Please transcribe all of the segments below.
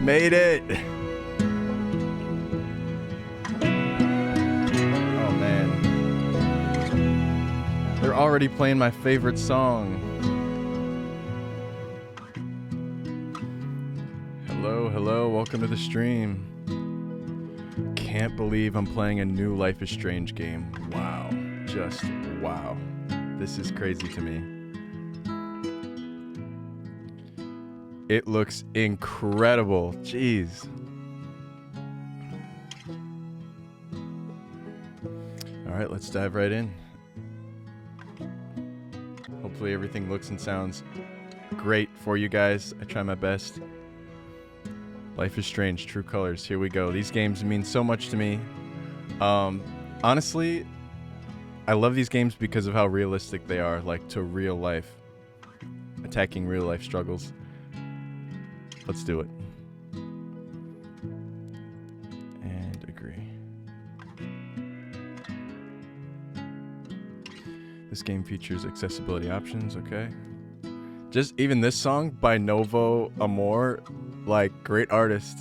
made it. Oh man. They're already playing my favorite song. Hello, welcome to the stream. Can't believe I'm playing a new Life is Strange game. Wow, just wow. This is crazy to me. It looks incredible, jeez. All right, let's dive right in. Hopefully everything looks and sounds great for you guys. I try my best. Life is Strange, True Colors. Here we go. These games mean so much to me. Honestly, I love these games because of how realistic they are, like to real life. Attacking real life struggles. Let's do it. And agree. This game features accessibility options, okay. Just even this song by Novo Amor, like great artist.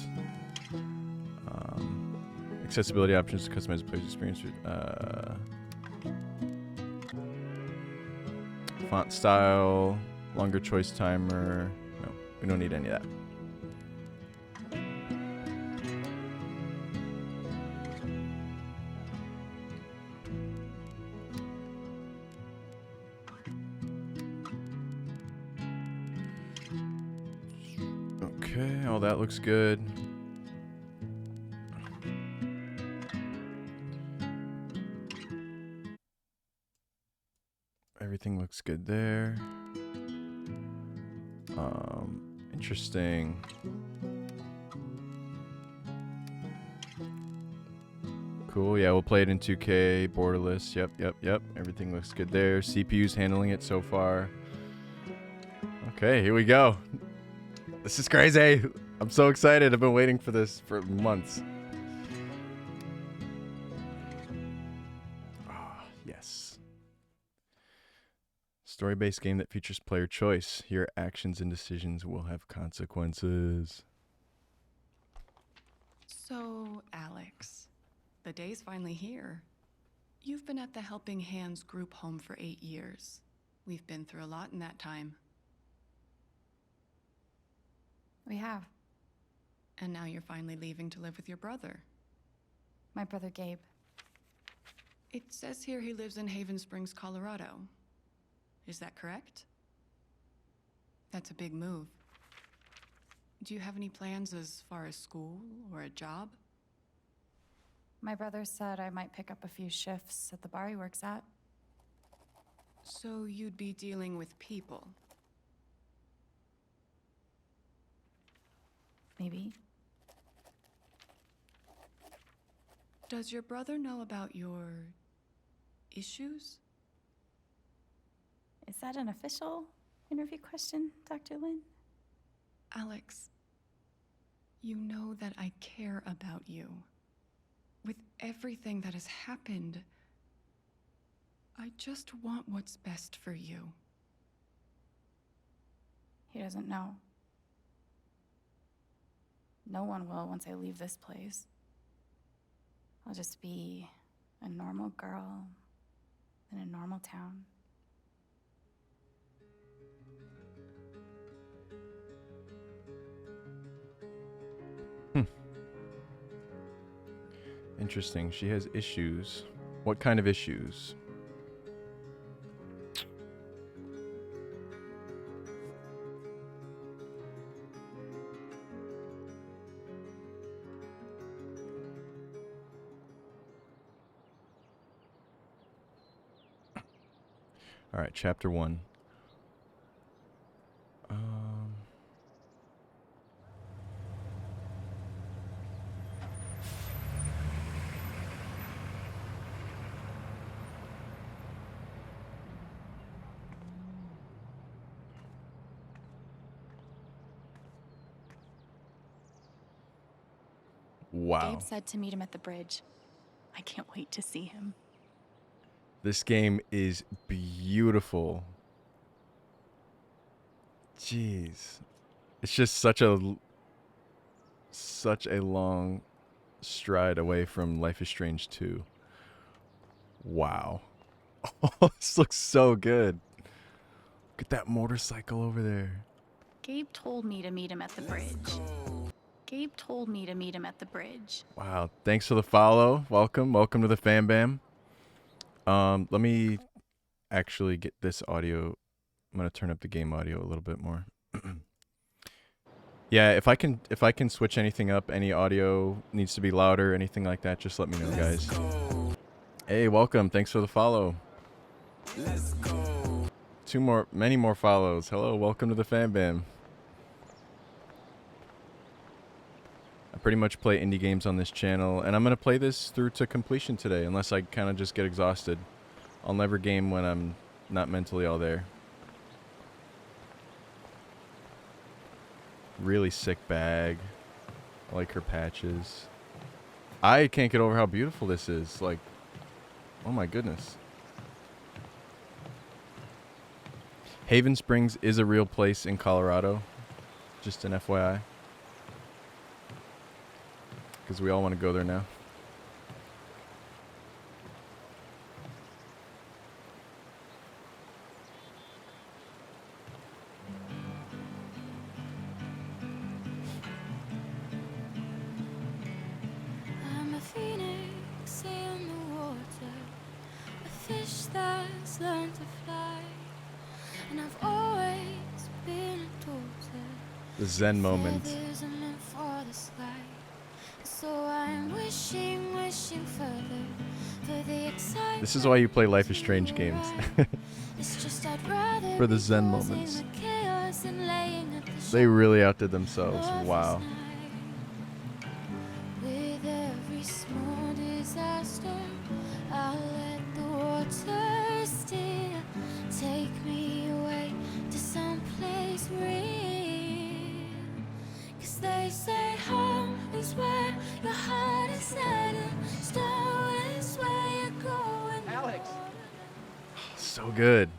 Accessibility options to customize the player's experience. Font style, longer choice timer. No, we don't need any of that. Okay, all that looks good. Everything looks good there. Interesting. Cool, yeah, we'll play it in 2K, borderless. Yep. Everything looks good there. CPU's handling it so far. Okay, here we go. This is crazy. I'm so excited. I've been waiting for this for months. Ah, yes. Story-based game that features player choice. Your actions and decisions will have consequences. So, Alex, the day's finally here. You've been at the Helping Hands group home for 8 years. We've been through a lot in that time. We have. And now you're finally leaving to live with your brother. My brother Gabe. It says here he lives in Haven Springs, Colorado. Is that correct? That's a big move. Do you have any plans as far as school or a job? My brother said I might pick up a few shifts at the bar he works at. So you'd be dealing with people? Maybe. Does your brother know about your issues? Is that an official interview question, Dr. Lin? Alex, you know that I care about you. With everything that has happened, I just want what's best for you. He doesn't know. No one will once I leave this place. I'll just be a normal girl in a normal town. Interesting. She has issues. What kind of issues? All right, chapter 1. Wow. Gabe said to meet him at the bridge. I can't wait to see him. This game is beautiful. Jeez. It's just such a such a long stride away from Life is Strange 2. Wow. Oh, this looks so good. Look at that motorcycle over there. Gabe told me to meet him at the bridge. Gabe told me to meet him at the bridge. Wow. Thanks for the follow. Welcome. Welcome to the Fam Bam. Let me actually get this audio. I'm going to turn up the game audio a little bit more. Yeah, if I can switch anything up, any audio needs to be louder, anything like that, just let me know, guys. Hey, welcome. Thanks for the follow. Let's go. Many more follows. Hello, welcome to the Fam Bam. I pretty much play indie games on this channel, and I'm going to play this through to completion today, unless I kind of just get exhausted. I'll never game when I'm not mentally all there. Really sick bag. I like her patches. I can't get over how beautiful this is. Like, oh my goodness. Haven Springs is a real place in Colorado. Just an FYI. Because we all want to go there now. I'm a phoenix in the water, a fish that's learned to fly, and I've always been a daughter. The Zen moment. Feathers are meant for the sky, so I'm wishing further for the excitement. This is why you play Life is Strange games. It's just I'd rather For the be Zen causing moments. the chaos than laying at the They shore really outdid themselves. of Wow. this night. With every small disaster, I'll let the water steer. Take me away to some place real. 'Cause they say home is where your heart is set, and snow is where you're going. Alex. So good.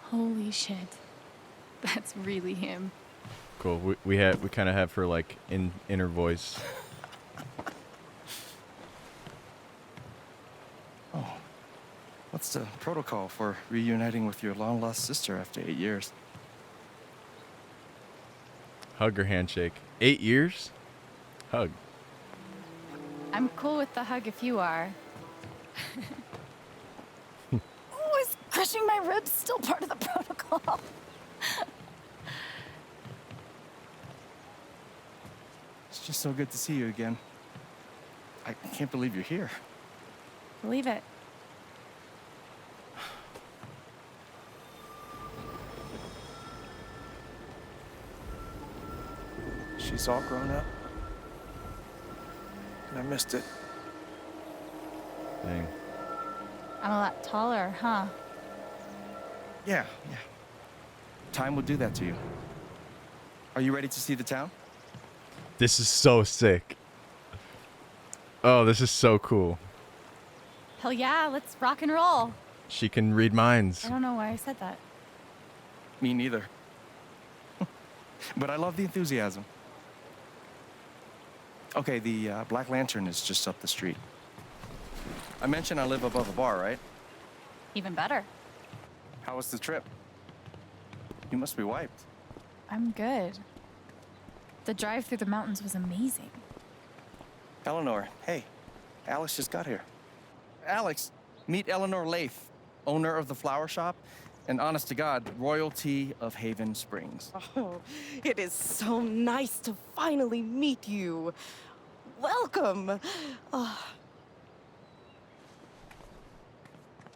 Holy shit. That's really him. Cool. We kind of have her like inner voice. Oh, what's the protocol for reuniting with your long-lost sister after 8 years? Hug or handshake. 8 years? Hug. I'm cool with the hug if you are. Oh, is crushing my ribs still part of the protocol? It's just so good to see you again. I can't believe you're here. Believe it. She's all grown up. And I missed it. Dang. I'm a lot taller, huh? Yeah. Time will do that to you. Are you ready to see the town? This is so sick. Oh, this is so cool. Hell yeah, let's rock and roll. She can read minds. I don't know why I said that. Me neither. But I love the enthusiasm. Okay, the Black Lantern is just up the street. I mentioned I live above a bar, right? Even better. How was the trip? You must be wiped. I'm good. The drive through the mountains was amazing. Eleanor, hey, Alex just got here. Alex, meet Eleanor Lath, owner of the flower shop, and honest to God, royalty of Haven Springs. Oh, it is so nice to finally meet you. Welcome. Oh.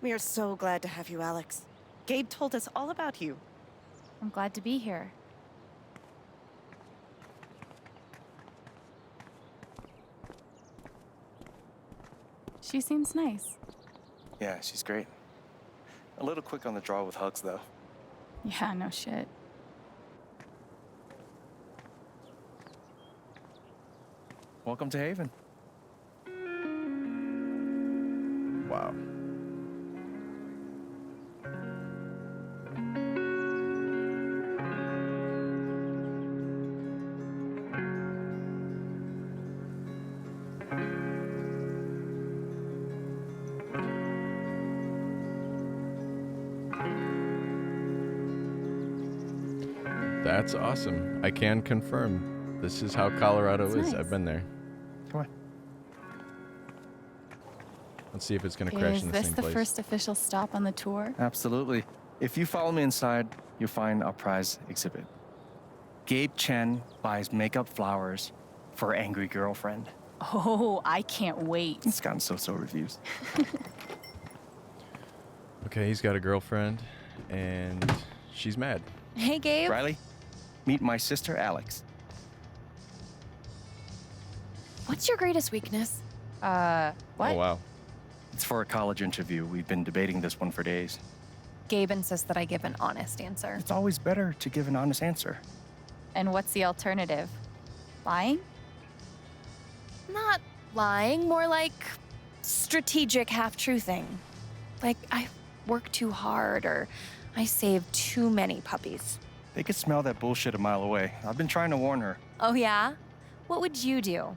We are so glad to have you, Alex. Gabe told us all about you. I'm glad to be here. She seems nice. Yeah, she's great. A little quick on the draw with hugs, though. Yeah, no shit. Welcome to Haven. Wow. That's awesome. I can confirm. This is how Colorado That's is. nice. I've been there. Come on. Let's see if it's gonna crash Is in the this same the place. first official stop on the tour? Absolutely. If you follow me inside, you'll find our prize exhibit. Gabe Chen buys makeup flowers for her angry girlfriend. Oh, I can't wait. It's gotten so-so reviews. Okay, he's got a girlfriend, and she's mad. Hey, Gabe. Riley, meet my sister Alex. What's your greatest weakness? What? Oh wow. It's for a college interview. We've been debating this one for days. Gabe insists that I give an honest answer. It's always better to give an honest answer. And what's the alternative? Lying? Not lying, more like strategic half-truthing. Like, I work too hard or I save too many puppies. They could smell that bullshit a mile away. I've been trying to warn her. Oh, yeah? What would you do?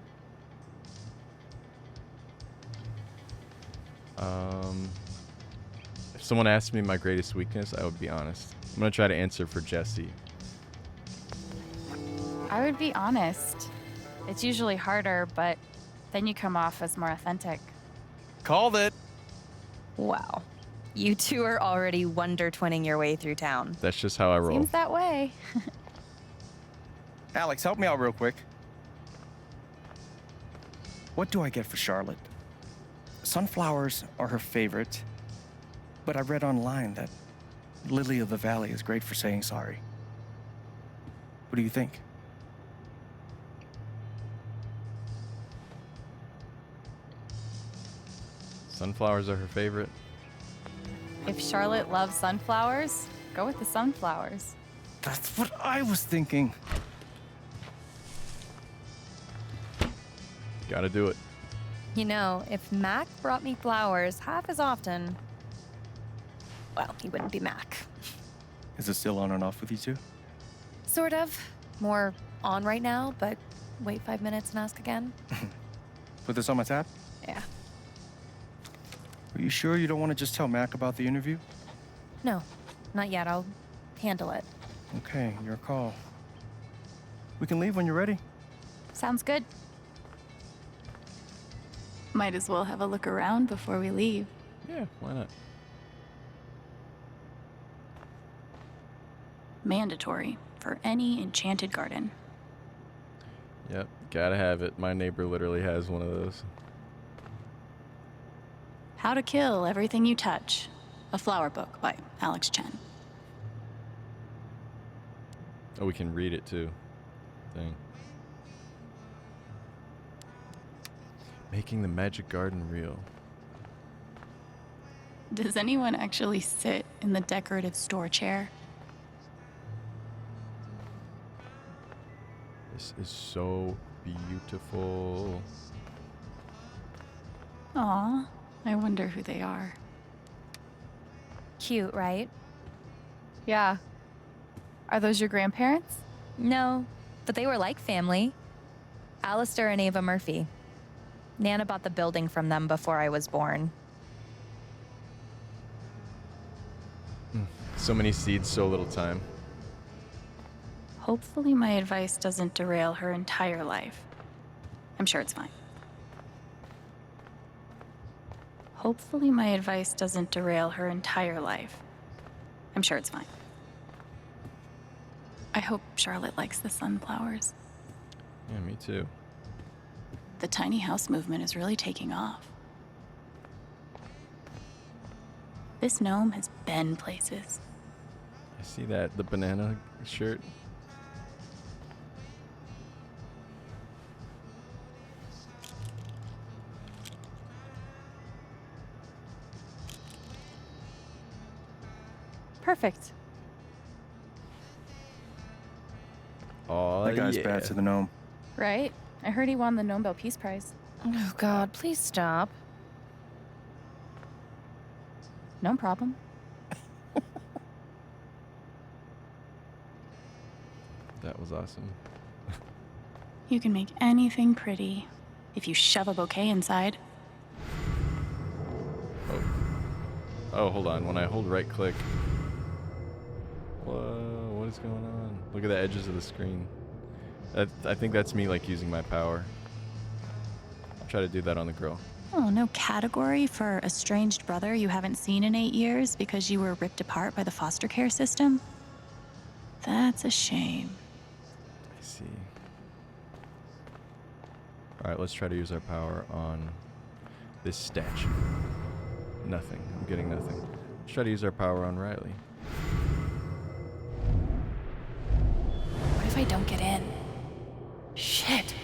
If someone asked me my greatest weakness, I would be honest. I'm gonna try to answer for Jesse. I would be honest. It's usually harder, but then you come off as more authentic. Called it. Wow. You two are already wonder twinning your way through town. That's just how I roll. Seems that way. Alex, help me out real quick. What do I get for Charlotte? Sunflowers are her favorite, but I read online that Lily of the Valley is great for saying sorry. What do you think? Sunflowers are her favorite. If Charlotte loves sunflowers, go with the sunflowers. That's what I was thinking. Gotta do it. You know, if Mac brought me flowers half as often, well, he wouldn't be Mac. Is it still on and off with you two? Sort of. More on right now, but wait 5 minutes and ask again. Put this on my tab? Yeah. Are you sure you don't want to just tell Mac about the interview? No, not yet. I'll handle it. Okay, your call. We can leave when you're ready. Sounds good. Might as well have a look around before we leave. Yeah, why not? Mandatory for any enchanted garden. Yep, gotta have it. My neighbor literally has one of those. How to Kill Everything You Touch, a flower book by Alex Chen. Oh, we can read it too. Thing. Making the magic garden real. Does anyone actually sit in the decorative store chair? This is so beautiful. Aw, I wonder who they are. Cute, right? Yeah. Are those your grandparents? No, but they were like family. Alistair and Ava Murphy. Nana bought the building from them before I was born. So many seeds, so little time. Hopefully my advice doesn't derail her entire life. I'm sure it's fine. Hopefully my advice doesn't derail her entire life. I'm sure it's fine. I hope Charlotte likes the sunflowers. Yeah, me too. The tiny house movement is really taking off. This gnome has been places. I see that. The banana shirt. Perfect. Oh, That guy's yeah. bad to the gnome. Right? I heard he won the Nobel Peace Prize. Oh, God, please stop. No problem. That was awesome. You can make anything pretty if you shove a bouquet inside. Oh, hold on. When I hold right click. Whoa, what is going on? Look at the edges of the screen. I think that's me like using my power. I'll try to do that on the girl. Oh, no category for estranged brother you haven't seen in 8 years because you were ripped apart by the foster care system? That's a shame. I see. Alright, let's try to use our power on this statue. Nothing. I'm getting nothing. Let's try to use our power on Riley. What if I don't get in? Shit.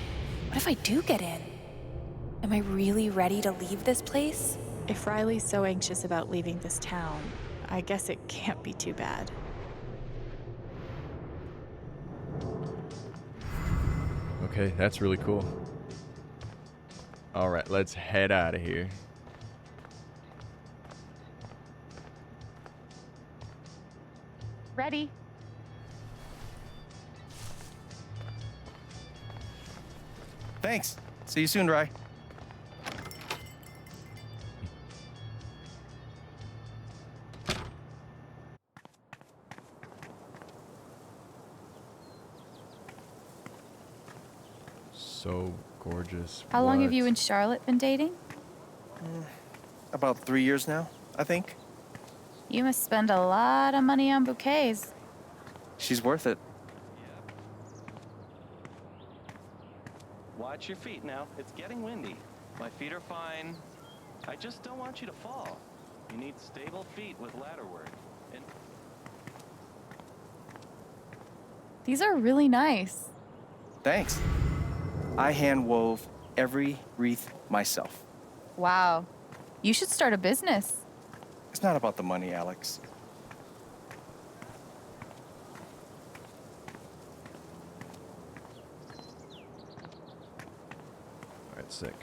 What if I do get in? Am I really ready to leave this place? If Riley's so anxious about leaving this town, I guess it can't be too bad. Okay, that's really cool. Alright, let's head out of here. Ready? Thanks. See you soon, Rye. So gorgeous. How long have you What? and Charlotte been dating? About 3 years now, I think. You must spend a lot of money on bouquets. She's worth it. Watch your feet now. It's getting windy. My feet are fine. I just don't want you to fall. You need stable feet with ladder work. And These are really nice. Thanks. I hand wove every wreath myself. Wow. You should start a business. It's not about the money, Alex. Alright, sick.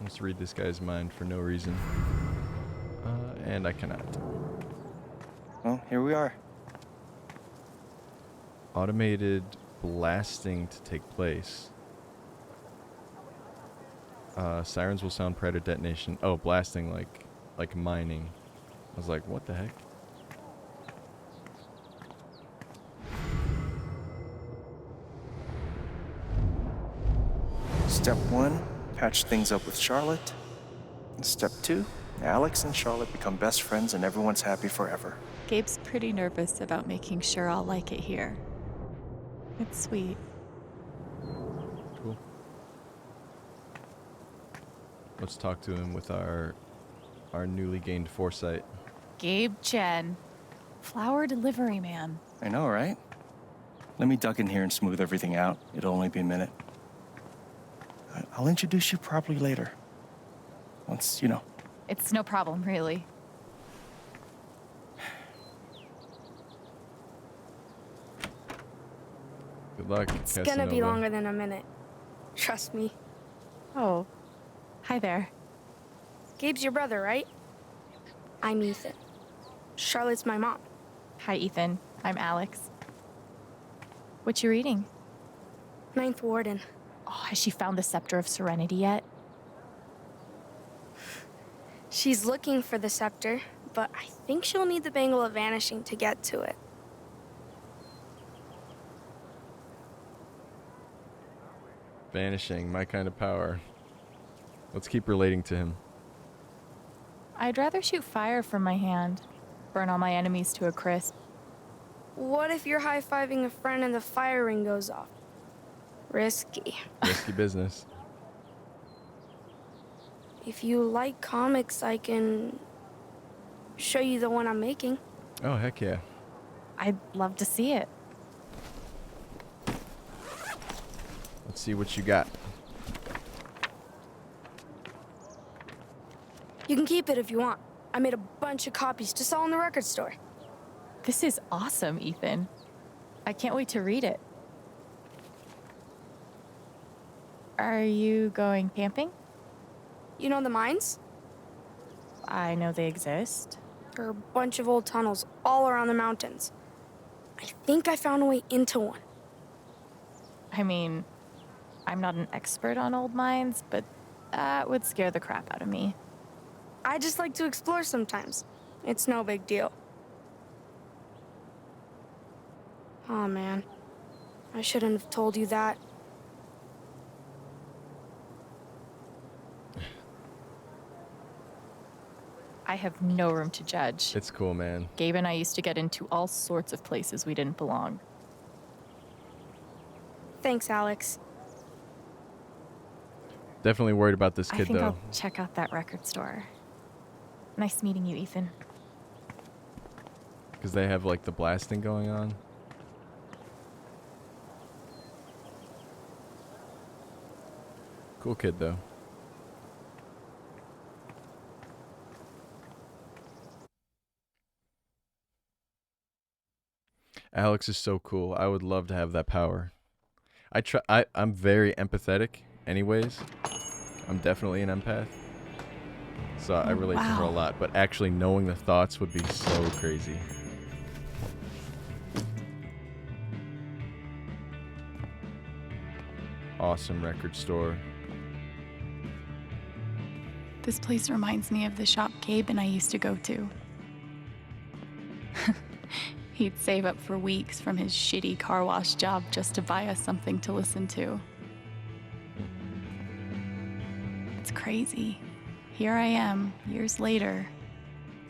Let's read this guy's mind for no reason. And I cannot. Well, here we are. Automated blasting to take place. Sirens will sound prior to detonation. Oh, blasting like mining. I was like, what the heck? Step 1, patch things up with Charlotte. Step 2, Alex and Charlotte become best friends and everyone's happy forever. Gabe's pretty nervous about making sure I'll like it here. It's sweet. Cool. Let's talk to him with our newly gained foresight. Gabe Chen, flower delivery man. I know, right? Let me duck in here and smooth everything out. It'll only be a minute. I'll introduce you properly later. Once, It's no problem, really. Good luck. It's gonna be longer than a minute. Trust me. Oh, hi there. Gabe's your brother, right? I'm Ethan. Charlotte's my mom. Hi, Ethan. I'm Alex. What you reading? Ninth Warden. Oh, has she found the Scepter of Serenity yet? She's looking for the scepter, but I think she'll need the Bangle of Vanishing to get to it. Vanishing, my kind of power. Let's keep relating to him. I'd rather shoot fire from my hand. Burn all my enemies to a crisp. What if you're high-fiving a friend and the fire ring goes off? Risky. Risky business. If you like comics, I can show you the one I'm making. Oh, heck yeah. I'd love to see it. Let's see what you got. You can keep it if you want. I made a bunch of copies to sell in the record store. This is awesome, Ethan. I can't wait to read it. Are you going camping? You know the mines? I know they exist. There are a bunch of old tunnels all around the mountains. I think I found a way into one. I mean, I'm not an expert on old mines, but that would scare the crap out of me. I just like to explore sometimes. It's no big deal. Oh man, I shouldn't have told you that. I have no room to judge. It's cool, man. Gabe and I used to get into all sorts of places we didn't belong. Thanks, Alex. Definitely worried about this I kid, think though. I'll check out that record store. Nice meeting you, Ethan. Because they have, like, the blasting going on. Cool kid, though. Alex is so cool. I would love to have that power. I'm very empathetic anyways. I'm definitely an empath. So I relate to her a lot, but actually knowing the thoughts would be so crazy. Awesome record store. This place reminds me of the shop Gabe and I used to go to. He'd save up for weeks from his shitty car wash job just to buy us something to listen to. It's crazy. Here I am, years later,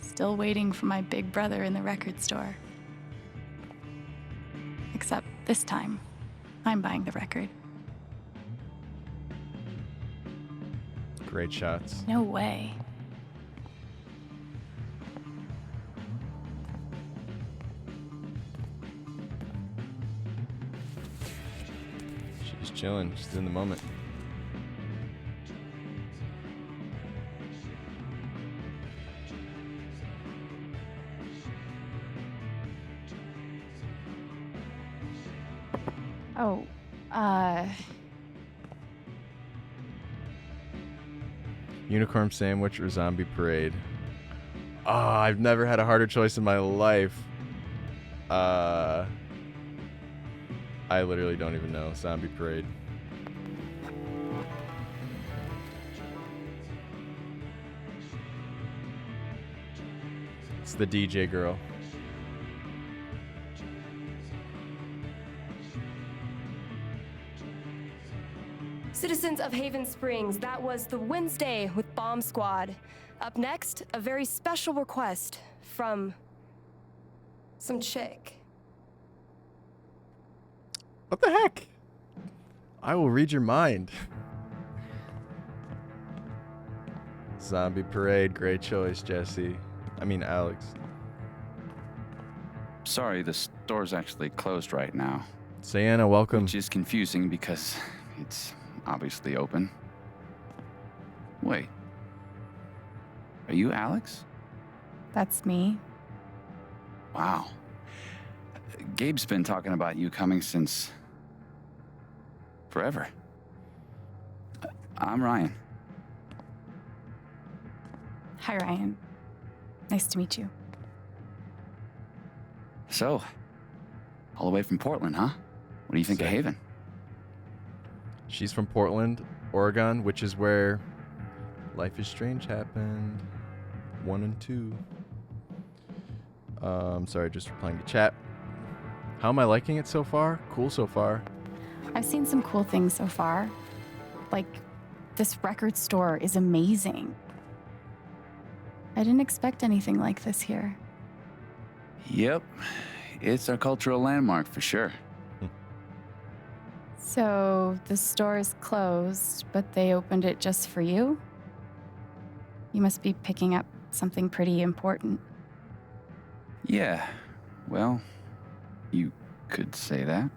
still waiting for my big brother in the record store. Except this time, I'm buying the record. Great shots. No way. She's chilling. She's in the moment. Oh, Unicorn sandwich or zombie parade? Oh, I've never had a harder choice in my life. I literally don't even know. Zombie parade. It's the DJ girl. Citizens of Haven Springs, that was the Wednesday with Bomb Squad. Up next, a very special request from some chick. What the heck? I will read your mind. Zombie parade, great choice, Jesse. I mean, Alex. Sorry, the store's actually closed right now. Sienna, welcome. Which is confusing because it's obviously open. Wait. Are you Alex? that's me. Wow. Gabe's been talking about you coming since forever. I'm Ryan. Hi, Ryan. Nice to meet you. So, all the way from Portland, huh? What do you think of Haven? She's from Portland, Oregon, which is where Life is Strange happened. 1 and 2. Sorry, just replying to chat. How am I liking it so far? Cool so far. I've seen some cool things so far. Like, this record store is amazing. I didn't expect anything like this here. Yep. It's a cultural landmark for sure. So, the store is closed, but they opened it just for you? You must be picking up something pretty important. Yeah. Well, you could say that.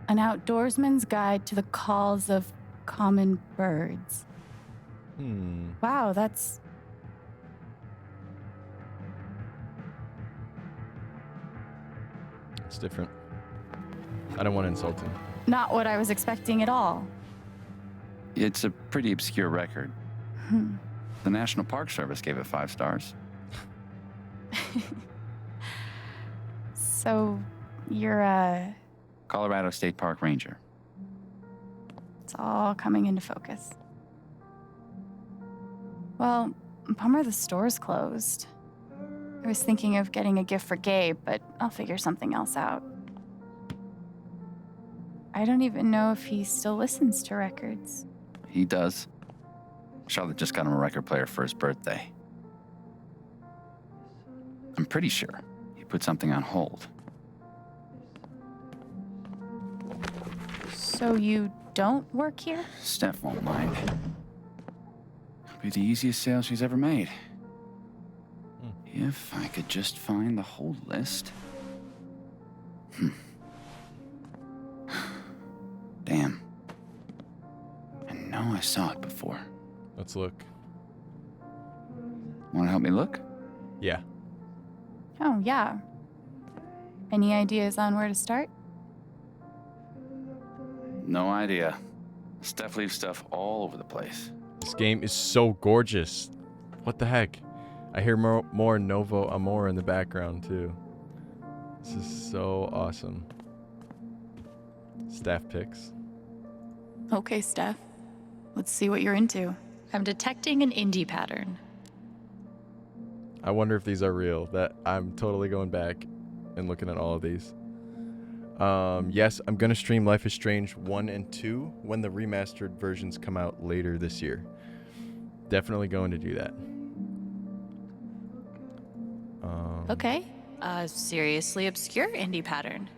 An outdoorsman's guide to the calls of common birds. Wow, that's... It's different. I don't want to insult him. not what I was expecting at all. It's a pretty obscure record. The National Park Service gave it 5 stars. So, you're a... Colorado State Park Ranger. It's all coming into focus. Well, bummer the store's closed. I was thinking of getting a gift for Gabe, but I'll figure something else out. I don't even know if he still listens to records. He does. Charlotte just got him a record player for his birthday. I'm pretty sure he put something on hold. So you don't work here? Steph won't mind. It'll be the easiest sale she's ever made. If I could just find the whole list. Damn. I know I saw it before. Let's look. Want to help me look? Yeah. Oh, yeah. Any ideas on where to start? No idea. Steph leaves stuff all over the place. This game is so gorgeous. What the heck? I hear more Novo Amor in the background, too. This is so awesome. Staff picks. Okay, Steph. Let's see what you're into. I'm detecting an indie pattern. I wonder if these are real. That I'm totally going back and looking at all of these. Yes, I'm going to stream Life is Strange 1 and 2 when the remastered versions come out later this year. Definitely going to do that. Okay, a seriously obscure indie pattern.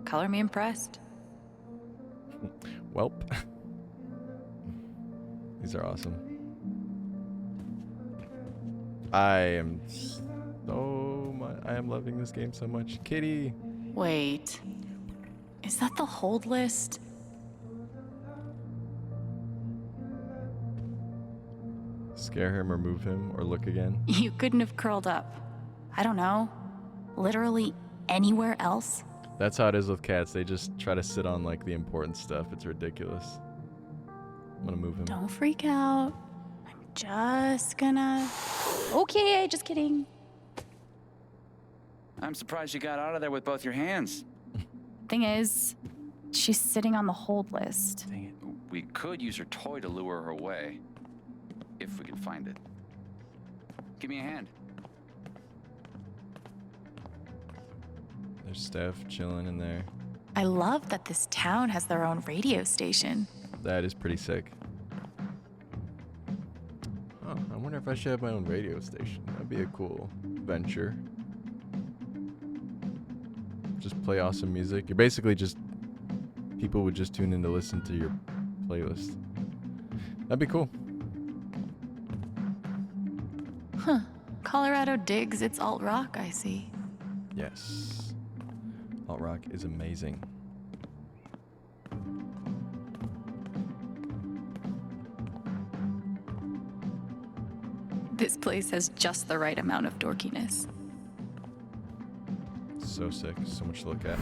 Color me impressed. Welp. These are awesome. I am loving this game so much. Kitty. Wait. Is that the hold list? Scare him or move him or look again. You couldn't have curled up. I don't know. Literally anywhere else? That's how it is with cats. They just try to sit on like the important stuff. It's ridiculous. I'm gonna move him. Don't freak out. I'm just gonna... Okay, just kidding. I'm surprised you got out of there with both your hands. Thing is, she's sitting on the hold list. Dang it. We could use her toy to lure her away. If we can find it. Give me a hand. There's Steph chilling in there. I love that this town has their own radio station. That is pretty sick. Oh, I wonder if I should have my own radio station. That'd be a cool venture. Just play awesome music. You're basically just... People would just tune in to listen to your playlist. That'd be cool. Huh. Colorado digs its alt rock, I see. Yes. Alt rock is amazing. This place has just the right amount of dorkiness. So sick. So much to look at.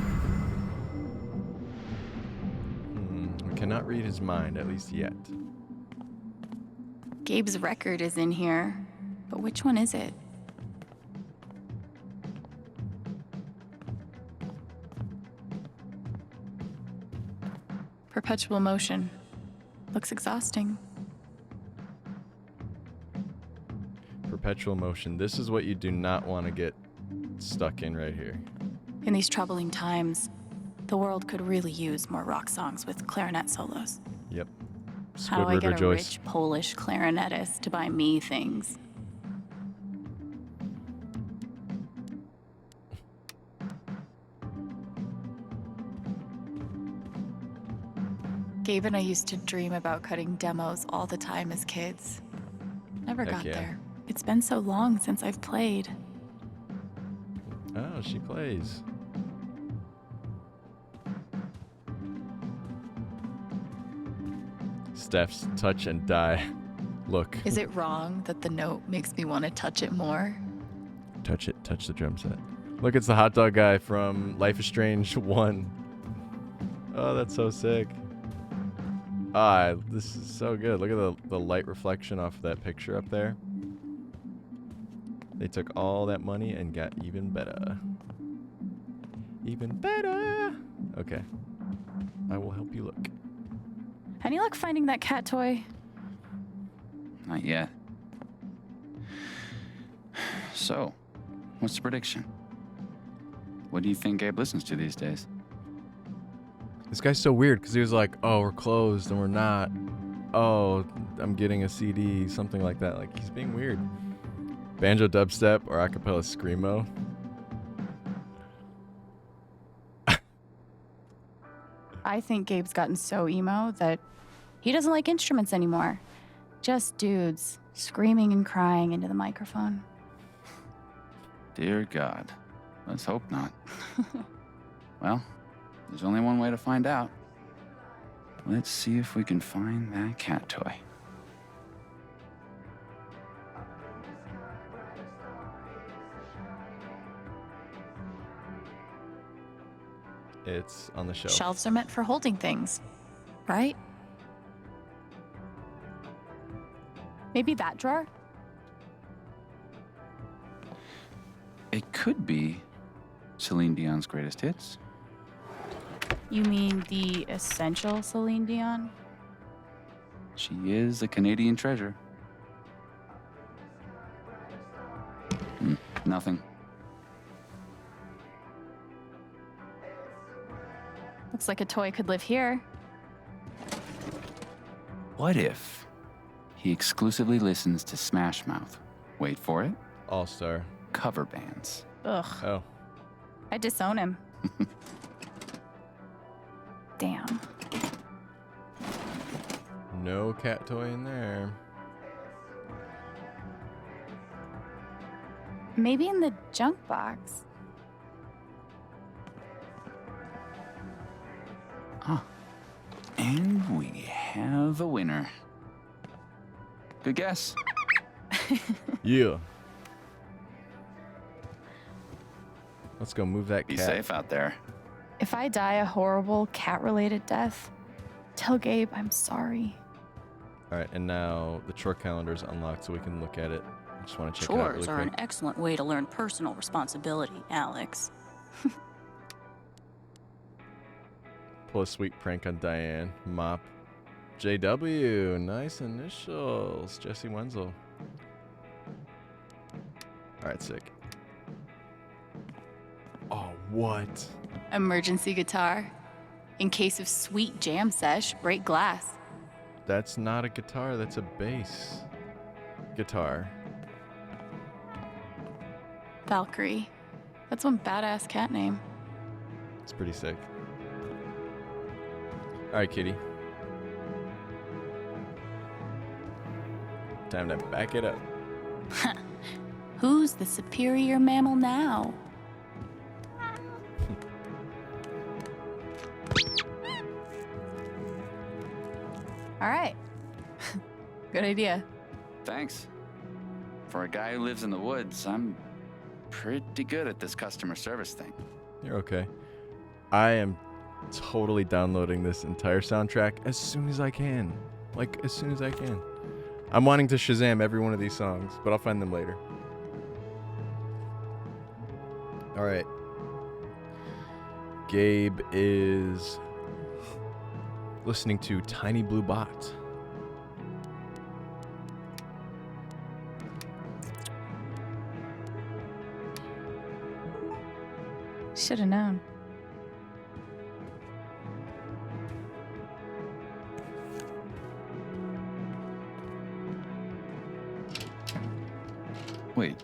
We cannot read his mind, at least yet. Gabe's record is in here, but which one is it? Perpetual motion. Looks exhausting. Perpetual motion. This is what you do not want to get stuck in right here. In these troubling times, the world could really use more rock songs with clarinet solos. Yep. How do I Squidward get a rejoice. rich Polish clarinetist to buy me things? Gabe and I used to dream about cutting demos all the time as kids. Never Heck got yeah. there. It's been so long since I've played. Oh, she plays. Steph's touch and die. Look. Is it wrong that the note makes me want to touch it more? Touch it. Touch the drum set. Look, it's the hot dog guy from Life is Strange 1. Oh, that's so sick. Ah, this is so good. Look at the light reflection off of that picture up there. They took all that money and got even better. Even better. Okay. I will help you look. Any luck finding that cat toy? Not yet. So, what's the prediction? What do you think Gabe listens to these days? This guy's so weird because he was like, oh, we're closed and we're not. Oh, I'm getting a CD, something like that. Like, he's being weird. Banjo dubstep or acapella screamo. I think Gabe's gotten so emo that he doesn't like instruments anymore. Just dudes screaming and crying into the microphone. Dear God. Let's hope not. Well, there's only one way to find out. Let's see if we can find that cat toy. It's on the shelf. Shelves are meant for holding things, right? Maybe that drawer? It could be Celine Dion's greatest hits. You mean the essential Celine Dion? She is a Canadian treasure. Nothing. Looks like a toy could live here. What if he exclusively listens to Smash Mouth? Wait for it. All-Star. Cover bands. Ugh. Oh. I disown him. Damn. No cat toy in there. Maybe in the junk box. Ah. And we have a winner. Good guess. Yeah. Let's go move that cat. Be safe out there. If I die a horrible cat-related death, tell Gabe I'm sorry. All right, and now the chore calendar is unlocked so we can look at it. I just want to check it out really Chores are quick. an excellent way to learn personal responsibility, Alex. Pull a sweet prank on Diane. Mop. JW. Nice initials. Jesse Wenzel. All right, sick. Oh, what? Emergency guitar. In case of sweet jam sesh, break glass. That's not a guitar, that's a bass guitar. Valkyrie. That's one badass cat name. It's pretty sick. All right, kitty. Time to back it up. Who's the superior mammal now? All right. Good idea. Thanks. For a guy who lives in the woods, I'm pretty good at this customer service thing. You're okay. I am totally downloading this entire soundtrack as soon as I can. Like, as soon as I can. I'm wanting to Shazam every one of these songs, but I'll find them later. All right. Gabe is listening to Tiny Blue Bot. Should have known. Wait.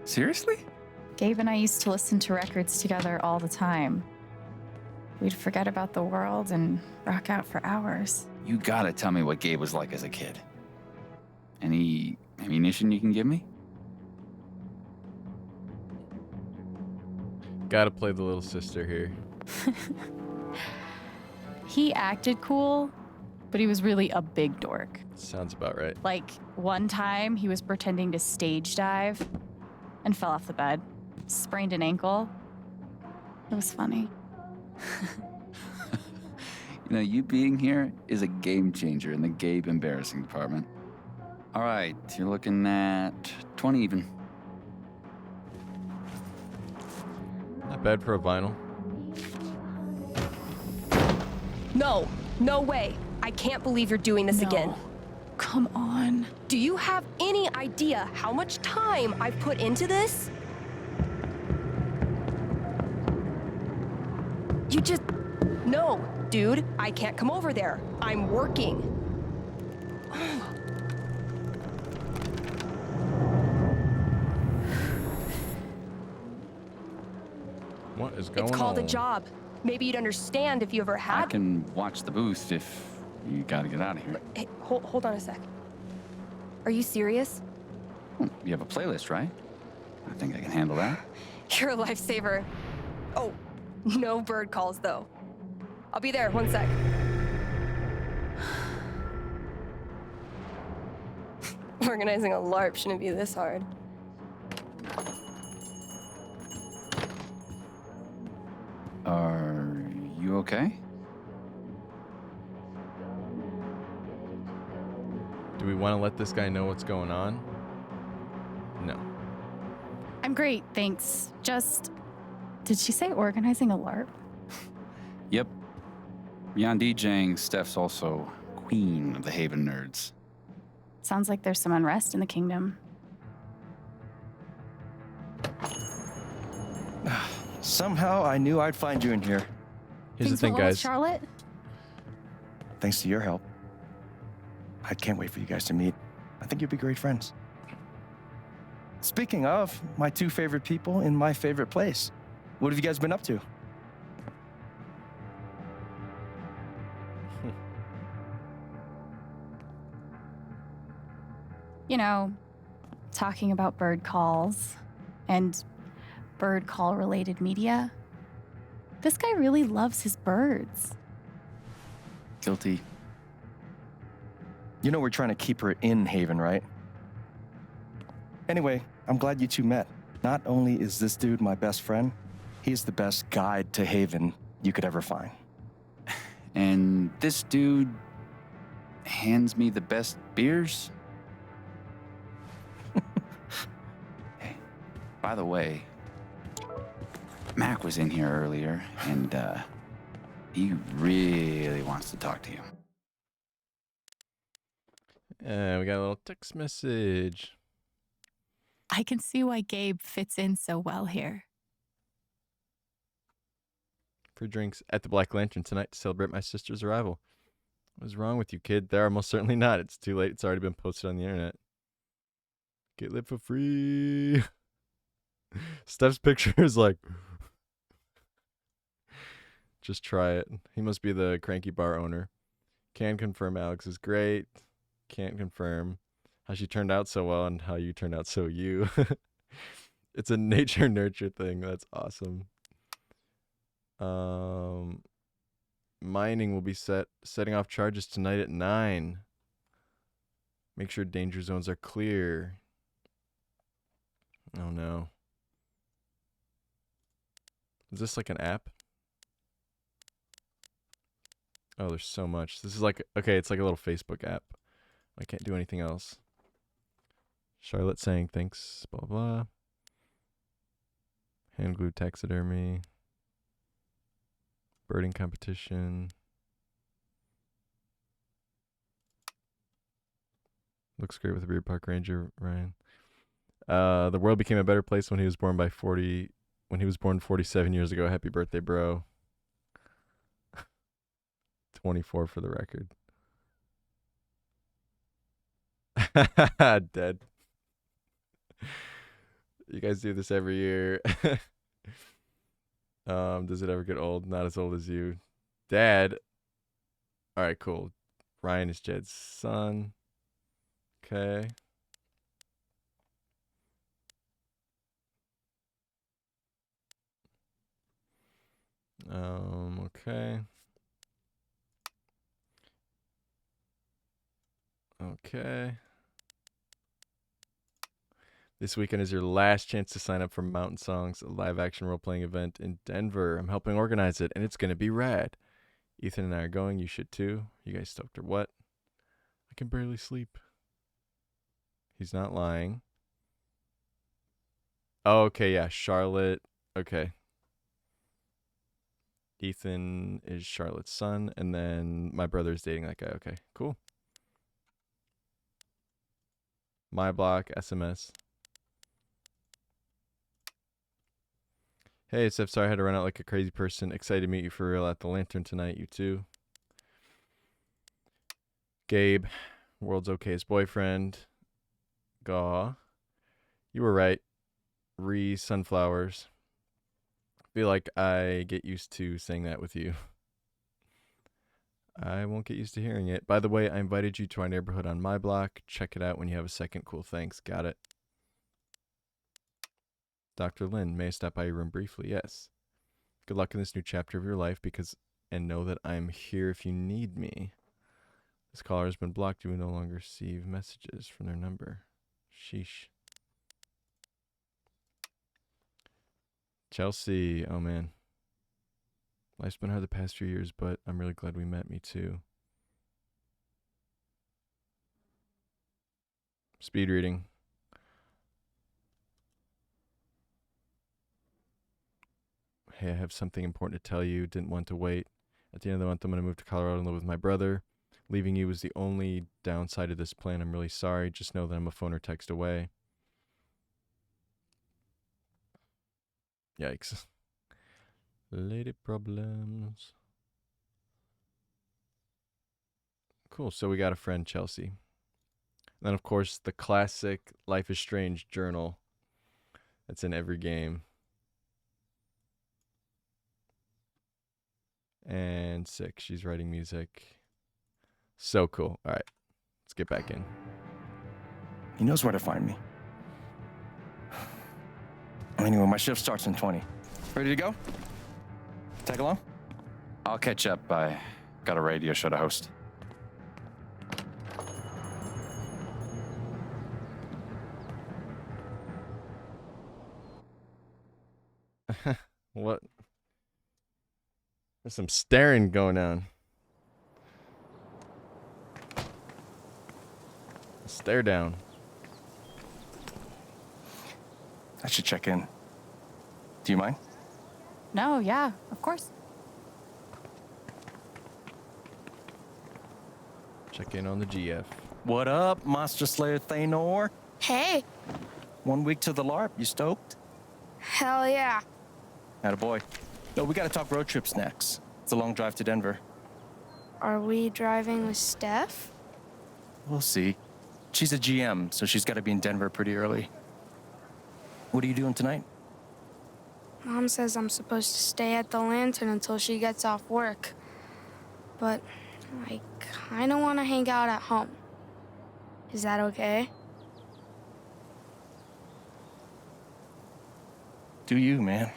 Seriously? Gabe and I used to listen to records together all the time. We'd forget about the world and rock out for hours. You gotta tell me what Gabe was like as a kid. Any ammunition you can give me? Gotta play the little sister here. He acted cool, but he was really a big dork. Sounds about right. Like, one time he was pretending to stage dive and fell off the bed, sprained an ankle. It was funny. You know, you being here is a game changer in the Gabe embarrassing department. All right, you're looking at 20 even. Not bad for a vinyl. No, no way. I can't believe you're doing this again. Come on. Do you have any idea how much time I've put into this? You just... No, dude, I can't come over there. I'm working. What is going on? It's called a job. Maybe you'd understand if you ever had... I can watch the booth if you gotta get out of here. Hey, hold on a sec. Are you serious? You have a playlist, right? I think I can handle that. You're a lifesaver. Oh, no bird calls, though. I'll be there, 1 sec. Organizing a LARP shouldn't be this hard. Are you okay? Do we want to let this guy know what's going on? No. I'm great, thanks. Just, did she say organizing a LARP? Yep. Beyond DJing, Steph's also queen of the Haven nerds. Sounds like there's some unrest in the kingdom. Somehow I knew I'd find you in here. Here's the Things thing, well with guys. Charlotte? Thanks to your help. I can't wait for you guys to meet. I think you'll be great friends. Speaking of, my two favorite people in my favorite place. What have you guys been up to? You know, talking about bird calls and bird call related media. This guy really loves his birds. Guilty. You know we're trying to keep her in Haven, right? Anyway, I'm glad you two met. Not only is this dude my best friend, he's the best guide to Haven you could ever find. And this dude hands me the best beers? Hey, by the way, Mac was in here earlier, and he really wants to talk to you. We got a little text message. I can see why Gabe fits in so well here. Free drinks at the Black Lantern tonight to celebrate my sister's arrival. What is wrong with you, kid? There are most certainly not. It's too late. It's already been posted on the internet. Get lit for free. Steph's picture is like... Just try it. He must be the cranky bar owner. Can confirm Alex is great. Can't confirm how she turned out so well and how you turned out so you. It's a nature nurture thing. That's awesome. Mining will be setting off charges tonight at 9. Make sure danger zones are clear. Oh no. Is this like an app? Oh, there's so much. This is like, okay, it's like a little Facebook app. I can't do anything else. Charlotte saying thanks, blah, blah. Hand glue taxidermy. Birding competition. Looks great with a beard park ranger, Ryan. The world became a better place when he was born 47 years ago. Happy birthday, bro. 24 for the record. Dead. You guys do this every year. Does it ever get old? Not as old as you. Dad. All right, cool. Ryan is Jed's son. Okay. Okay. Okay. This weekend is your last chance to sign up for Mountain Songs, a live-action role-playing event in Denver. I'm helping organize it, and it's going to be rad. Ethan and I are going. You should too. You guys stoked or what? I can barely sleep. He's not lying. Oh, okay, yeah. Charlotte. Okay. Ethan is Charlotte's son, and then my brother is dating that guy. Okay, cool. My block, SMS. Hey, Seth, sorry I had to run out like a crazy person. Excited to meet you for real at the Lantern tonight. You too. Gabe, world's okayest boyfriend. Gaw. You were right. Sunflowers. Feel like I get used to saying that with you. I won't get used to hearing it. By the way, I invited you to our neighborhood on my block. Check it out when you have a second. Cool, thanks. Got it. Dr. Lin, may I stop by your room briefly? Yes. Good luck in this new chapter of your life and know that I'm here if you need me. This caller has been blocked. You will no longer receive messages from their number. Sheesh. Chelsea, oh man. Life's been hard the past few years, but I'm really glad we met. Me too. Speed reading. Hey, I have something important to tell you. Didn't want to wait. At the end of the month, I'm going to move to Colorado and live with my brother. Leaving you is the only downside of this plan. I'm really sorry. Just know that I'm a phone or text away. Yikes. Lady problems. Cool. So we got a friend, Chelsea. And then, of course, the classic Life is Strange journal that's in every game. And 6. She's writing music. So cool. All right. Let's get back in. He knows where to find me. Anyway, my shift starts in 20. Ready to go? Tag along? I'll catch up. I got a radio show to host. What? There's some staring going on. Stare down. I should check in. Do you mind? No, yeah, of course. Check in on the GF. What up, Monster Slayer Thanor? Hey. 1 week to the LARP. You stoked? Hell yeah. Attaboy. No, we gotta talk road trips next. It's a long drive to Denver. Are we driving with Steph? We'll see. She's a GM, so she's gotta be in Denver pretty early. What are you doing tonight? Mom says I'm supposed to stay at the Lantern until she gets off work. But I kinda wanna hang out at home. Is that okay? Do you, man?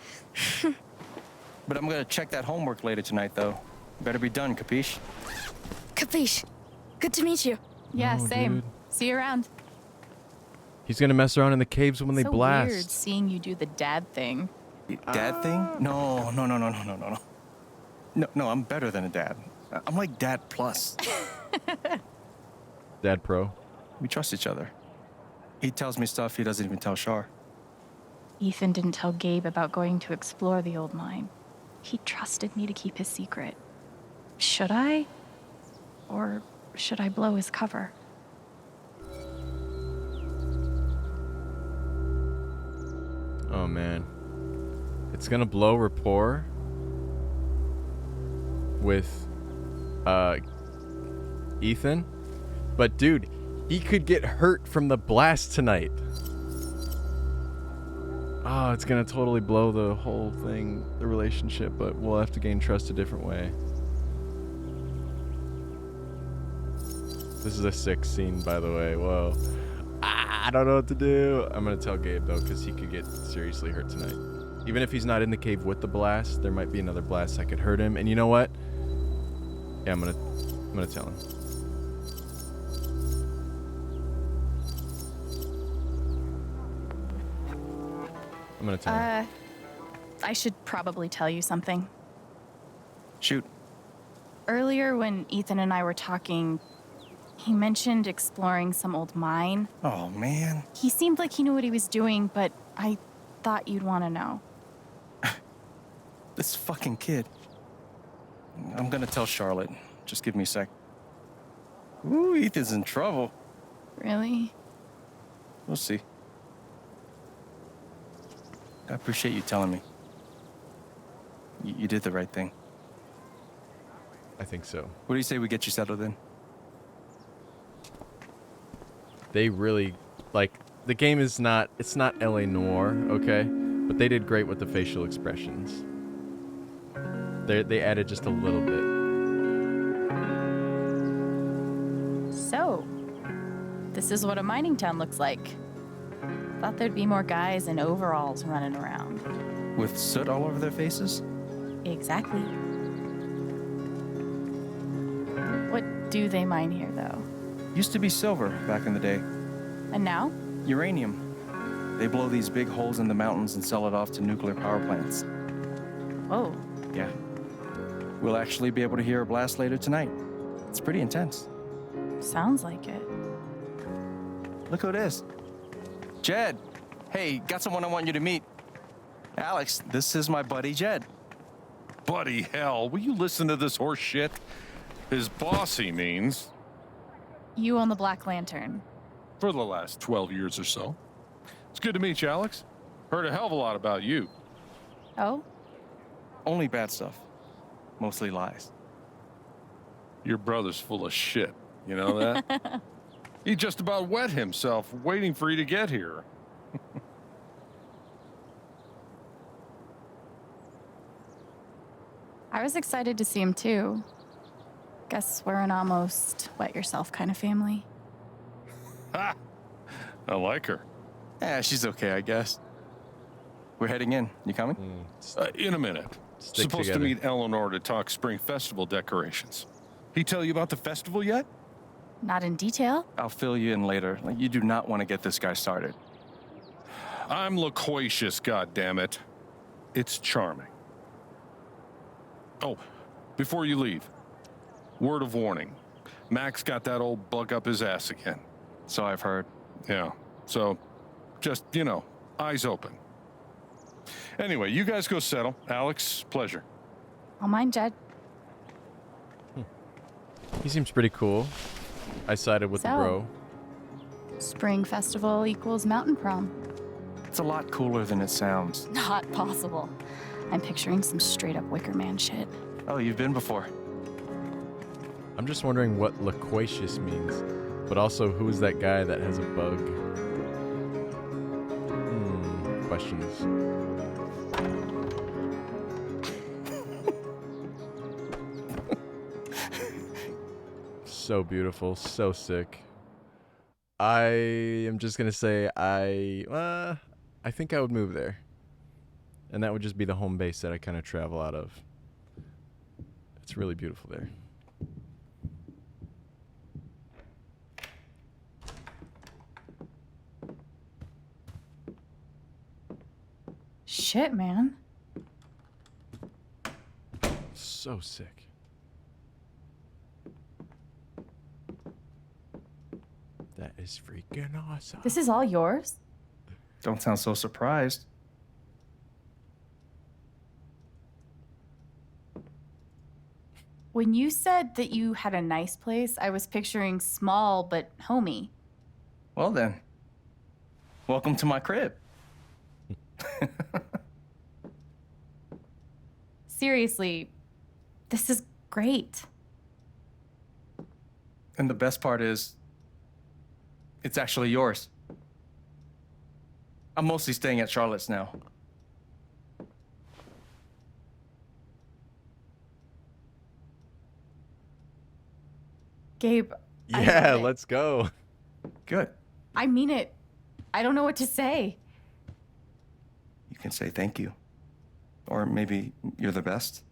But I'm gonna check that homework later tonight, though. Better be done, capiche? Capiche. Good to meet you. Yeah, Oh, same. dude. See you around. He's gonna mess around in the caves when they so blast. Weird seeing you do the dad thing. Dad thing? No. No, I'm better than a dad. I'm like Dad Plus. Dad Pro. We trust each other. He tells me stuff he doesn't even tell Shar. Ethan didn't tell Gabe about going to explore the old mine. He trusted me to keep his secret. Should I? Or should I blow his cover? Oh man. It's gonna blow rapport with Ethan. But dude, he could get hurt from the blast tonight. Oh, it's gonna totally blow the whole thing, the relationship, but we'll have to gain trust a different way. This is a sick scene, by the way. Whoa. I don't know what to do. I'm gonna tell Gabe though, because he could get seriously hurt tonight. Even if he's not in the cave with the blast, there might be another blast that could hurt him. And you know what? Yeah, I'm gonna tell him. I'm gonna tell him. I should probably tell you something. Shoot. Earlier when Ethan and I were talking, he mentioned exploring some old mine. Oh, man. He seemed like he knew what he was doing, but I thought you'd want to know. This fucking kid. I'm gonna tell Charlotte. Just give me a sec. Ooh, Ethan's in trouble. Really? We'll see. I appreciate you telling me. You did the right thing. I think so. What do you say we get you settled in? They really, like, the game is not, it's not LA Noire, okay? But they did great with the facial expressions. They added just a little bit. So, this is what a mining town looks like. Thought there'd be more guys in overalls running around. With soot all over their faces? Exactly. What do they mine here, though? Used to be silver back in the day. And now? Uranium. They blow these big holes in the mountains and sell it off to nuclear power plants. Whoa. Yeah. We'll actually be able to hear a blast later tonight. It's pretty intense. Sounds like it. Look who it is. Jed. Hey, got someone I want you to meet. Alex, this is my buddy Jed. Buddy hell, will you listen to this horse shit? His boss, he means. You own the Black Lantern. For the last 12 years or so. It's good to meet you, Alex. Heard a hell of a lot about you. Oh? Only bad stuff. Mostly lies. Your brother's full of shit. You know that? He just about wet himself waiting for you to get here. I was excited to see him too. Guess we're an almost wet yourself kind of family. Ha! I like her. Yeah, she's okay, I guess. We're heading in. You coming? In a minute. Supposed to meet Eleanor to talk Spring Festival decorations. He tell you about the festival yet? Not in detail. I'll fill you in later. Like, you do not want to get this guy started. I'm loquacious, goddammit. It's charming. Oh, before you leave, word of warning. Max got that old bug up his ass again. So I've heard. Yeah, so just, you know, eyes open. Anyway, you guys go settle. Alex, pleasure. I'll mind Jed. He seems pretty cool. I sided with the bro. Spring Festival equals Mountain Prom. It's a lot cooler than it sounds. Not possible. I'm picturing some straight up Wicker Man shit. Oh, you've been before. I'm just wondering what loquacious means, but also who is that guy that has a bug? Questions. So beautiful, so sick. I am just gonna say I think I would move there, and that would just be the home base that I kind of travel out of. It's really beautiful there. Shit, man. So sick. That is freaking awesome. This is all yours? Don't sound so surprised. When you said that you had a nice place, I was picturing small but homey. Well then, welcome to my crib. Seriously, this is great. And the best part is, it's actually yours. I'm mostly staying at Charlotte's now. Gabe. Yeah, let's go. Good. I mean it. I don't know what to say. You can say thank you. Or maybe you're the best.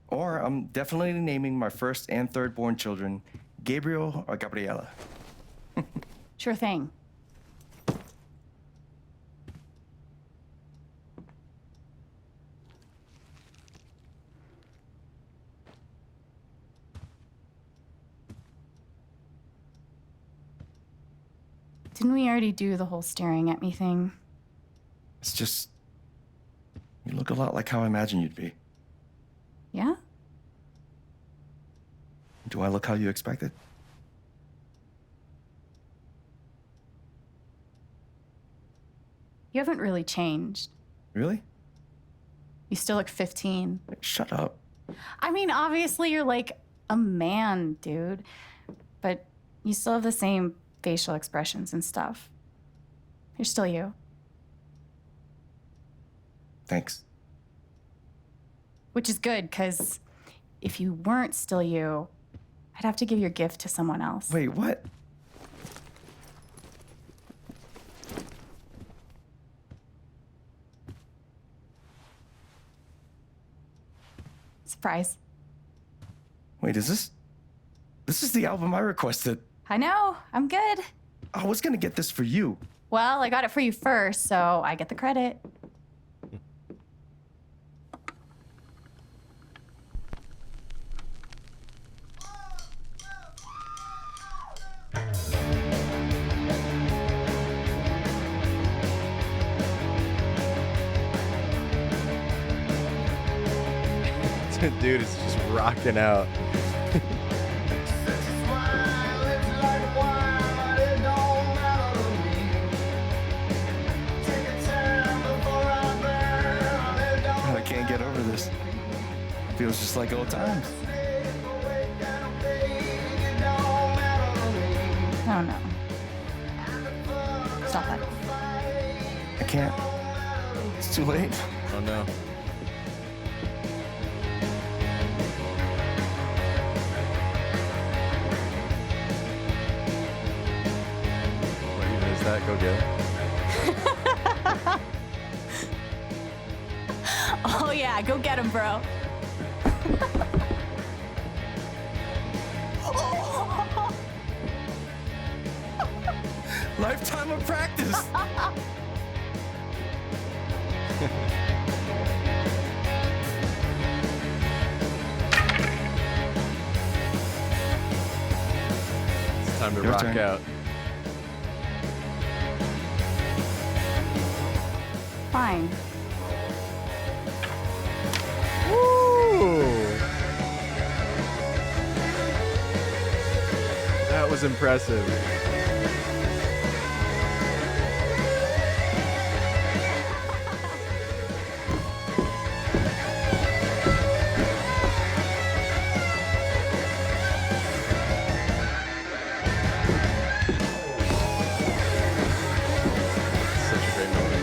Or I'm definitely naming my first and third born children Gabriel or Gabriela. Sure thing. Didn't we already do the whole staring at me thing? It's just, you look a lot like how I imagined you'd be. Yeah? Do I look how you expected? You haven't really changed. Really? You still look 15. Shut up. I mean, obviously you're like a man, dude. But you still have the same facial expressions and stuff. You're still you. Thanks. Which is good, because if you weren't still you, I'd have to give your gift to someone else. Wait, what? Surprise. Wait, is this... This is the album I requested. I know, I'm good. I was gonna get this for you. Well, I got it for you first, so I get the credit. Dude is just rocking out. I can't get over this. Feels just like old times. Oh no. Stop that. I can't. It's too late. Oh no. What even is that? Go get it. Oh yeah, go get him, bro. Lifetime of practice. It's time to Your rock turn. out. Fine. Woo! That was impressive. Such a great moment.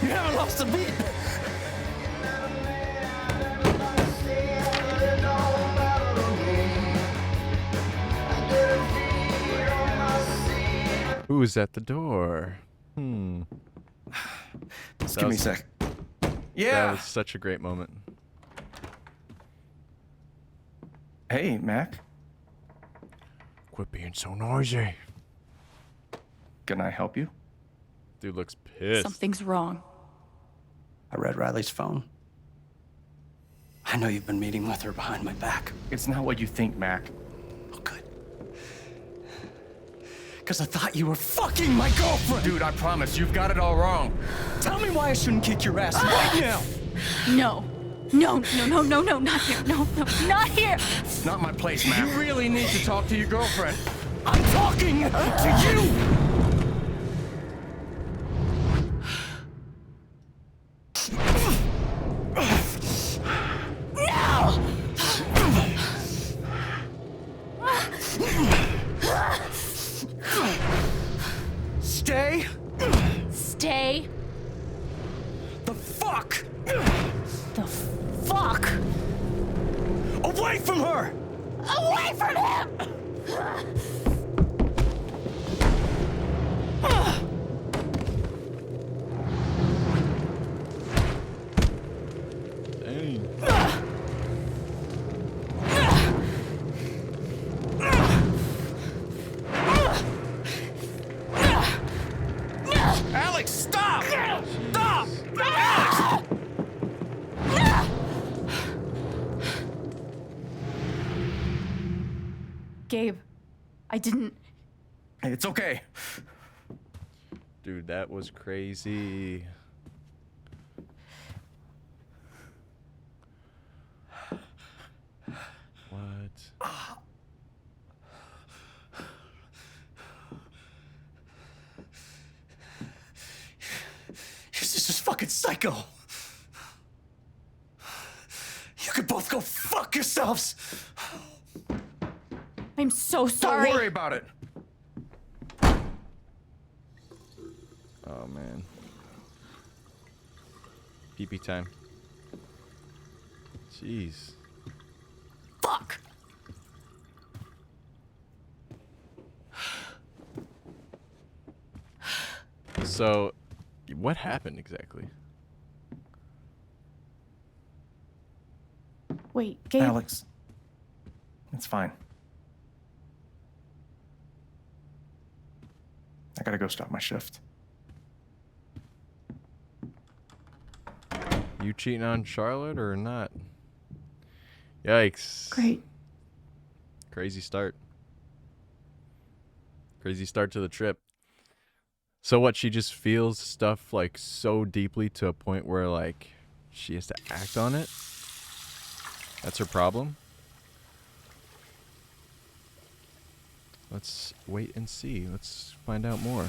You haven't lost a beat. Who's at the door? Just give me a sec. That Yeah. was such a great moment. Hey, Mac. Quit being so noisy. Can I help you? Dude looks pissed. Something's wrong. I read Riley's phone. I know you've been meeting with her behind my back. It's not what you think, Mac. Oh, good. Because I thought you were fucking my girlfriend! Dude, I promise, you've got it all wrong. Tell me why I shouldn't kick your ass right now! No. No, no, no, no, no, not here. No, no, not here. It's not my place, Mac. You really need to talk to your girlfriend. I'm talking to you! Stay Stay the fuck the fuck away from her! away from him! Dang. Alex, stop! Stop! Gabe, I didn't. Hey, it's okay. Dude, that was crazy. psycho. You could both go fuck yourselves. I'm so sorry. Don't worry about it. Oh man. Pee-pee time. Jeez. Fuck. So, what happened exactly? Wait, Gabe. Alex, it's fine. I gotta go stop my shift. You cheating on Charlotte or not? Yikes. Great. Crazy start. Crazy start to the trip. So what, she just feels stuff like so deeply to a point where like she has to act on it? That's her problem? Let's wait and see. Let's find out more.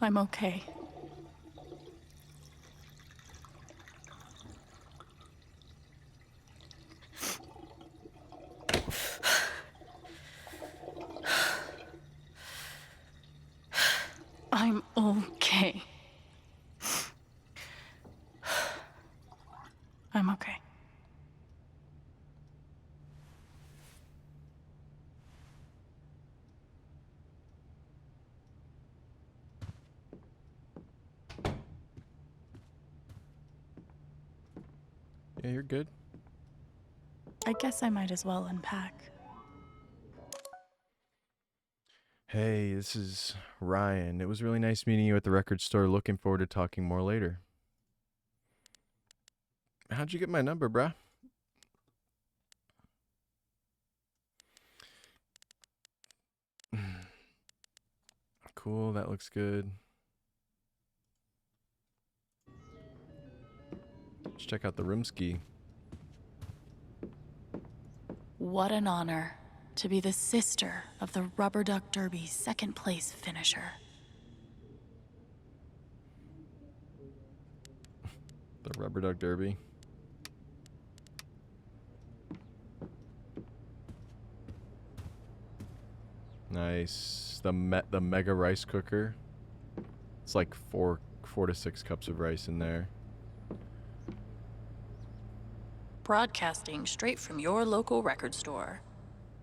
I'm okay. I'm okay. I'm okay. Yeah, you're good. I guess I might as well unpack. Hey, this is Ryan. It was really nice meeting you at the record store. Looking forward to talking more later. How'd you get my number, bruh? Cool, that looks good. Let's check out the room ski. What an honor to be the sister of the Rubber Duck Derby second place finisher. The Rubber Duck Derby. Nice. The mega rice cooker. It's like four to 6 cups of rice in there. Broadcasting straight from your local record store.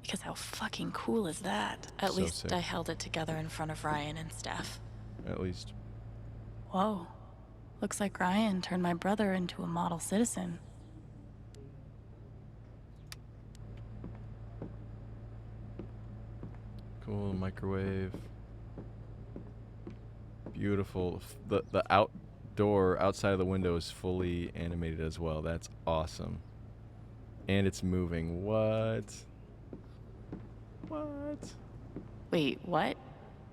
Because how fucking cool is that? At So least sick. I held it together in front of Ryan and Steph. At least. Whoa. Looks like Ryan turned my brother into a model citizen. Cool microwave. Beautiful. The outdoor outside of the window is fully animated as well. That's awesome. And it's moving. What? What? Wait, what?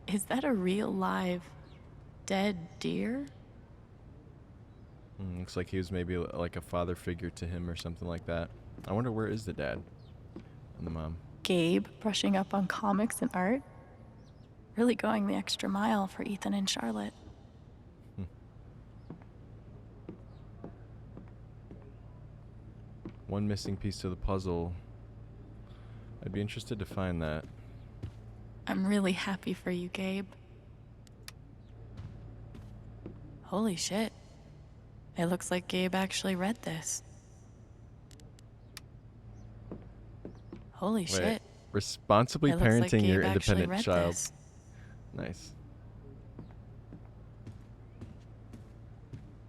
Is that a real live dead deer? Looks like he was maybe like a father figure to him or something like that. I wonder where is the dad and the mom. Gabe brushing up on comics and art? Really going the extra mile for Ethan and Charlotte. One missing piece to the puzzle. I'd be interested to find that. I'm really happy for you, Gabe. Holy shit. It looks like Gabe actually read this. Holy shit. Responsibly It looks like parenting your Gabe actually independent read child. this. Nice.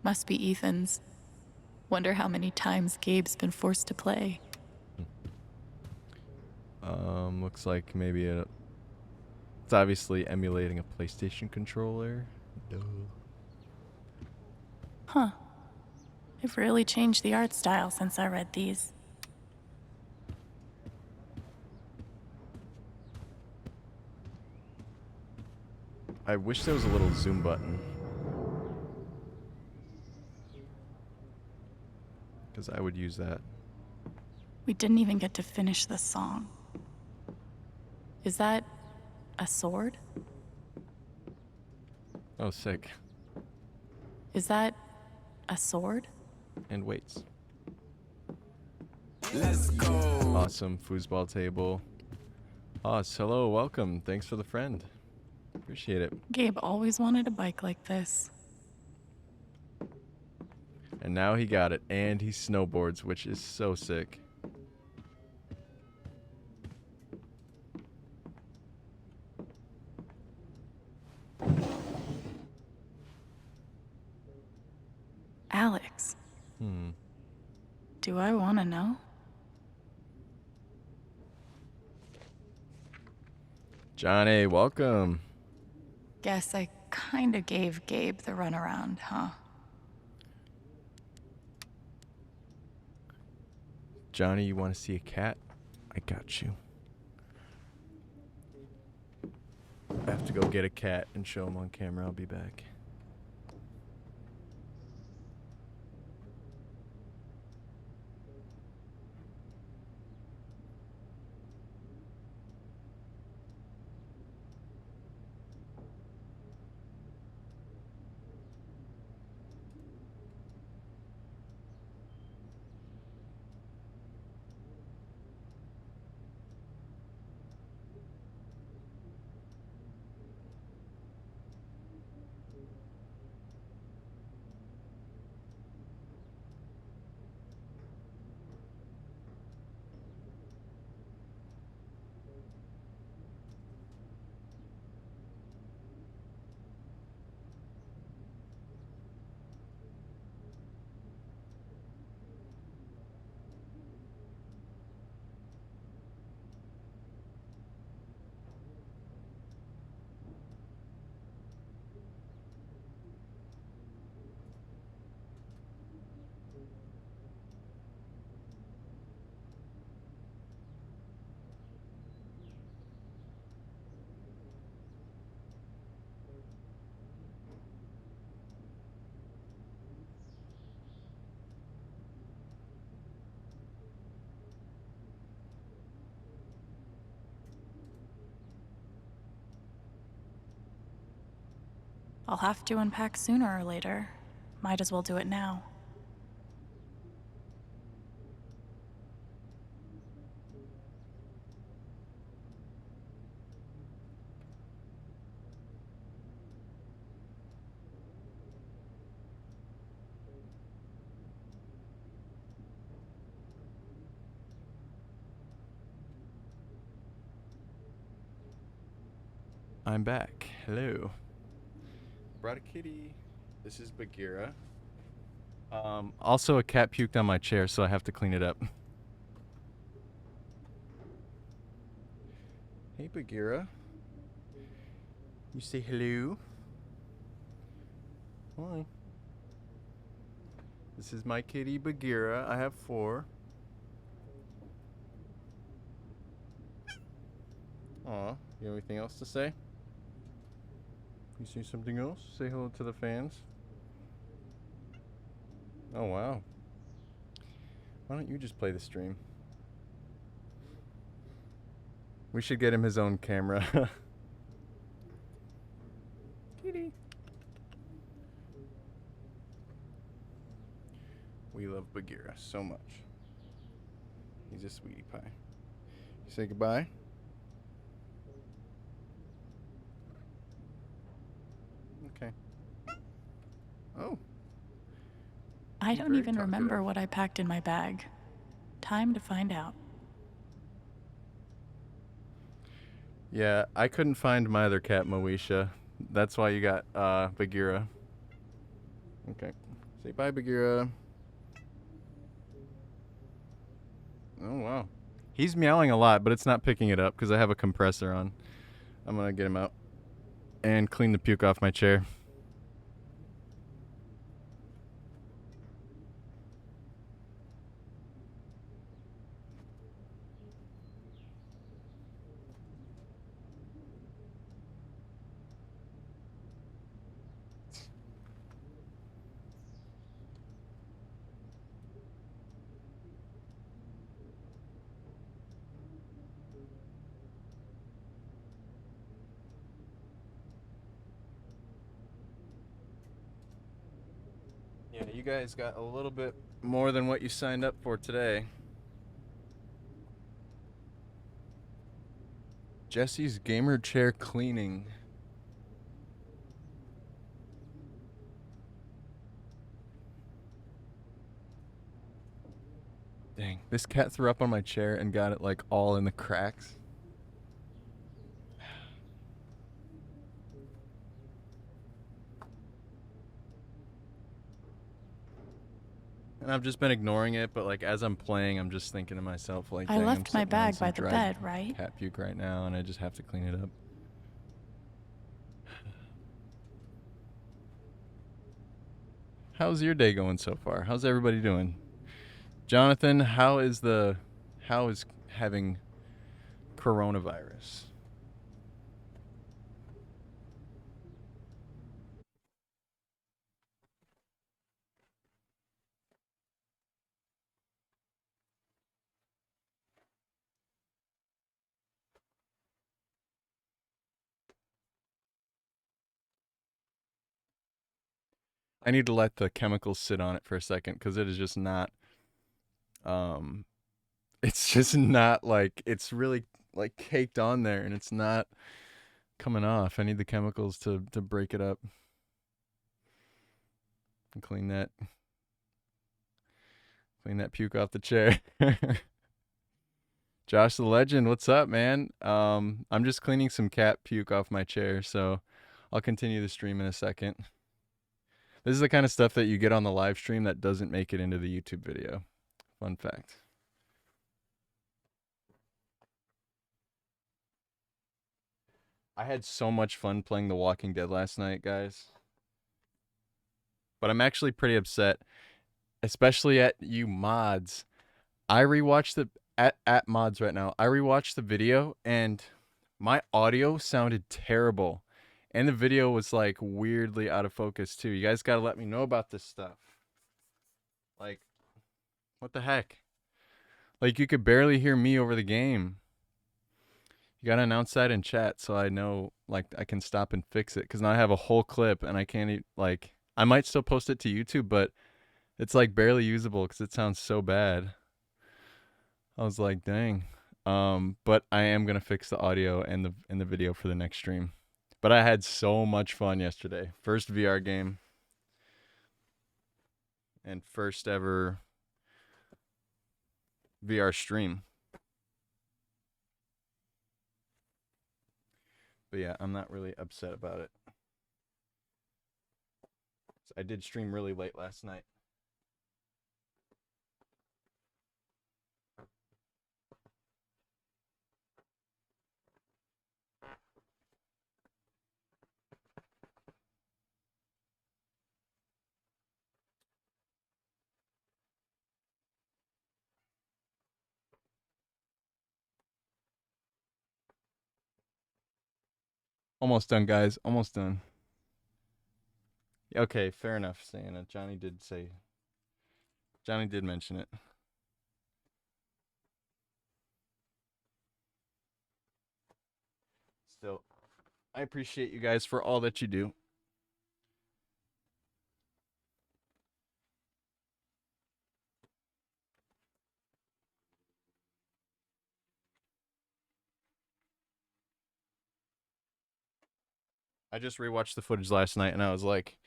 Must be Ethan's. Wonder how many times Gabe's been forced to play. Looks like maybe it's obviously emulating a PlayStation controller. Duh. Huh. They've really changed the art style since I read these. I wish there was a little zoom button. Because I would use that. We didn't even get to finish the song. Is that a sword? Oh, sick. Is that a sword? And weights. Let's go. Awesome foosball table. Oz, hello, welcome. Thanks for the friend. Appreciate it. Gabe always wanted a bike like this. And now he got it. And he snowboards, which is so sick. Alex. Do I want to know? Johnny, welcome. Guess I kind of gave Gabe the runaround, huh? Johnny, you want to see a cat? I got you. I have to go get a cat and show him on camera. I'll be back. I'll have to unpack sooner or later. Might as well do it now. I'm back. Hello. Brought a kitty. This is Bagheera. Also, a cat puked on my chair, so I have to clean it up. Hey, Bagheera. You say hello? Hi. This is my kitty, Bagheera. I have 4. Aw, you have anything else to say? You see something else? Say hello to the fans. Oh, wow. Why don't you just play the stream? We should get him his own camera. Kitty. We love Bagheera so much. He's a sweetie pie. You say goodbye? Okay. Oh. I don't Very even remember talkative. what I packed in my bag. Time to find out. Yeah, I couldn't find my other cat, Moesha. That's why you got Bagheera. Okay. Say bye, Bagheera. Oh, wow. He's meowing a lot, but it's not picking it up because I have a compressor on. I'm going to get him out and clean the puke off my chair. Yeah, you guys got a little bit more than what you signed up for today. Jesse's gamer chair cleaning. Dang, this cat threw up on my chair and got it like all in the cracks. And I've just been ignoring it, but like as I'm playing, I'm just thinking to myself like, I dang, I'm left my sitting on bag some by the dried bed, right? cat puke right now, and I just have to clean it up. How's your day going so far? How's everybody doing? Jonathan, how is having coronavirus? I need to let the chemicals sit on it for a second because it is just not um it's just not like it's really like caked on there and it's not coming off. I need the chemicals to break it up and clean that puke off the chair. Josh the Legend, what's up, man? I'm just cleaning some cat puke off my chair, so I'll continue the stream in a second. This is the kind of stuff that you get on the live stream that doesn't make it into the YouTube video. Fun fact. I had so much fun playing The Walking Dead last night, guys. But I'm actually pretty upset, especially at you mods. I rewatched the at mods right now. I rewatched the video and my audio sounded terrible. And the video was like weirdly out of focus too. You guys got to let me know about this stuff. Like, what the heck? Like, you could barely hear me over the game. You got to announce that in chat so I know, like, I can stop and fix it. Because now I have a whole clip and I can't, like, I might still post it to YouTube, but it's, like, barely usable because it sounds so bad. I was like, dang. But I am going to fix the audio and the video for the next stream. But I had so much fun yesterday. First VR game. And first ever VR stream. But yeah, I'm not really upset about it. I did stream really late last night. Almost done, guys. Almost done. Okay, fair enough, Santa. Johnny did mention it. Still, I appreciate you guys for all that you do. I just rewatched the footage last night and I was like,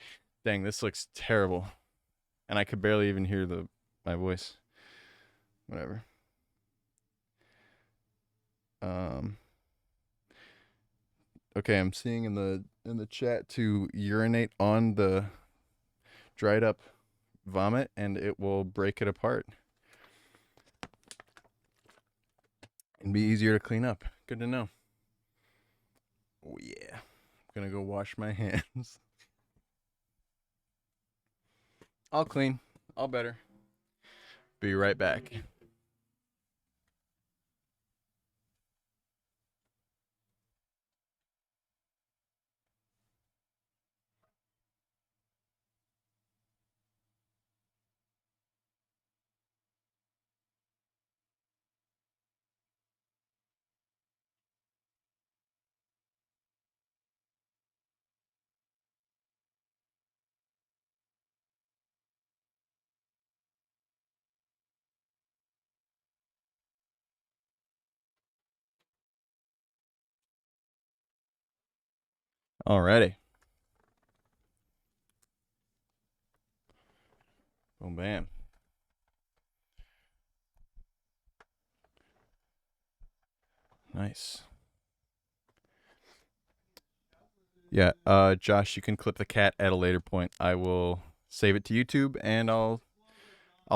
dang, this looks terrible. And I could barely even hear my voice. Whatever. Okay, I'm seeing in the chat to urinate on the dried up vomit and it will break it apart. And be easier to clean up. Good to know. Oh yeah. I'm gonna go wash my hands. All clean. All better. Be right back. Alrighty. Boom, bam. Nice. Yeah, Josh, you can clip the cat at a later point. I will save it to YouTube, and I'll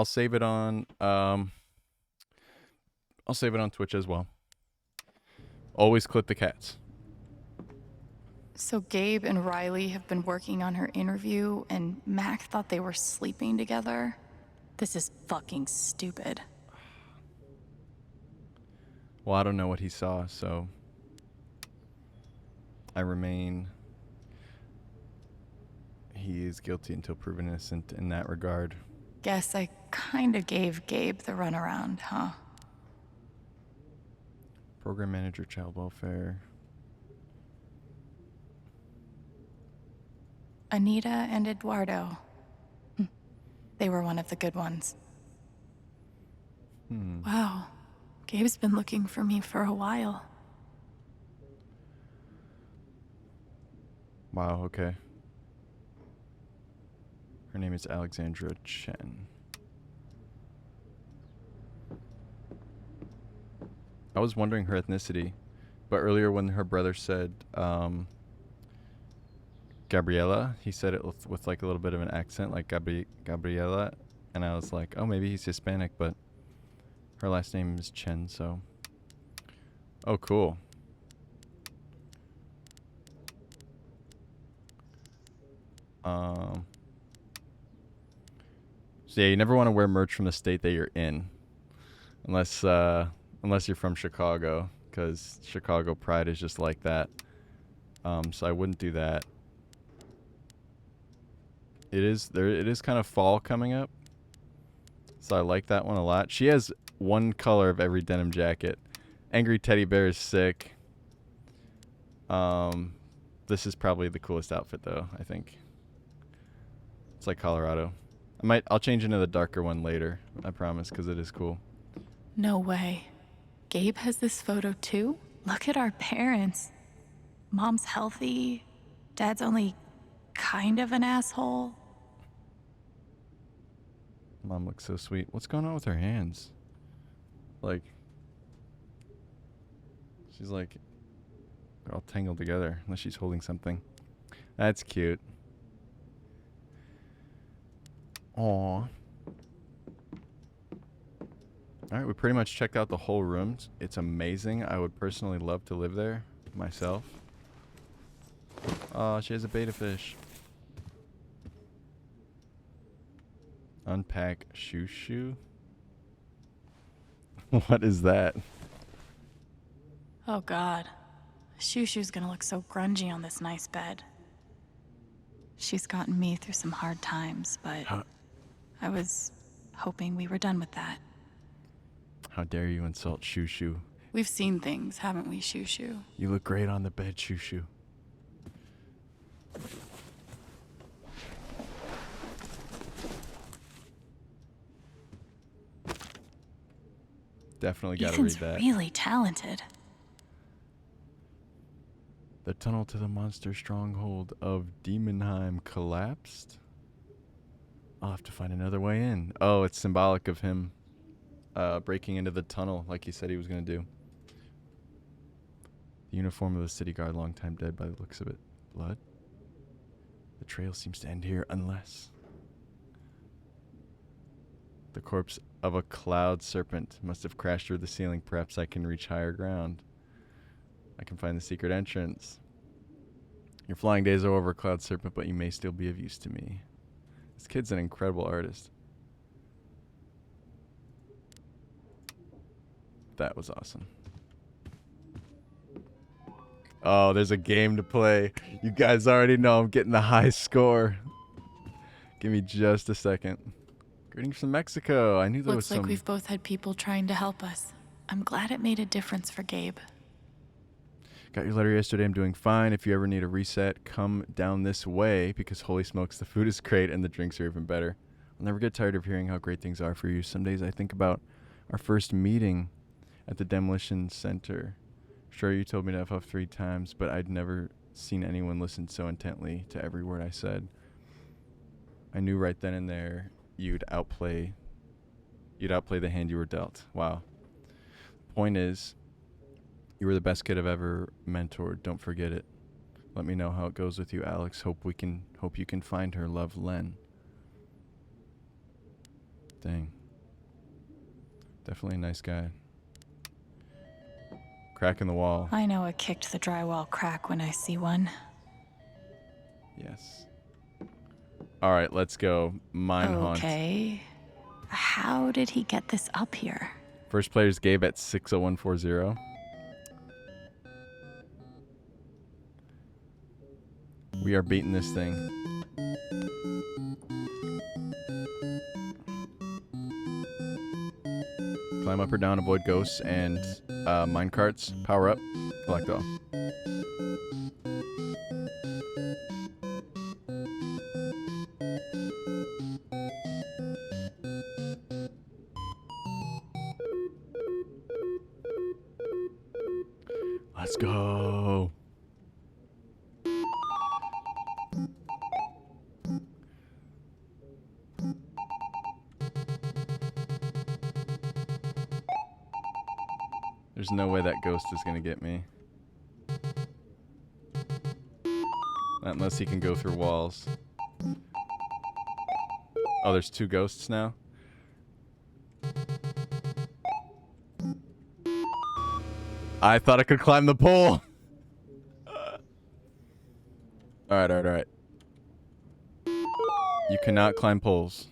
save it on I'll save it on Twitch as well. Always clip the cats. So Gabe and Riley have been working on her interview, and Mac thought they were sleeping together. This is fucking stupid. Well, I don't know what he saw, so I remain. He is guilty until proven innocent in that regard. Guess I kind of gave Gabe the runaround, huh? Program manager, child welfare. Anita and Eduardo. They were one of the good ones. Wow. Gabe's been looking for me for a while. Wow, okay. Her name is Alexandra Chen. I was wondering her ethnicity, but earlier when her brother said Gabriella, he said it with like a little bit of an accent, like Gabriella, and I was like, oh, maybe he's Hispanic, but her last name is Chen, so. Oh, cool. So yeah, you never want to wear merch from the state that you're in, unless you're from Chicago, because Chicago pride is just like that. So I wouldn't do that. It is kind of fall coming up, so I like that one a lot. She has one color of every denim jacket. Angry Teddy Bear is sick. This is probably the coolest outfit though, I think. It's like Colorado. I'll change into the darker one later, I promise, because it is cool. No way. Gabe has this photo too? Look at our parents. Mom's healthy. Dad's only kind of an asshole. Mom looks so sweet. What's going on with her hands? Like, she's like, they're all tangled together, unless she's holding something. That's cute. Aww. Alright, we pretty much checked out the whole room. It's amazing. I would personally love to live there myself. Oh, she has a betta fish. Unpack shoo. What is that? Oh God. Shushu's gonna look so grungy on this nice bed. She's gotten me through some hard times, but I was hoping we were done with that. How dare you insult Shushu? We've seen things, haven't we, Shushu? You look great on the bed, Shushu. Definitely gotta read that. Really talented. The tunnel to the monster stronghold of Demonheim collapsed. I'll have to find another way in. Oh, it's symbolic of him breaking into the tunnel like he said he was going to do. The uniform of the city guard, long time dead by the looks of it. Blood? The trail seems to end here unless... The corpse of a cloud serpent must have crashed through the ceiling. Perhaps I can reach higher ground. I can find the secret entrance. Your flying days are over, Cloud Serpent, but you may still be of use to me. This kid's an incredible artist. That was awesome. Oh, there's a game to play. You guys already know I'm getting the high score. Give me just a second. Greetings from Mexico. I knew there was some... Looks like we've both had people trying to help us. I'm glad it made a difference for Gabe. Got your letter yesterday. I'm doing fine. If you ever need a reset, come down this way, because holy smokes, the food is great and the drinks are even better. I'll never get tired of hearing how great things are for you. Some days I think about our first meeting at the demolition center. Sure, you told me to F off 3 times, but I'd never seen anyone listen so intently to every word I said. I knew right then and there you'd outplay the hand you were dealt. Wow. Point is, you were the best kid I've ever mentored. Don't forget it. Let me know how it goes with you, Alex. Hope you can find her. Love, Len. Dang. Definitely a nice guy. Crack in the wall. I know it kicked the drywall crack when I see one. Yes. All right, let's go. Mine haunt. Okay. How did he get this up here? First player's Gabe at 60140. We are beating this thing. Climb up or down, avoid ghosts and mine carts. Power up, collect all. Let's go. There's no way that ghost is gonna get me. Not unless he can go through walls. Oh, there's 2 ghosts now? I thought I could climb the pole. Alright. You cannot climb poles.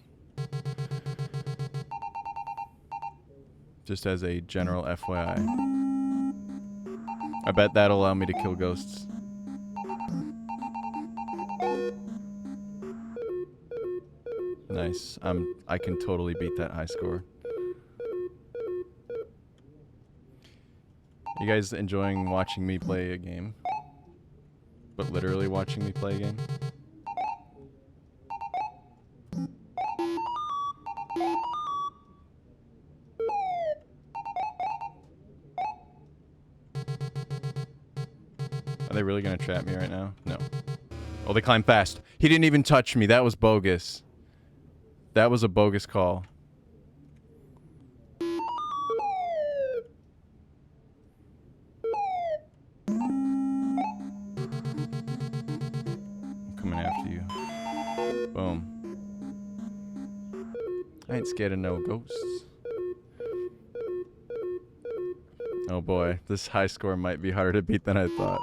Just as a general FYI. I bet that'll allow me to kill ghosts. Nice. I can totally beat that high score. You guys enjoying watching me play a game? But literally watching me play a game? Are they really gonna trap me right now? No. Oh, they climb fast. He didn't even touch me. That was bogus. That was a bogus call. I'm coming after you. Boom. I ain't scared of no ghosts. Oh boy, this high score might be harder to beat than I thought.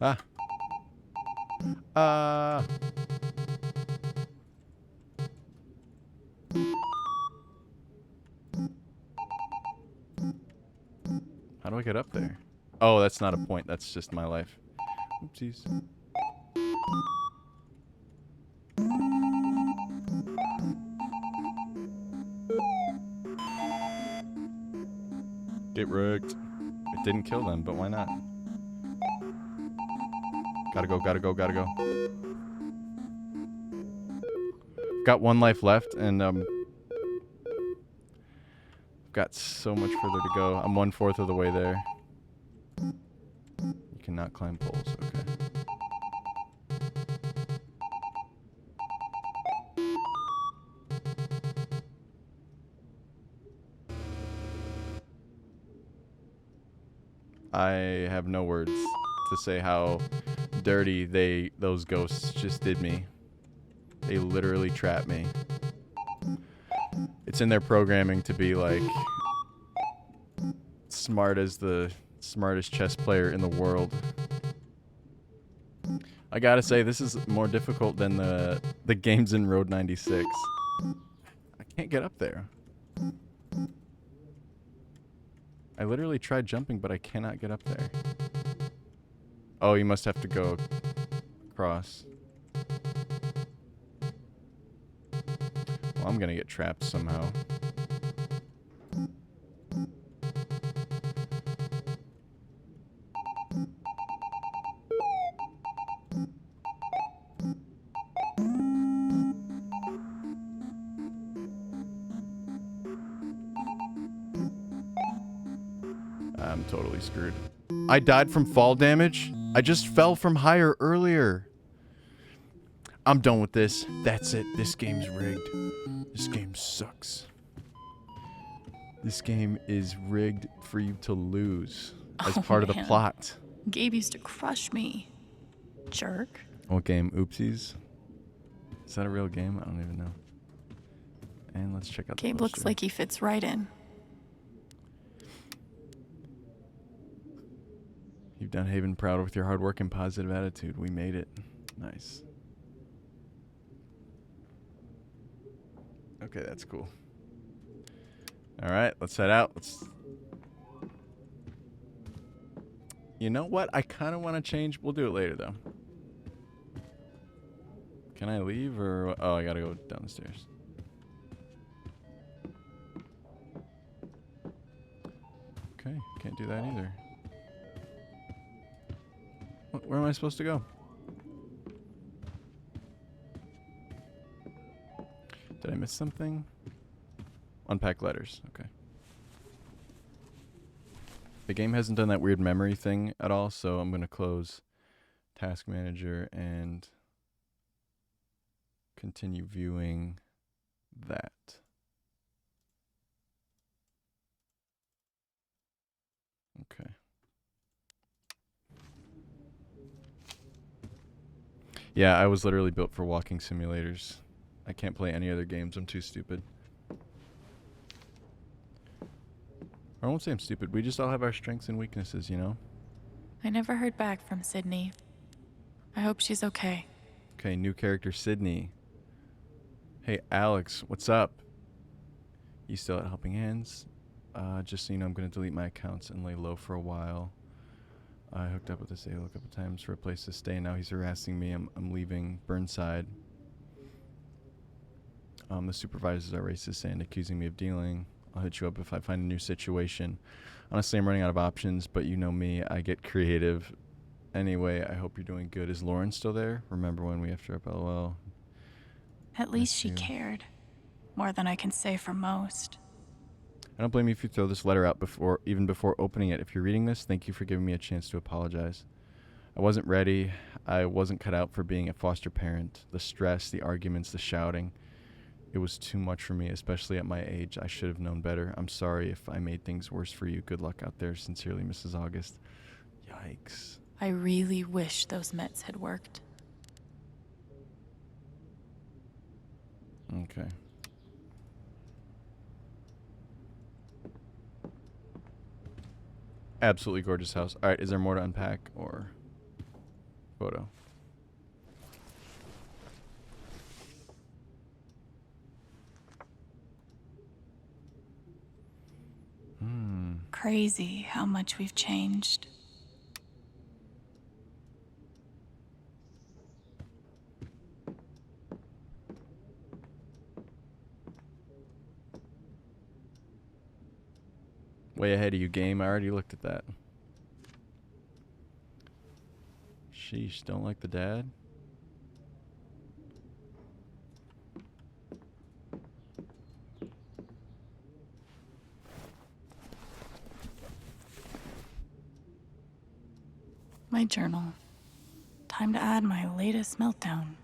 How do I get up there? Oh, that's not a point. That's just my life. Oopsies. Get wrecked. It didn't kill them, but why not? Gotta go. Got 1 life left, and got so much further to go. I'm 1/4 of the way there. You cannot climb poles. Okay. I have no words to say how dirty those ghosts just did me. They literally trapped me. It's in their programming to be like smart as the smartest chess player in the world. I gotta say, this is more difficult than the games in Road 96. I can't get up there. I literally tried jumping, but I cannot get up there. Oh, you must have to go across. Well, I'm gonna get trapped somehow. I'm totally screwed. I died from fall damage? I just fell from higher earlier. I'm done with this. That's it. This game's rigged. This game sucks. This game is rigged for you to lose as part of the man. plot. Gabe used to crush me. Jerk. What game? Oopsies? Is that a real game? I don't even know. And let's check out the Gabe looks poster. like he fits right in. You've done Haven proud with your hard work and positive attitude. We made it. Nice. Okay, that's cool. All right, let's head out. You know what? I kind of want to change. We'll do it later, though. Can I leave or... Oh, I got to go down the stairs. Okay, can't do that either. Where am I supposed to go? Did I miss something? Unpack letters. Okay. The game hasn't done that weird memory thing at all, so I'm going to close Task Manager and continue viewing that. Okay. Yeah, I was literally built for walking simulators. I can't play any other games. I'm too stupid. I won't say I'm stupid. We just all have our strengths and weaknesses, you know? I never heard back from Sydney. I hope she's okay. Okay, new character, Sydney. Hey, Alex, what's up? You still at Helping Hands? Just so you know, I'm going to delete my accounts and lay low for a while. I hooked up with this AO a couple times for a place to stay. Now he's harassing me. I'm leaving Burnside. The supervisors are racist and accusing me of dealing. I'll hit you up if I find a new situation. Honestly, I'm running out of options, but you know me. I get creative. Anyway, I hope you're doing good. Is Lauren still there? Remember when we effed her up, LOL. At least she cared. More than I can say for most. I don't blame you if you throw this letter out even before opening it. If you're reading this, thank you for giving me a chance to apologize. I wasn't ready. I wasn't cut out for being a foster parent. The stress, the arguments, the shouting. It was too much for me, especially at my age. I should have known better. I'm sorry if I made things worse for you. Good luck out there. Sincerely, Mrs. August. Yikes. I really wish those meds had worked. Okay. Absolutely gorgeous house. All right, is there more to unpack or photo? Crazy how much we've changed. Way ahead of you, game. I already looked at that. Sheesh, don't like the dad? My journal. Time to add my latest meltdown.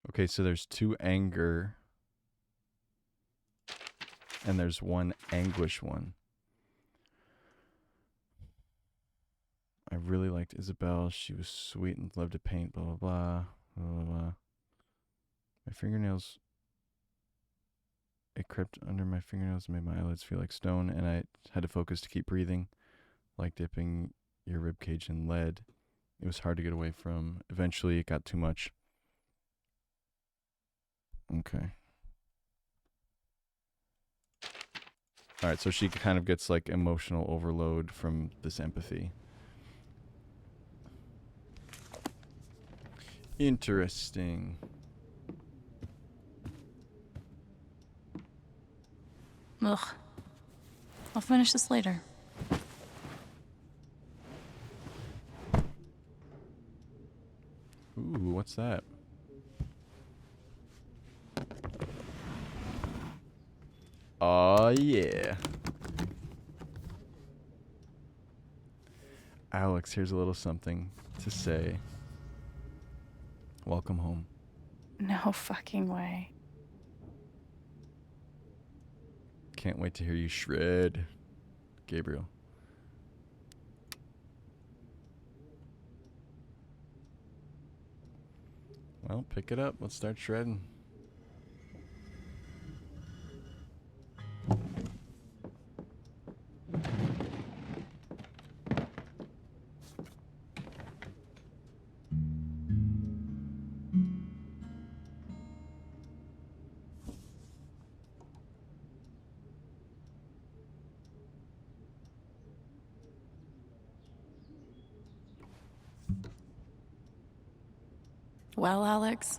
Okay, so there's 2 anger. And there's 1 anguish one. I really liked Isabel. She was sweet and loved to paint, blah, blah, blah, blah, blah, blah. My fingernails, it crept under my fingernails and made my eyelids feel like stone, and I had to focus to keep breathing, like dipping your ribcage in lead. It was hard to get away from. Eventually, it got too much. Okay. All right, so she kind of gets like emotional overload from this empathy. Interesting. Ugh. I'll finish this later. Ooh, what's that? Oh, yeah. Alex, here's a little something to say. Welcome home. No fucking way. Can't wait to hear you shred, Gabriel. Well, pick it up. Let's start shredding. Well, Alex,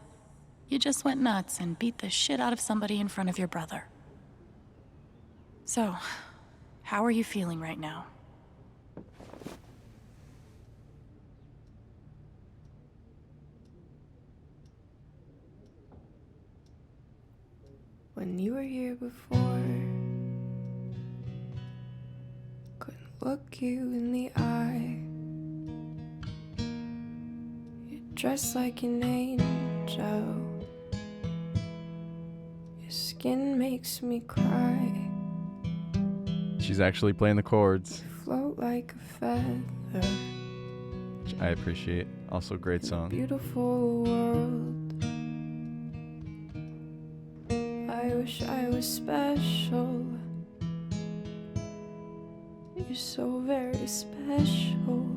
you just went nuts and beat the shit out of somebody in front of your brother. So, how are you feeling right now? When you were here before, couldn't look you in the eye. You're dressed like an angel. Your skin makes me cry. She's actually playing the chords, Float like a feather. which I appreciate. Also, great song. Beautiful world. I wish I was special. You're so very special.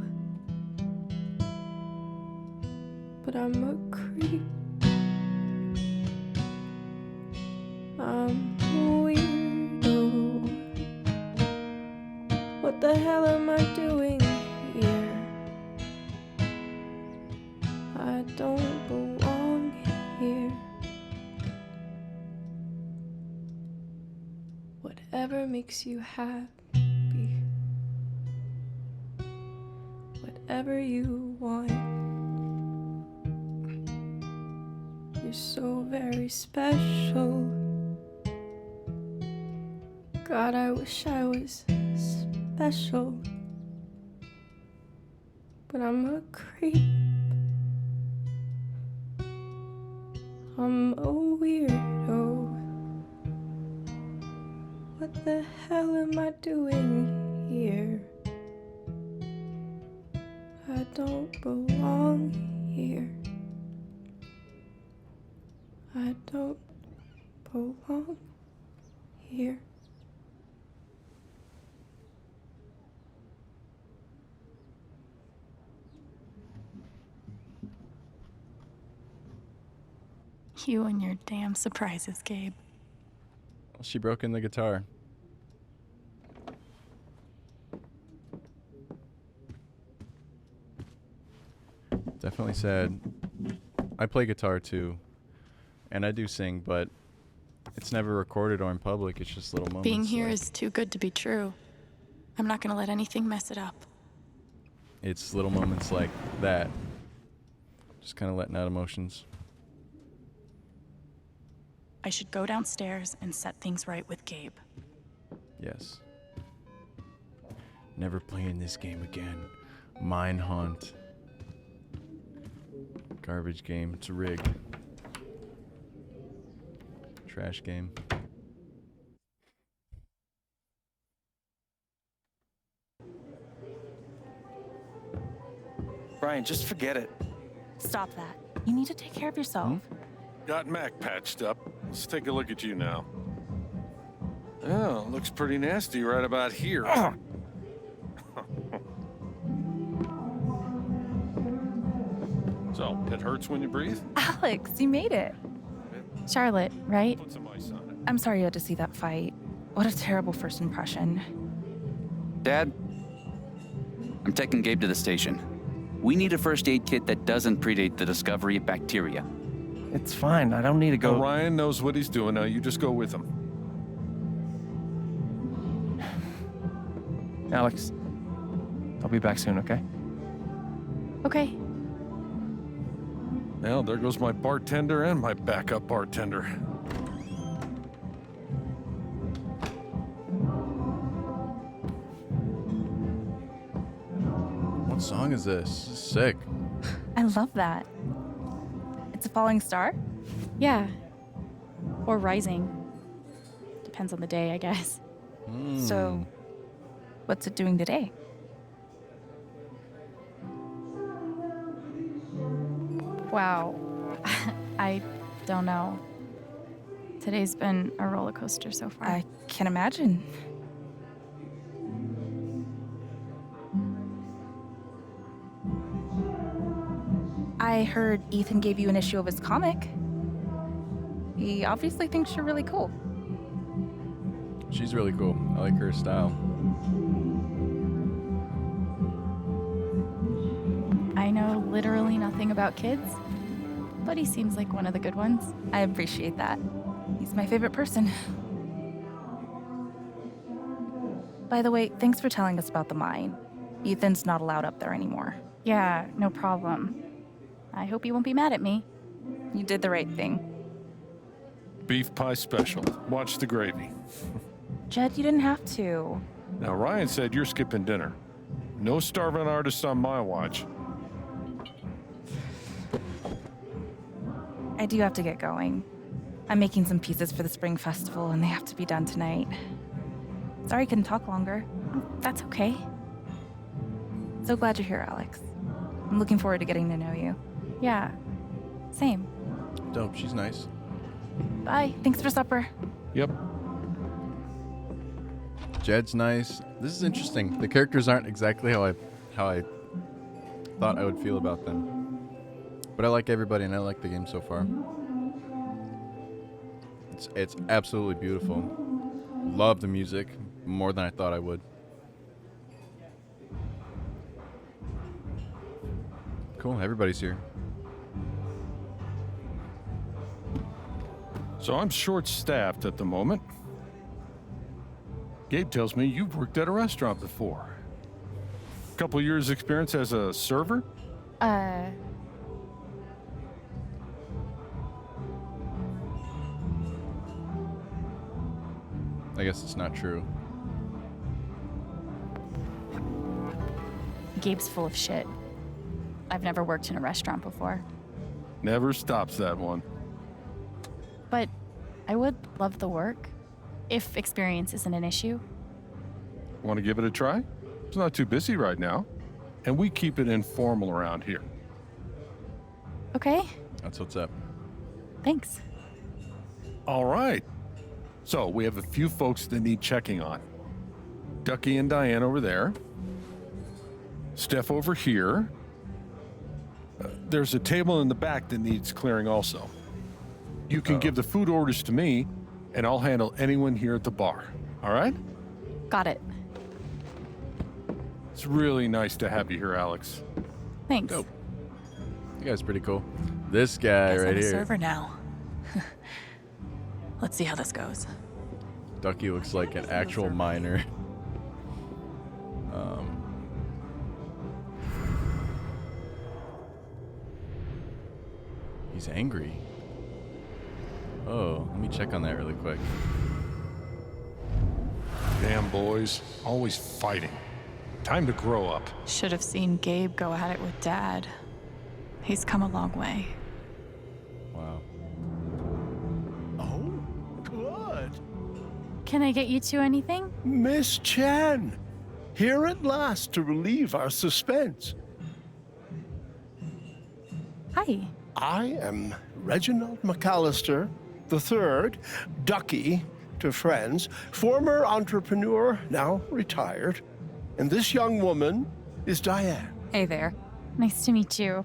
But I'm a creep. I'm a weirdo. What the hell am I doing here? I don't belong here. Whatever makes you happy. Whatever you want. You're so very special. God, I wish I was special. But I'm a creep. I'm a weirdo. What the hell am I doing here? I don't belong here. I don't belong here. You and your damn surprises, Gabe. She broke in the guitar. Definitely sad. I play guitar too, and I do sing, but it's never recorded or in public. It's just little moments. Being here like, is too good to be true. I'm not gonna let anything mess it up. It's little moments like that. Just kind of letting out emotions. I should go downstairs and set things right with Gabe. Yes. Never playing this game again. Mine Haunt. Garbage game. It's rigged. Trash game. Brian, just forget it. Stop that. You need to take care of yourself. Got Mac patched up. Let's take a look at you now. Oh, looks pretty nasty right about here. So, it hurts when you breathe? Alex, you made it. Charlotte, right? Put some ice on it. I'm sorry you had to see that fight. What a terrible first impression. Dad, I'm taking Gabe to the station. We need a first aid kit that doesn't predate the discovery of bacteria. It's fine. I don't need to go. Ryan knows what he's doing now. You just go with him. Alex, I'll be back soon, okay? Okay. Well, there goes my bartender and my backup bartender. What song is this? This is sick. I love that. It's a falling star? Yeah. Or rising. Depends on the day, I guess. So, what's it doing today? Wow. I don't know. Today's been a roller coaster so far. I can imagine. I heard Ethan gave you an issue of his comic. He obviously thinks you're really cool. She's really cool. I like her style. I know literally nothing about kids, but he seems like one of the good ones. I appreciate that. He's my favorite person. By the way, thanks for telling us about the mine. Ethan's not allowed up there anymore. Yeah, no problem. I hope you won't be mad at me. You did the right thing. Beef pie special. Watch the gravy. Jed, you didn't have to. Now, Ryan said you're skipping dinner. No starving artists on my watch. I do have to get going. I'm making some pieces for the Spring Festival, and they have to be done tonight. Sorry I couldn't talk longer. That's okay. So glad you're here, Alex. I'm looking forward to getting to know you. Yeah, same. Dope. She's nice. Bye. Thanks for supper. Yep. Jed's nice. This is interesting. The characters aren't exactly how I thought I would feel about them. But I like everybody and I like the game so far. It's absolutely beautiful. Love the music more than I thought I would. Cool, everybody's here. So I'm short-staffed at the moment. Gabe tells me you've worked at a restaurant before. Couple years experience as a server? I guess it's not true. Gabe's full of shit. I've never worked in a restaurant before. Never stops that one. But I would love the work, if experience isn't an issue. Want to give it a try? It's not too busy right now. And we keep it informal around here. Okay, That's what's up. thanks. All right. So we have a few folks that need checking on. Ducky and Diane over there. Steph over here. There's a table in the back that needs clearing also. You can give the food orders to me, and I'll handle anyone here at the bar. All right? Got it. It's really nice to have you here, Alex. Thanks. Dope. You guys are pretty cool. This guy Guess right I'm a here. server now. Let's see how this goes. Ducky looks like an actual miner. He's angry. Oh, let me check on that really quick. Damn boys, always fighting. Time to grow up. Should have seen Gabe go at it with Dad. He's come a long way. Wow. Oh, good. Can I get you two anything? Miss Chan, here at last to relieve our suspense. Hi. I am Reginald McAllister III, Ducky to friends, former entrepreneur, now retired. And this young woman is Diane. Hey there. Nice to meet you.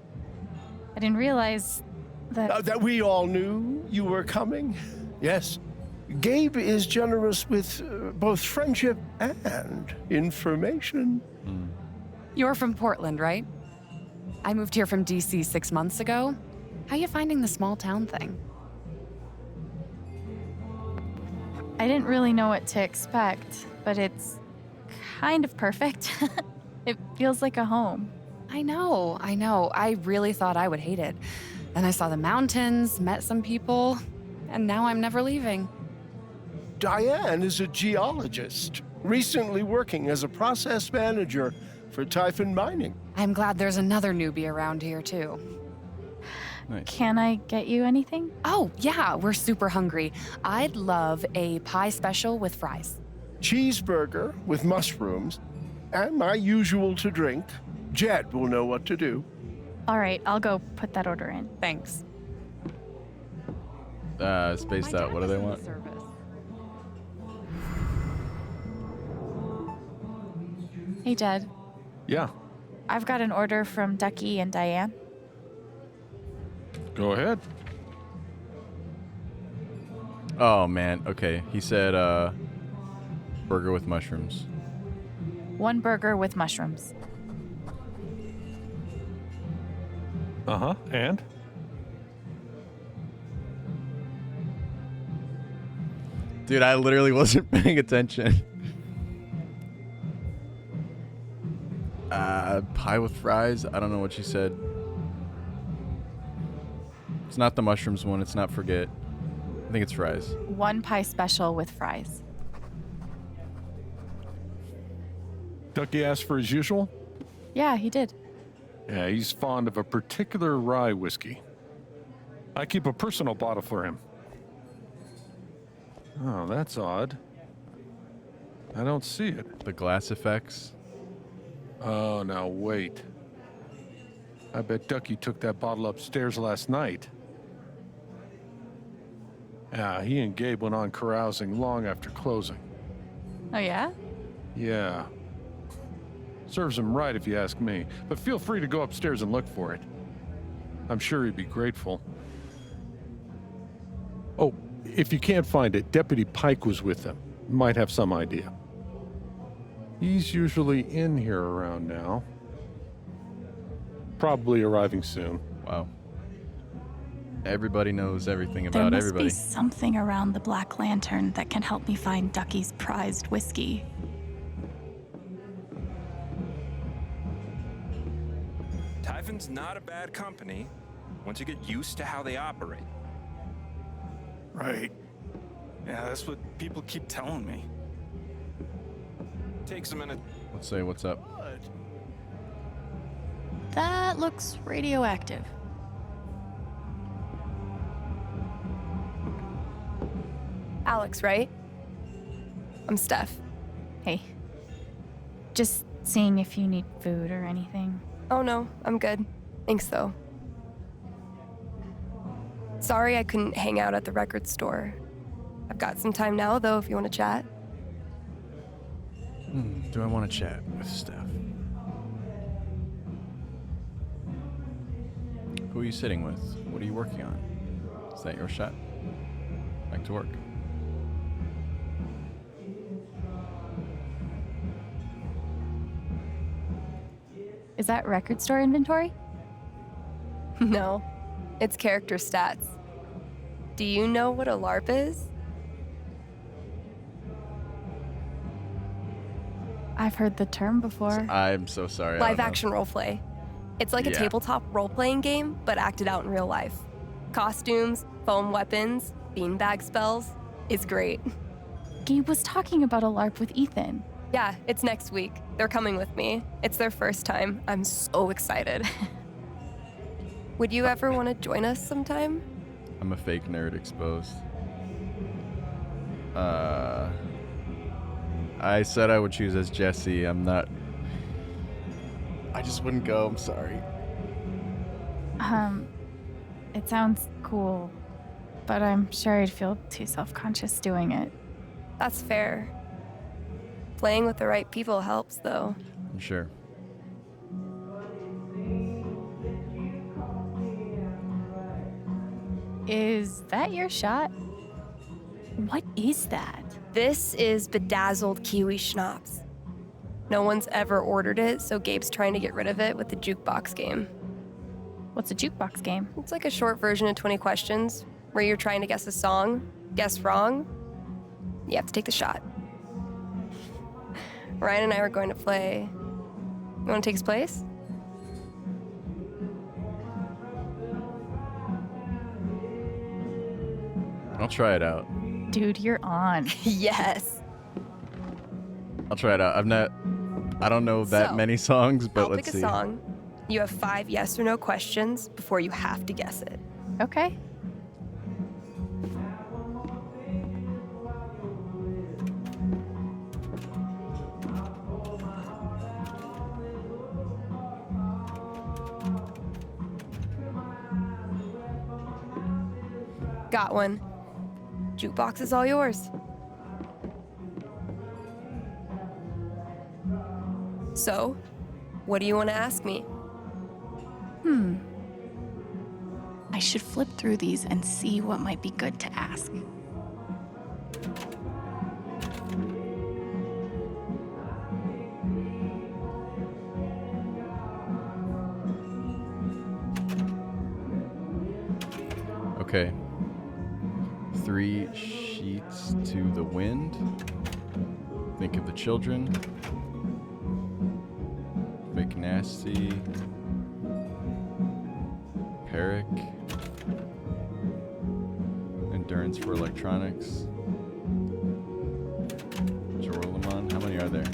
I didn't realize that... That we all knew you were coming. Yes. Gabe is generous with both friendship and information. You're from Portland, right? I moved here from DC 6 months ago. How you finding the small town thing? I didn't really know what to expect, but it's kind of perfect. It feels like a home. I know. I really thought I would hate it. Then I saw the mountains, met some people, and now I'm never leaving. Diane is a geologist, recently working as a process manager for Typhon Mining. I'm glad there's another newbie around here, too. Nice. Can I get you anything? Oh, yeah, we're super hungry. I'd love a pie special with fries. Cheeseburger with mushrooms, and my usual to drink. Jed will know what to do. All right, I'll go put that order in. Thanks. Spaced out. What do they want? Hey, Jed. Yeah, I've got an order from Ducky and Diane. go ahead. Oh man. Okay. He said burger with mushrooms. 1 burger with mushrooms. Uh-huh, and? Dude, I literally wasn't paying attention. Pie with fries? I don't know what she said. It's not the mushrooms one. It's not forget. I think it's fries. 1 pie special with fries. Ducky asked for his usual? Yeah, he did. Yeah, he's fond of a particular rye whiskey. I keep a personal bottle for him. Oh, that's odd. I don't see it. The glass effects. Oh, now wait. I bet Ducky took that bottle upstairs last night. Yeah, he and Gabe went on carousing long after closing. Oh, yeah? Yeah. Serves him right if you ask me, but feel free to go upstairs and look for it. I'm sure he'd be grateful. Oh, if you can't find it, Deputy Pike was with them. Might have some idea. He's usually in here around now. Probably arriving soon. Wow. Everybody knows everything There about must everybody. be something around the Black Lantern that can help me find Ducky's prized whiskey. Typhon's not a bad company once you get used to how they operate. Right. Yeah, that's what people keep telling me. Takes a minute. Let's say what's up. That looks radioactive. Alex, right? I'm Steph. Hey. Just seeing if you need food or anything. Oh no, I'm good. Thanks though. Sorry I couldn't hang out at the record store. I've got some time now though if you want to chat. Do I want to chat with Steph? Who are you sitting with? What are you working on? Is that your shot? Back to work. Is that record store inventory? No, it's character stats. Do you know what a LARP is? I've heard the term before. I'm so sorry. I Live don't know. action roleplay. It's like a Yeah. tabletop role-playing game, but acted out in real life. Costumes, foam weapons, beanbag spells. It's great. Gabe was talking about a LARP with Ethan. Yeah, it's next week. They're coming with me. It's their first time. I'm so excited. Would you ever want to join us sometime? I'm a fake nerd exposed. I said I would choose as Jesse. I'm not. I just wouldn't go. I'm sorry. It sounds cool, but I'm sure I'd feel too self-conscious doing it. That's fair. Playing with the right people helps, though. I'm sure. Is that your shot? What is that? This is bedazzled kiwi schnapps. No one's ever ordered it, so Gabe's trying to get rid of it with the jukebox game. What's a jukebox game? It's like a short version of 20 questions, where you're trying to guess a song, guess wrong, you have to take the shot. Ryan and I were going to play. You want to take his place? I'll try it out. Dude, you're on. Yes. I'll try it out. I don't know that So, many songs, but I'll let's pick see. a song. You have 5 yes or no questions before you have to guess it. Okay. Got one. Jukebox is all yours. So, what do you want to ask me? I should flip through these and see what might be good to ask. Okay. 3 sheets to the wind. Think of the children. Make nasty. Peric. Endurance for electronics. Jorolamon. How many are there?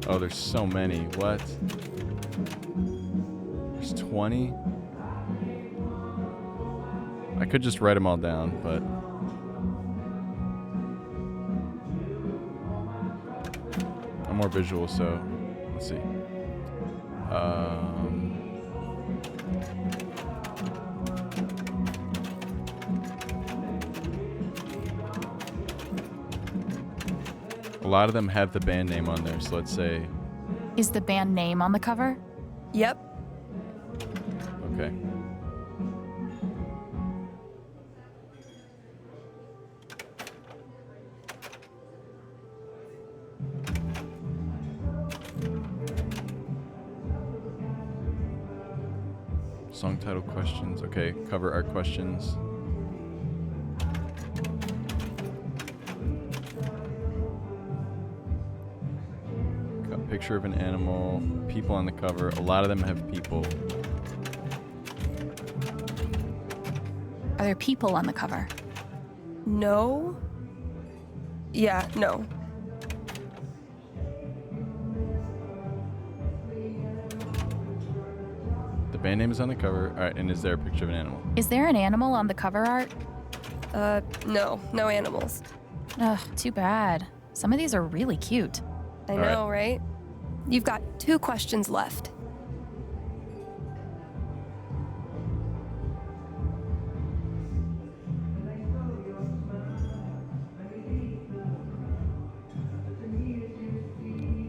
Oh, there's so many. What? There's 20? I could just write them all down, but I'm more visual, so let's see. A lot of them have the band name on there, so let's say. Is the band name on the cover? Yep. Okay. Song title questions. Okay, cover art questions. Got picture of an animal, people on the cover. A lot of them have people. Are there people on the cover? No. Yeah, no. The band name is on the cover. All right, and is there a picture of an animal? Is there an animal on the cover art? No. No animals. Ugh, too bad. Some of these are really cute. I know, right? You've got 2 questions left.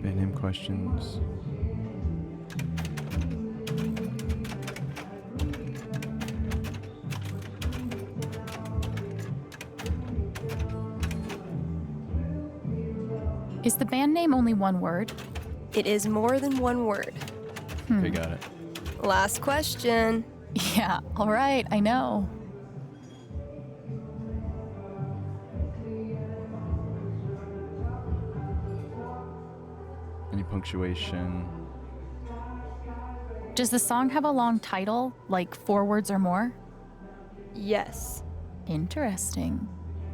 Band name questions. Is the band name only one word? It is more than one word. Okay, got it. Last question. Yeah, all right, I know. Any punctuation? Does the song have a long title, like 4 words or more? Yes. Interesting.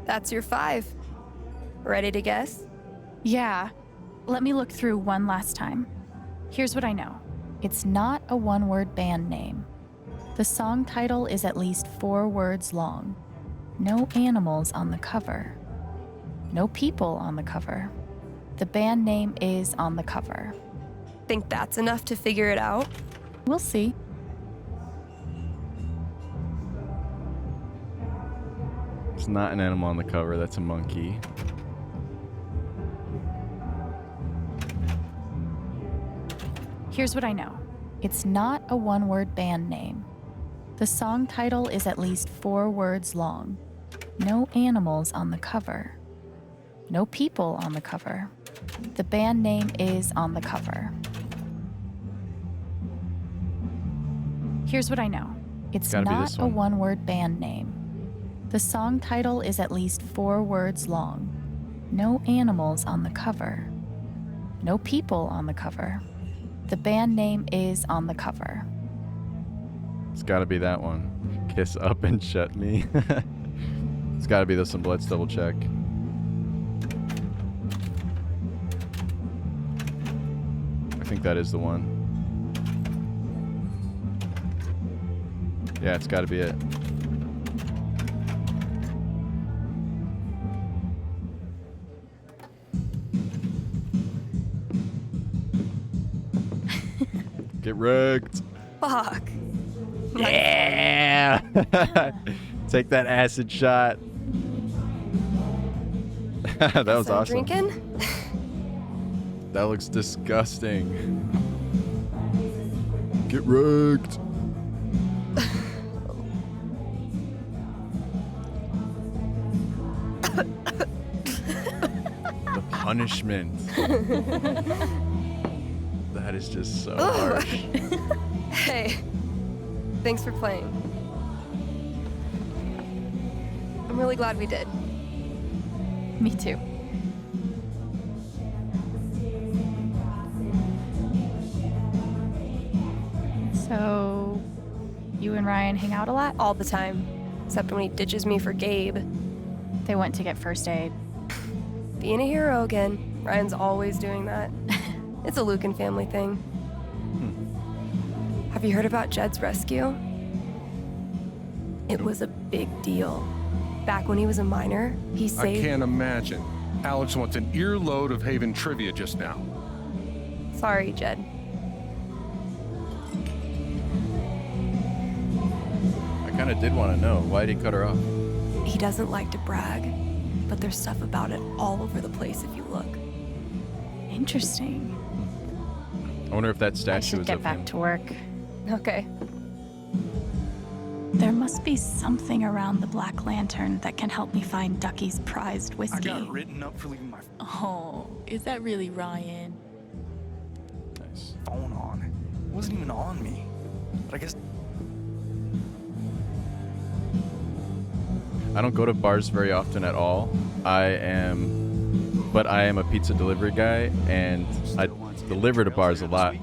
That's your 5. Ready to guess? Yeah. Let me look through one last time. Here's what I know. It's not a one-word band name. The song title is at least 4 words long. No animals on the cover. No people on the cover. The band name is on the cover. Think that's enough to figure it out? We'll see. It's not an animal on the cover. That's a monkey. Here's what I know. It's not a one-word band name. The song title is at least 4 words long. No animals on the cover. No people on the cover. The band name is on the cover. Here's what I know. It's Gotta be not this a one. one-word band name. The song title is at least 4 words long. No animals on the cover. No people on the cover. The band name is on the cover. It's got to be that one. Kiss up and shut me. It's got to be this one, but let's double check. I think that is the one. Yeah, it's got to be it. Get wrecked. Fuck. Yeah. Take that acid shot. That was awesome. Drinking? That looks disgusting. Get wrecked. The punishment. That is just so harsh. Hey, thanks for playing. I'm really glad we did. Me too. So, you and Ryan hang out a lot? All the time, except when he ditches me for Gabe. They went to get first aid. Being a hero again. Ryan's always doing that. It's a Lucan family thing. Have you heard about Jed's rescue? It was a big deal. Back when he was a minor, he I saved... can't imagine. Alex wants an earload of Haven trivia just now. Sorry, Jed. I kind of did want to know. Why did he cut her off? He doesn't like to brag, but there's stuff about it all over the place if you look. Interesting. I wonder if that I statue should is get of back him. to work. Okay. There must be something around the Black Lantern that can help me find Ducky's prized I whiskey. got written up for leaving my Oh, is that really Ryan? Nice. phone on. It wasn't even on me. But I guess I don't go to bars very often at all. I am a pizza delivery guy, and I deliver to bars a lot.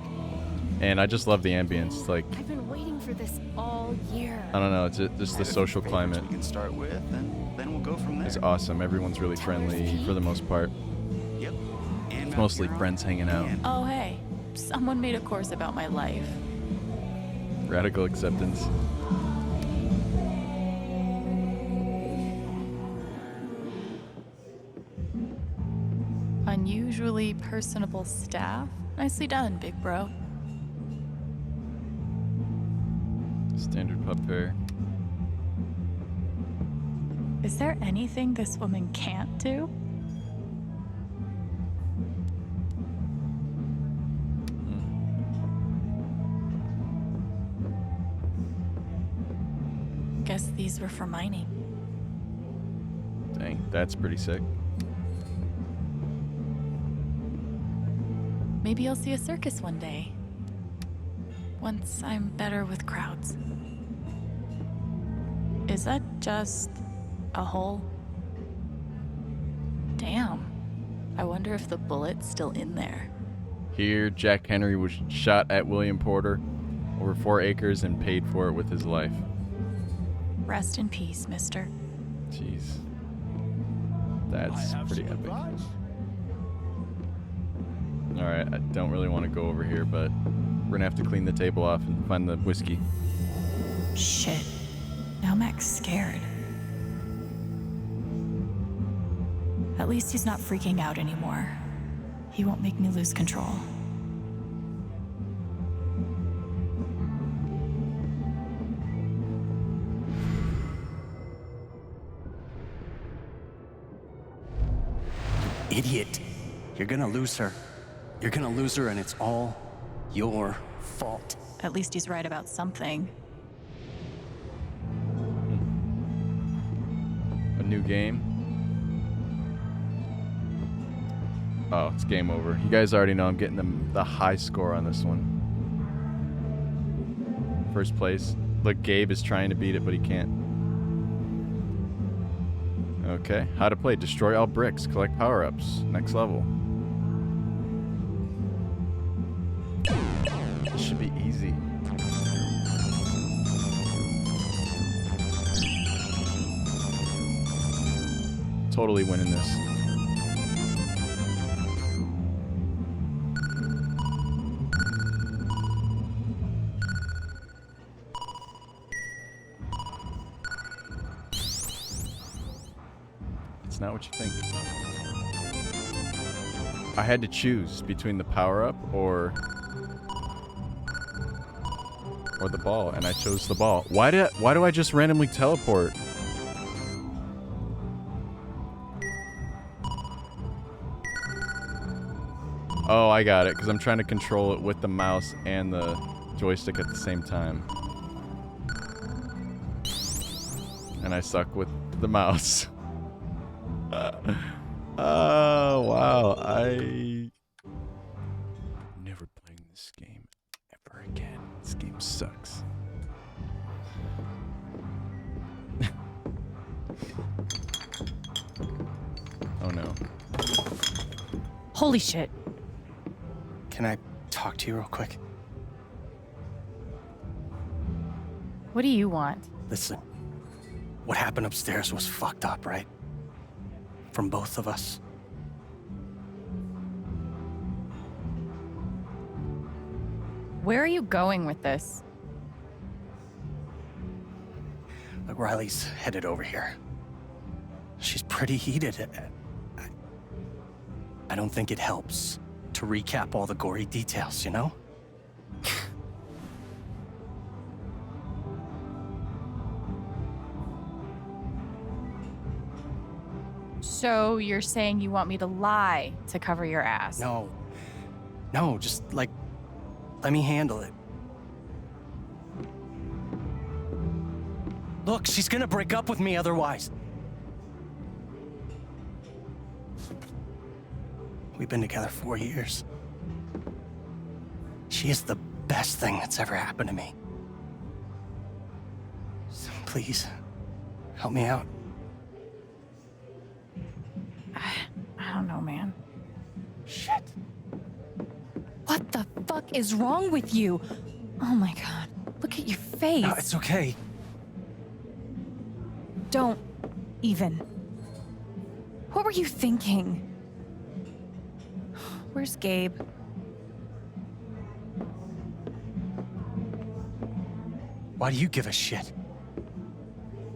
And I just love the ambience. Like, I've been waiting for this all year. I don't know, it's just the social climate. we can start with, and then we'll go from there. It's awesome. Everyone's really friendly for the most part. Yep. It's mostly friends hanging out. Oh, hey. Someone made a course about my life. Radical acceptance. Unusually personable staff. Nicely done, big bro. Standard pub fare. Is there anything this woman can't do? Guess these were for mining. Dang, that's pretty sick. Maybe I'll see a circus one day. Once I'm better with crowds. Is that just a hole? Damn. I wonder if the bullet's still in there. Here, Jack Henry was shot at William Porter over 4 acres and paid for it with his life. Rest in peace, mister. Jeez. That's pretty epic. Alright, I don't really want to go over here, but we're gonna have to clean the table off and find the whiskey. Shit. Now Mac's scared. At least he's not freaking out anymore. He won't make me lose control. Idiot. You're gonna lose her. You're gonna lose her, and it's all your fault. At least he's right about something. A new game. Oh, it's game over. You guys already know I'm getting the high score on this one. First place. Look, Gabe is trying to beat it, but he can't. Okay, how to play. Destroy all bricks. Collect power-ups. Next level. This should be easy. Totally winning this. It's not what you think. I had to choose between the power-up or the ball, and I chose the ball. Why do I just randomly teleport? Oh, I got it, because I'm trying to control it with the mouse and the joystick at the same time. And I suck with the mouse. Oh, wow. I'm never playing this game ever again. This game sucks. Oh, no. Holy shit. Can I talk to you real quick? What do you want? Listen, what happened upstairs was fucked up, right? From both of us. Where are you going with this? Look, Riley's headed over here. She's pretty heated. I don't think it helps to recap all the gory details, you know? So you're saying you want me to lie to cover your ass? No. No, just, like, let me handle it. Look, she's gonna break up with me otherwise. We've been together 4 years. She is the best thing that's ever happened to me. So please, help me out. I don't know, man. Shit. What the fuck is wrong with you? Oh my god. Look at your face. No, it's okay. Don't even. What were you thinking? Where's Gabe? Why do you give a shit?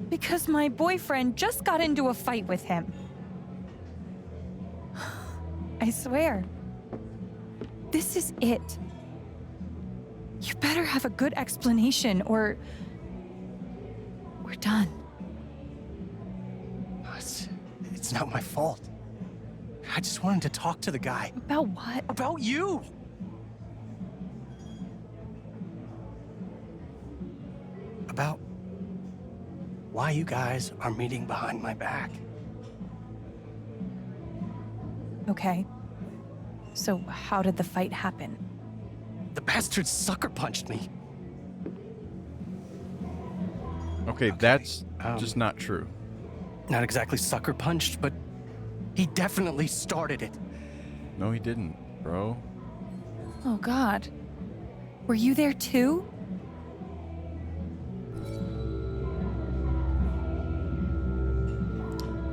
Because my boyfriend just got into a fight with him. I swear. This is it. You better have a good explanation or we're done. It's not my fault. I just wanted to talk to the guy. About what? About you! About why you guys are meeting behind my back. Okay. So how did the fight happen? The bastard sucker punched me. Okay, that's just not true. Not exactly sucker punched, but he definitely started it. No, he didn't, bro. Oh god. Were you there too?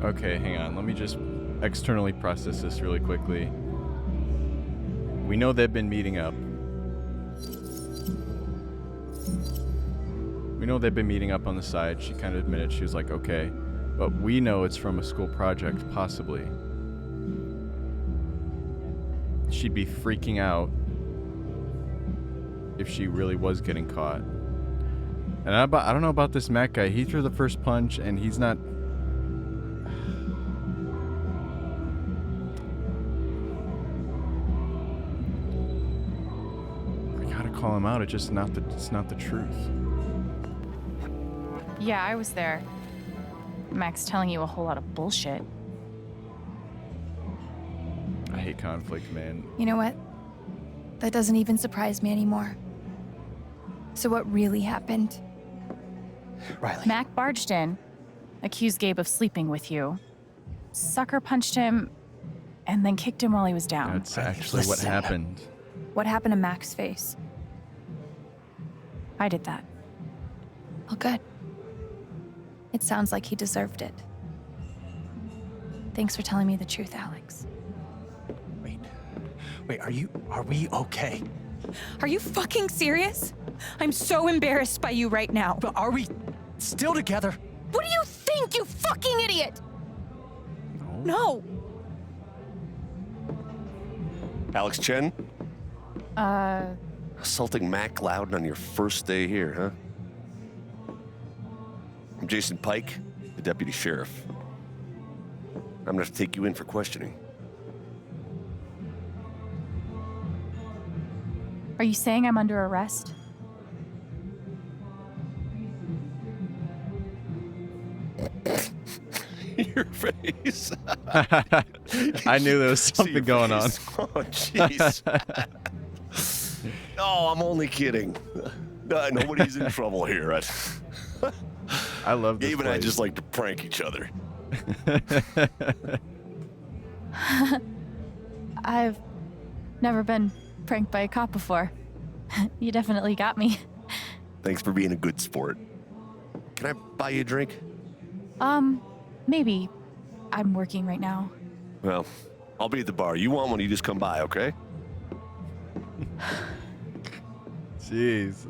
Okay, hang on. Let me just externally process this really quickly. We know they've been meeting up. We know they've been meeting up on the side. She kind of admitted, she was like, okay. But we know it's from a school project, possibly. She'd be freaking out if she really was getting caught. And I don't know about this Matt guy. He threw the first punch, and he's not... I gotta call him out. It's just not the truth. Yeah, I was there. Mac's telling you a whole lot of bullshit. I hate conflict, man. You know what? That doesn't even surprise me anymore. So what really happened? Riley. Mac barged in, accused Gabe of sleeping with you, sucker punched him, and then kicked him while he was down. That's actually what happened. What happened to Mac's face? I did that. Oh, good. It sounds like he deserved it. Thanks for telling me the truth, Alex. Wait, are we okay? Are you fucking serious? I'm so embarrassed by you right now. But are we still together? What do you think, you fucking idiot? No. Alex Chen? Assaulting Matt Loudon on your first day here, huh? I'm Jason Pike, the deputy sheriff. I'm gonna have to take you in for questioning. Are you saying I'm under arrest? Your face. I knew there was something going on. Oh, jeez. No, I'm only kidding. Nobody's in trouble here. I love this Gabe and I place. just like to prank each other. I've never been pranked by a cop before. You definitely got me. Thanks for being a good sport. Can I buy you a drink? Maybe. I'm working right now. Well, I'll be at the bar. You want one, you just come by, okay? Jeez.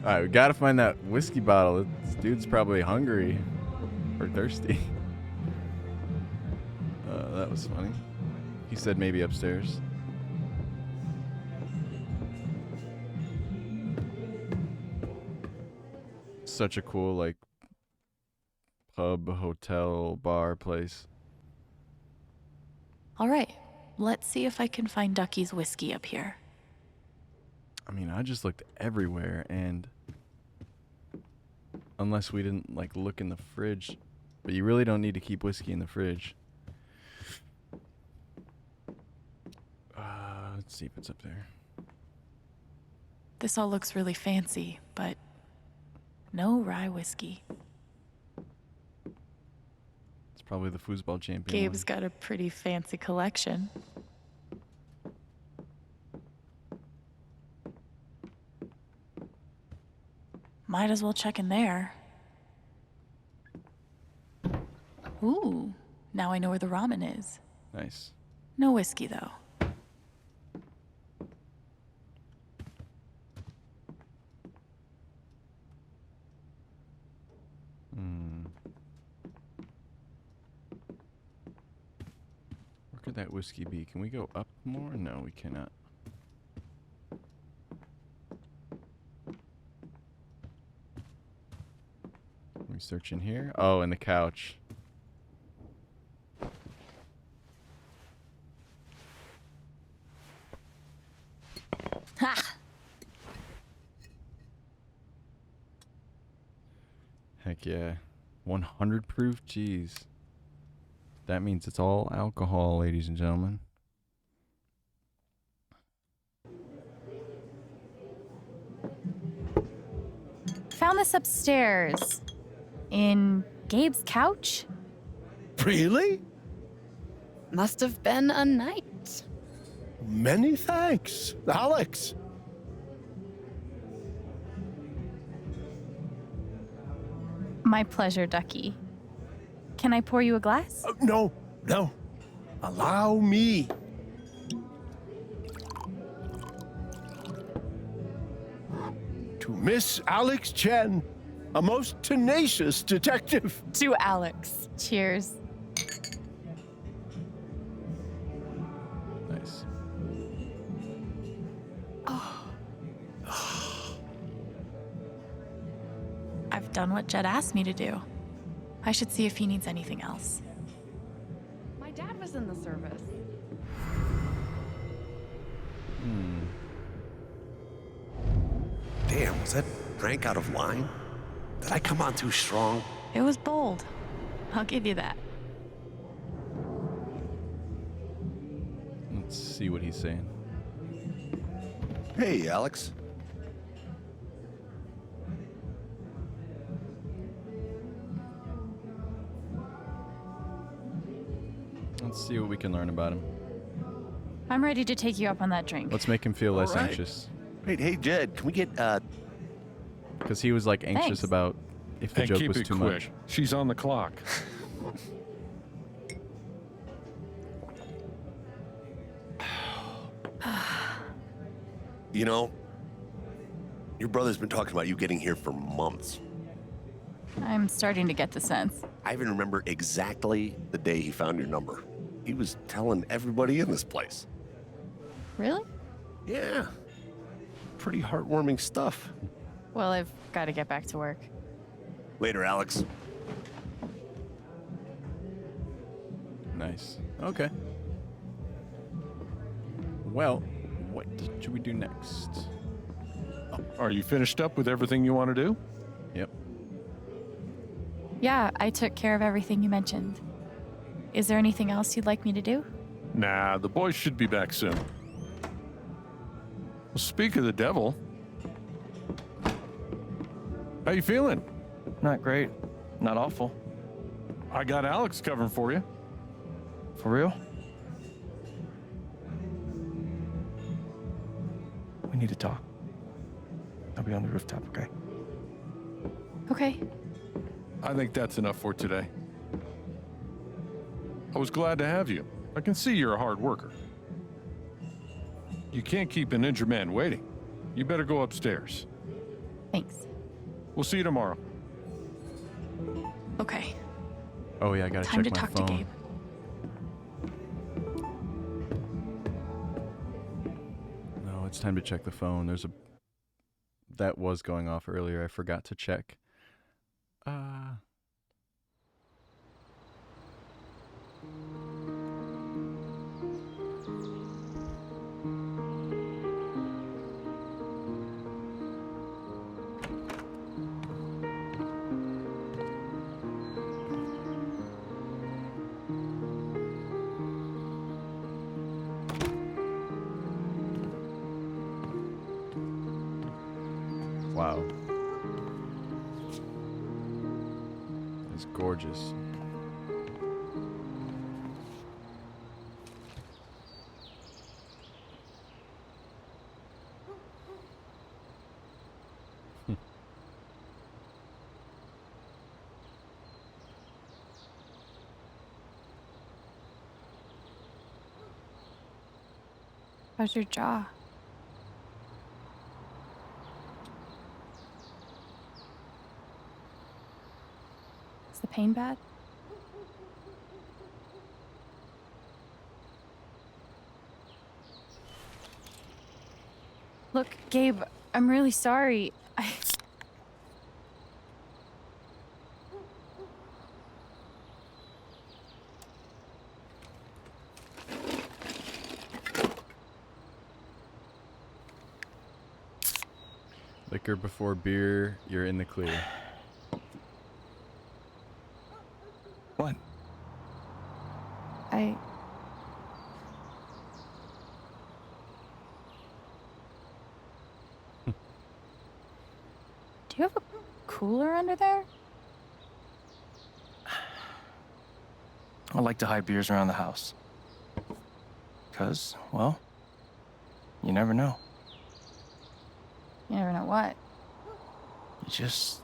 Alright, we gotta find that whiskey bottle. This dude's probably hungry or thirsty. That was funny. He said maybe upstairs. Such a cool, like, pub, hotel, bar place. All right. Let's see if I can find Ducky's whiskey up here. I mean, I just looked everywhere, and unless we didn't, like, look in the fridge. But you really don't need to keep whiskey in the fridge. Let's see if it's up there. This all looks really fancy, but no rye whiskey. It's probably the foosball champion. Gabe's got a pretty fancy collection. Might as well check in there. Ooh, now I know where the ramen is. Nice. No whiskey, though. Where could that whiskey be? Can we go up more? No, we cannot. We search in here. Oh, in the couch. Ha! Heck yeah. 100 proof? Jeez. That means it's all alcohol, ladies and gentlemen. Found this upstairs. In Gabe's couch? Really? Must have been a night. Many thanks, Alex. My pleasure, Ducky. Can I pour you a glass? No. Allow me. To Miss Alex Chen, a most tenacious detective. To Alex. Cheers. Nice. I've done what Jed asked me to do. I should see if he needs anything else. My dad was in the service. Damn, was that prank out of line? Did I come on too strong? It was bold. I'll give you that. Let's see what he's saying. Hey, Alex. Let's see what we can learn about him. I'm ready to take you up on that drink. Let's make him feel less All right. anxious. Wait, hey, Jed, can we get, Because he was like anxious Thanks. about if the And joke keep was it too quick. much. She's on the clock. You know, your brother's been talking about you getting here for months. I'm starting to get the sense. I even remember exactly the day he found your number. He was telling everybody in this place. Really? Yeah. Pretty heartwarming stuff. Well, I've got to get back to work. Later, Alex. Nice. Okay. Well, what should we do next? Are you finished up with everything you want to do? Yep. Yeah, I took care of everything you mentioned. Is there anything else you'd like me to do? Nah, the boys should be back soon. Well, speak of the devil. How you feeling? Not great. Not awful. I got Alex covering for you. For real? We need to talk. I'll be on the rooftop, okay? Okay. I think that's enough for today. I was glad to have you. I can see you're a hard worker. You can't keep an injured man waiting. You better go upstairs. Thanks. We'll see you tomorrow. Okay. Oh yeah, I gotta Time check to my talk phone. to Gabe. No, it's time to check the phone. There's a that was going off earlier. I forgot to check. Wow. It's gorgeous. How's your jaw? Is the pain bad? Look, Gabe, I'm really sorry. Liquor before beer, you're in the clear. What? Do you have a cooler under there? I like to hide beers around the house. Because, well, you never know. You never know what. You just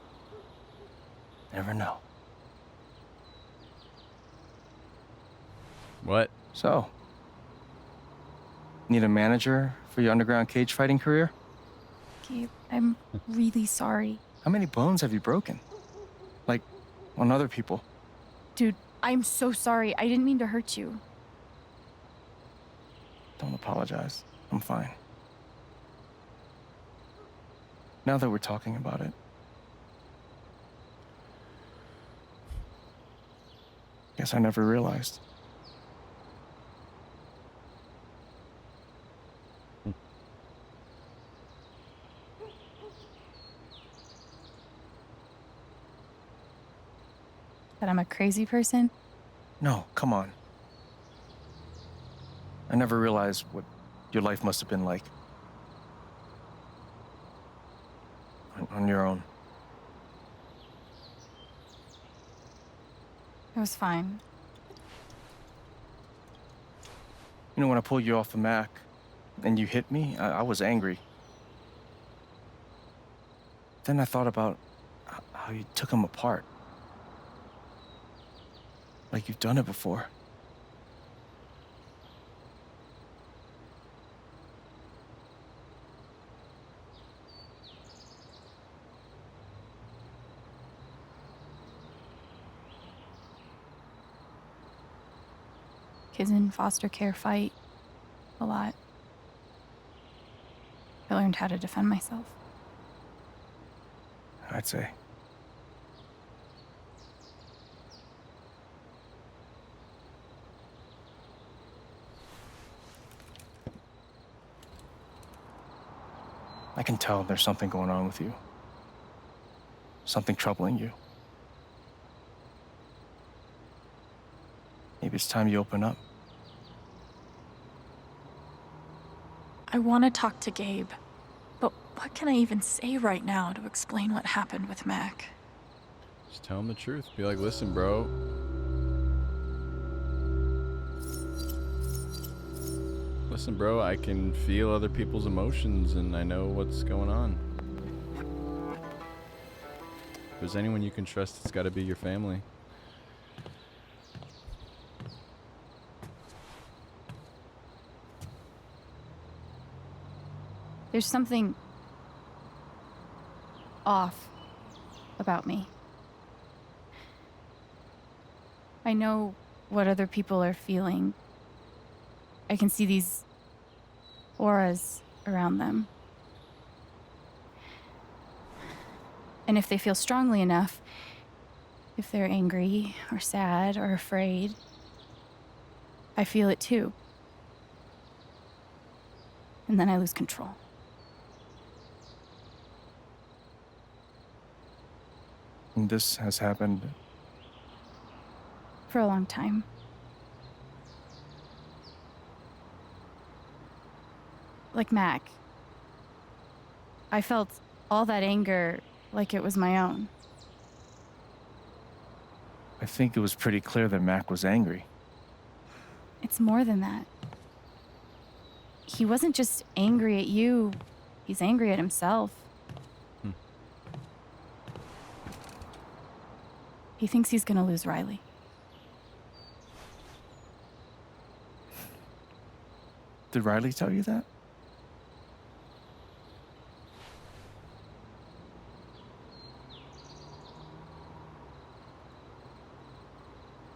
never know. What? So, need a manager for your underground cage fighting career? Gabe, I'm really sorry. How many bones have you broken? Like, on other people? Dude, I'm so sorry. I didn't mean to hurt you. Don't apologize. I'm fine. Now that we're talking about it, guess I never realized. That I'm a crazy person? No, come on. I never realized what your life must have been like. On your own. It was fine. You know, when I pulled you off the Mac and you hit me, I was angry. Then I thought about how you took him apart. like you've done it before. Kids in foster care fight a lot. I learned how to defend myself. I'd say. I can tell there's something going on with you. Something troubling you. Maybe it's time you open up. I want to talk to Gabe, but what can I even say right now to explain what happened with Mac? Just tell him the truth. Be like, listen, bro. Listen, bro, I can feel other people's emotions and I know what's going on. If there's anyone you can trust, it's got to be your family. There's something off about me. I know what other people are feeling. I can see these auras around them. And if they feel strongly enough, if they're angry or sad or afraid, I feel it too. And then I lose control. And this has happened For a long time. Like Mac. I felt all that anger like it was my own. I think it was pretty clear that Mac was angry. It's more than that. He wasn't just angry at you, he's angry at himself. He thinks he's gonna lose Riley. Did Riley tell you that?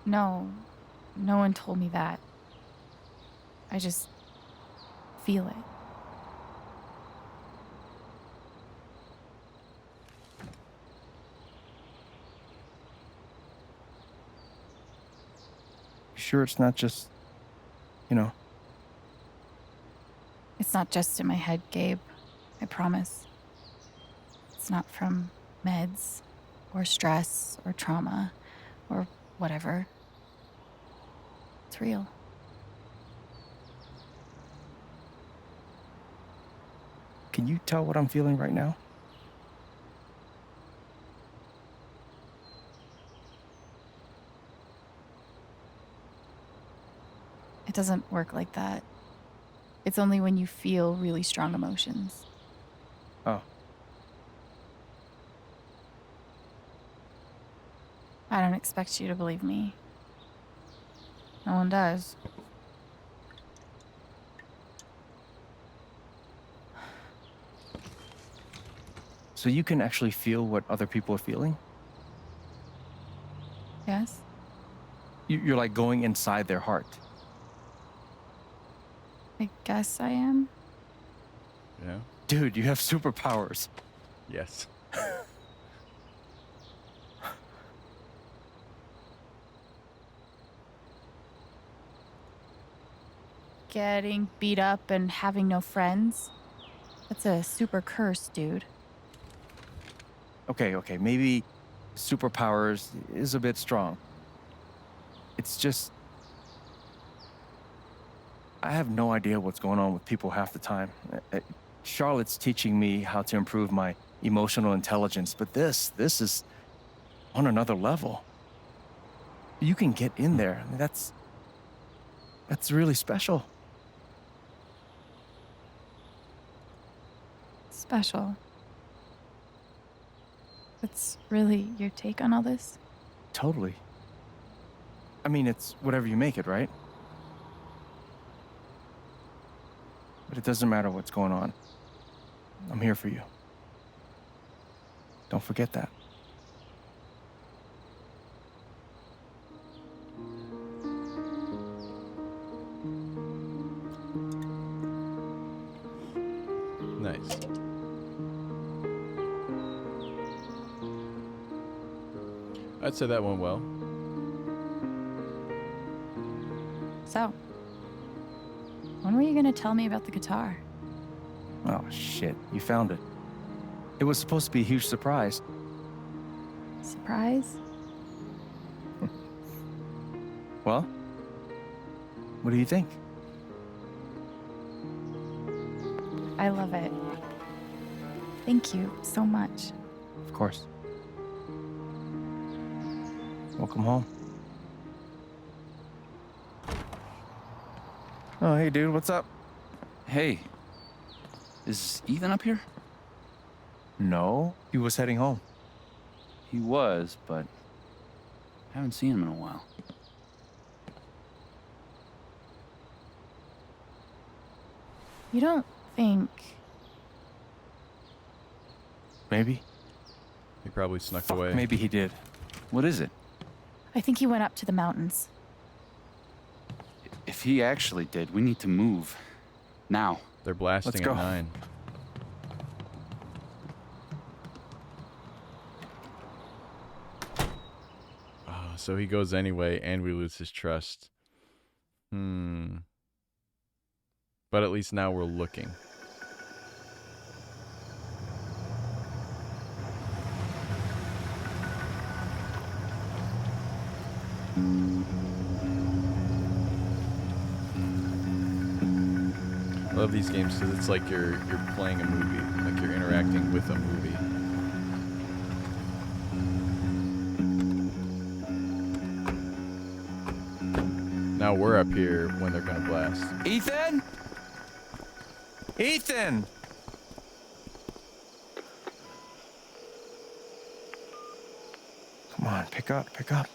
No, no one told me that. I just feel it. You sure it's not just, you know? It's not just in my head, Gabe. I promise. It's not from meds, or stress, or trauma, or whatever. It's real. Can you tell what I'm feeling right now? It doesn't work like that. It's only when you feel really strong emotions. Oh. I don't expect you to believe me. No one does. So you can actually feel what other people are feeling? Yes? You're like going inside their heart. I guess I am. Yeah. Dude, you have superpowers. Yes. Getting beat up and having no friends. That's a super curse, dude. Okay, maybe superpowers is a bit strong. It's just, I have no idea what's going on with people half the time. Charlotte's teaching me how to improve my emotional intelligence, but this is on another level. You can get in there. That's really special. Special. That's really your take on all this? Totally. I mean, it's whatever you make it, right? But it doesn't matter what's going on. I'm here for you. Don't forget that. Nice. I'd say that went well. So, when were you going to tell me about the guitar? Oh, shit. You found it. It was supposed to be a huge surprise. Surprise? Well, what do you think? I love it. Thank you so much. Of course. Welcome home. Oh, hey, dude, what's up? Hey, is Ethan up here? No, he was heading home. He was, but haven't seen him in a while. You don't think... Maybe. He probably snuck away. Maybe he did. What is it? I think he went up to the mountains. If he actually did, we need to move. Now. They're blasting Let's go. at 9. Oh, so he goes anyway, and we lose his trust. But at least now we're looking. I love these games because it's like you're playing a movie, like you're interacting with a movie. Now we're up here when they're gonna blast. Ethan? Ethan! Come on, pick up, pick up.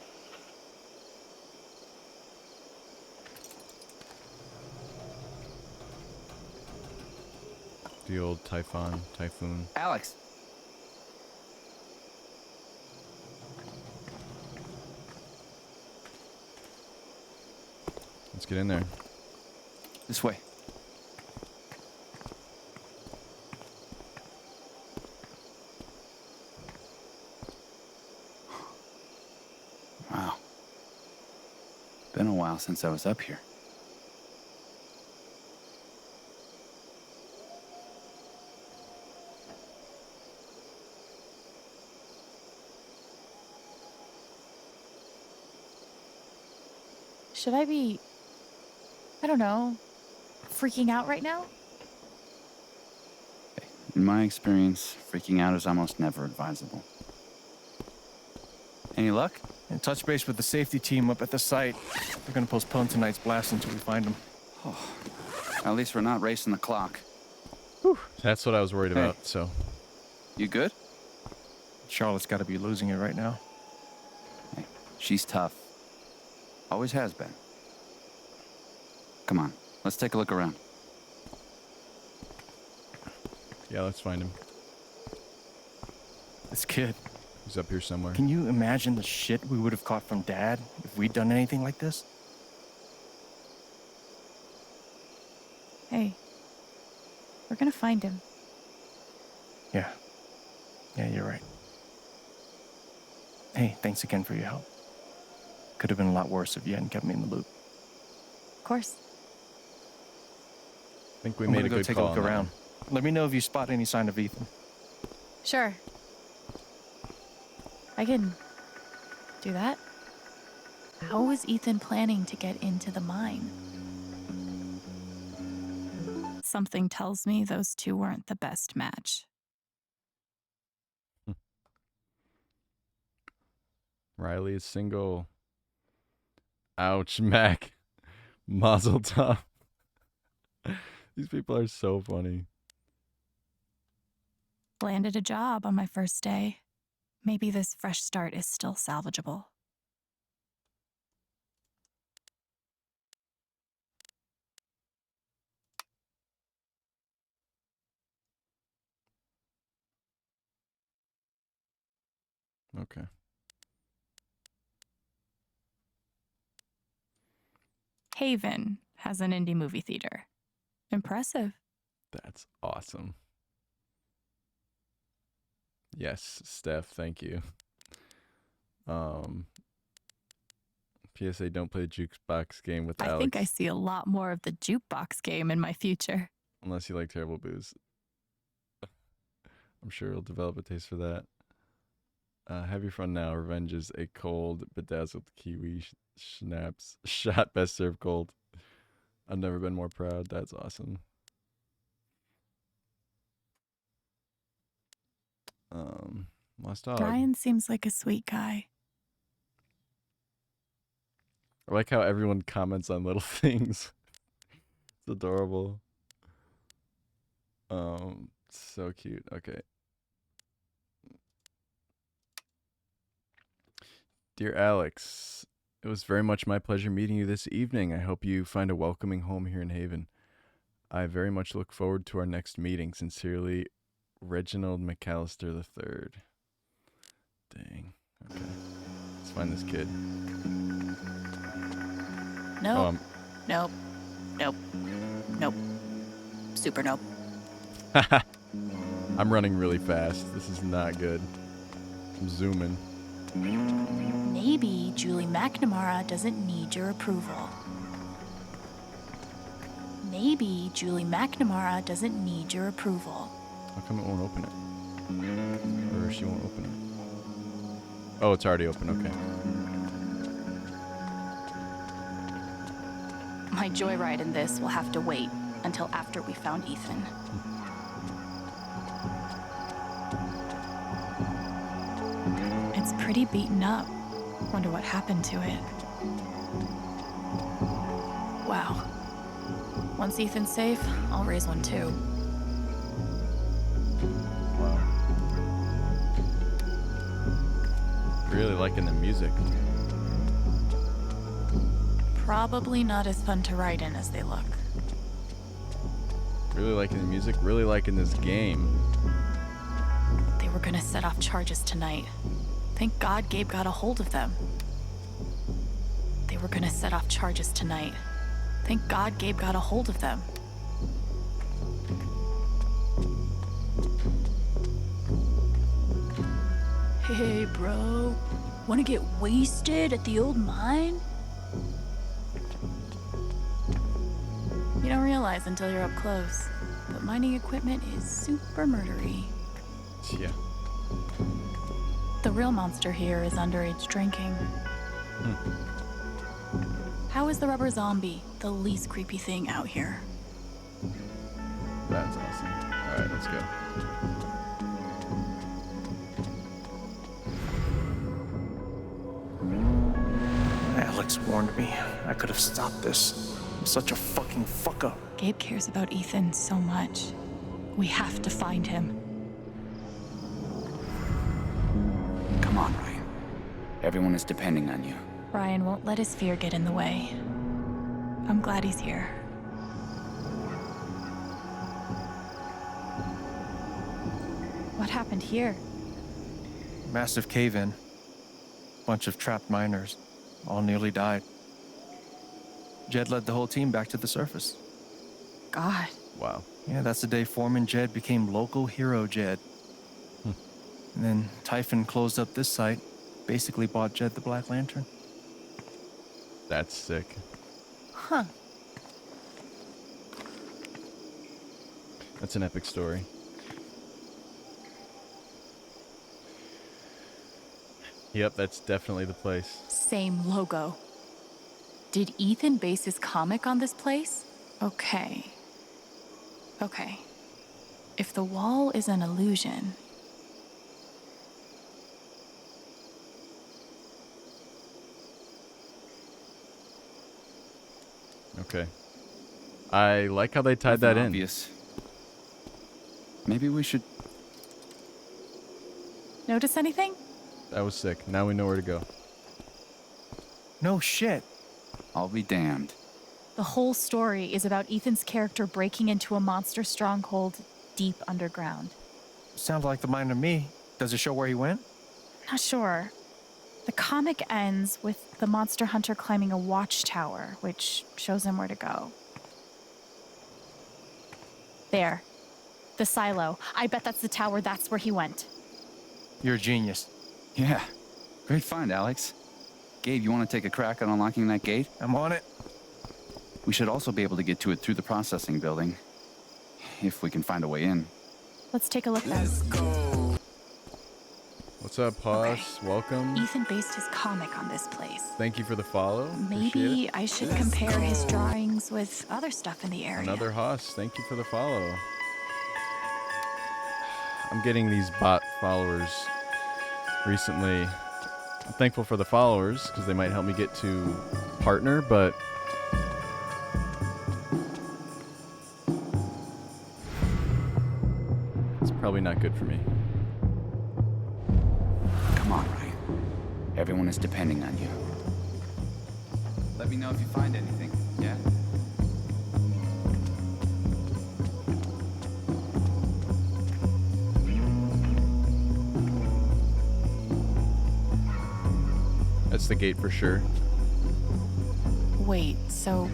The old typhoon. Alex. Let's get in there. This way. Wow. Been a while since I was up here. Should I be, I don't know, freaking out right now? In my experience, freaking out is almost never advisable. Any luck? And touch base with the safety team up at the site. They're gonna postpone tonight's blast until we find them. Oh, at least we're not racing the clock. That's what I was worried about, so. You good? Charlotte's gotta be losing it right now. Hey, she's tough. Always has been. Come on, let's take a look around. Yeah, let's find him. This kid. He's up here somewhere. Can you imagine the shit we would have caught from Dad if we'd done anything like this? Hey, we're gonna find him. Yeah. Yeah, you're right. Hey, thanks again for your help. Could have been a lot worse if you hadn't kept me in the loop. Of course. I think we I'm made gonna a go good take call a look on that around. one. Let me know if you spot any sign of Ethan. Sure. I can do that. How was Ethan planning to get into the mine? Something tells me those two weren't the best match. Riley is single. Ouch, Mac. Mazel tov. These people are so funny. Landed a job on my first day. Maybe this fresh start is still salvageable. Okay. Haven has an indie movie theater. Impressive. That's awesome. Yes, Steph, thank you. PSA, don't play the jukebox game with Alex. I think I see a lot more of the jukebox game in my future. Unless you like terrible booze. I'm sure he'll develop a taste for that. Have your fun now. Revenge is a cold, bedazzled kiwi schnapps shot best served cold. I've never been more proud. That's awesome. Lost dog. Brian seems like a sweet guy. I like how everyone comments on little things. It's adorable. So cute. Okay. Dear Alex, it was very much my pleasure meeting you this evening. I hope you find a welcoming home here in Haven. I very much look forward to our next meeting. Sincerely, Reginald McAllister III. Dang. Okay. Let's find this kid. Nope. Nope. Nope. Nope. Super nope. I'm running really fast. This is not good. I'm zooming. Maybe Julie McNamara doesn't need your approval. Maybe Julie McNamara doesn't need your approval. How come it won't open it? Or she won't open it? Oh, it's already open. Okay. My joyride in this will have to wait until after we found Ethan. It's pretty beaten up. Wonder what happened to it. Wow. Once Ethan's safe, I'll raise one too. Wow. Really liking the music. Probably not as fun to ride in as they look. Really liking the music. Really liking this game. They were gonna set off charges tonight. Thank God Gabe got a hold of them. They were gonna set off charges tonight. Thank God Gabe got a hold of them. Hey, bro. Wanna get wasted at the old mine? You don't realize until you're up close, but mining equipment is super murdery. Yeah. The real monster here is underage drinking. How is the rubber zombie the least creepy thing out here? That's awesome. Alright, let's go. Alex warned me. I could have stopped this. I'm such a fucking fuck up. Gabe cares about Ethan so much. We have to find him. Come on, Ryan. Everyone is depending on you. Brian won't let his fear get in the way. I'm glad he's here. What happened here? Massive cave-in. Bunch of trapped miners. All nearly died. Jed led the whole team back to the surface. God. Wow. Yeah, that's the day Foreman Jed became local hero Jed. And then Typhon closed up this site, basically bought Jed the Black Lantern. That's sick. Huh. That's an epic story. Yep, that's definitely the place. Same logo. Did Ethan base his comic on this place? Okay. Okay. If the wall is an illusion... Okay. I like how they tied that Obvious. Maybe we should... Notice anything? That was sick. Now we know where to go. No shit. I'll be damned. The whole story is about Ethan's character breaking into a monster stronghold deep underground. Sounds like the miner to me. Does it show where he went? Not sure. The comic ends with the monster hunter climbing a watchtower, which shows him where to go. There. The silo. I bet that's the tower. That's where he went. You're a genius. Yeah. Great find, Alex. Gabe, you want to take a crack at unlocking that gate? I'm on it. We should also be able to get to it through the processing building. If we can find a way in. Let's take a look then. What's up, Hoss? Welcome. Ethan based his comic on this place. Thank you for the follow. Appreciate Maybe it. I should compare his drawings with other stuff in the area. Another Hoss. Thank you for the follow. I'm getting these bot followers recently. I'm thankful for the followers because they might help me get to partner, but it's probably not good for me. Come on, Ryan. Everyone is depending on you. Let me know if you find anything, yeah? That's the gate for sure. Wait, so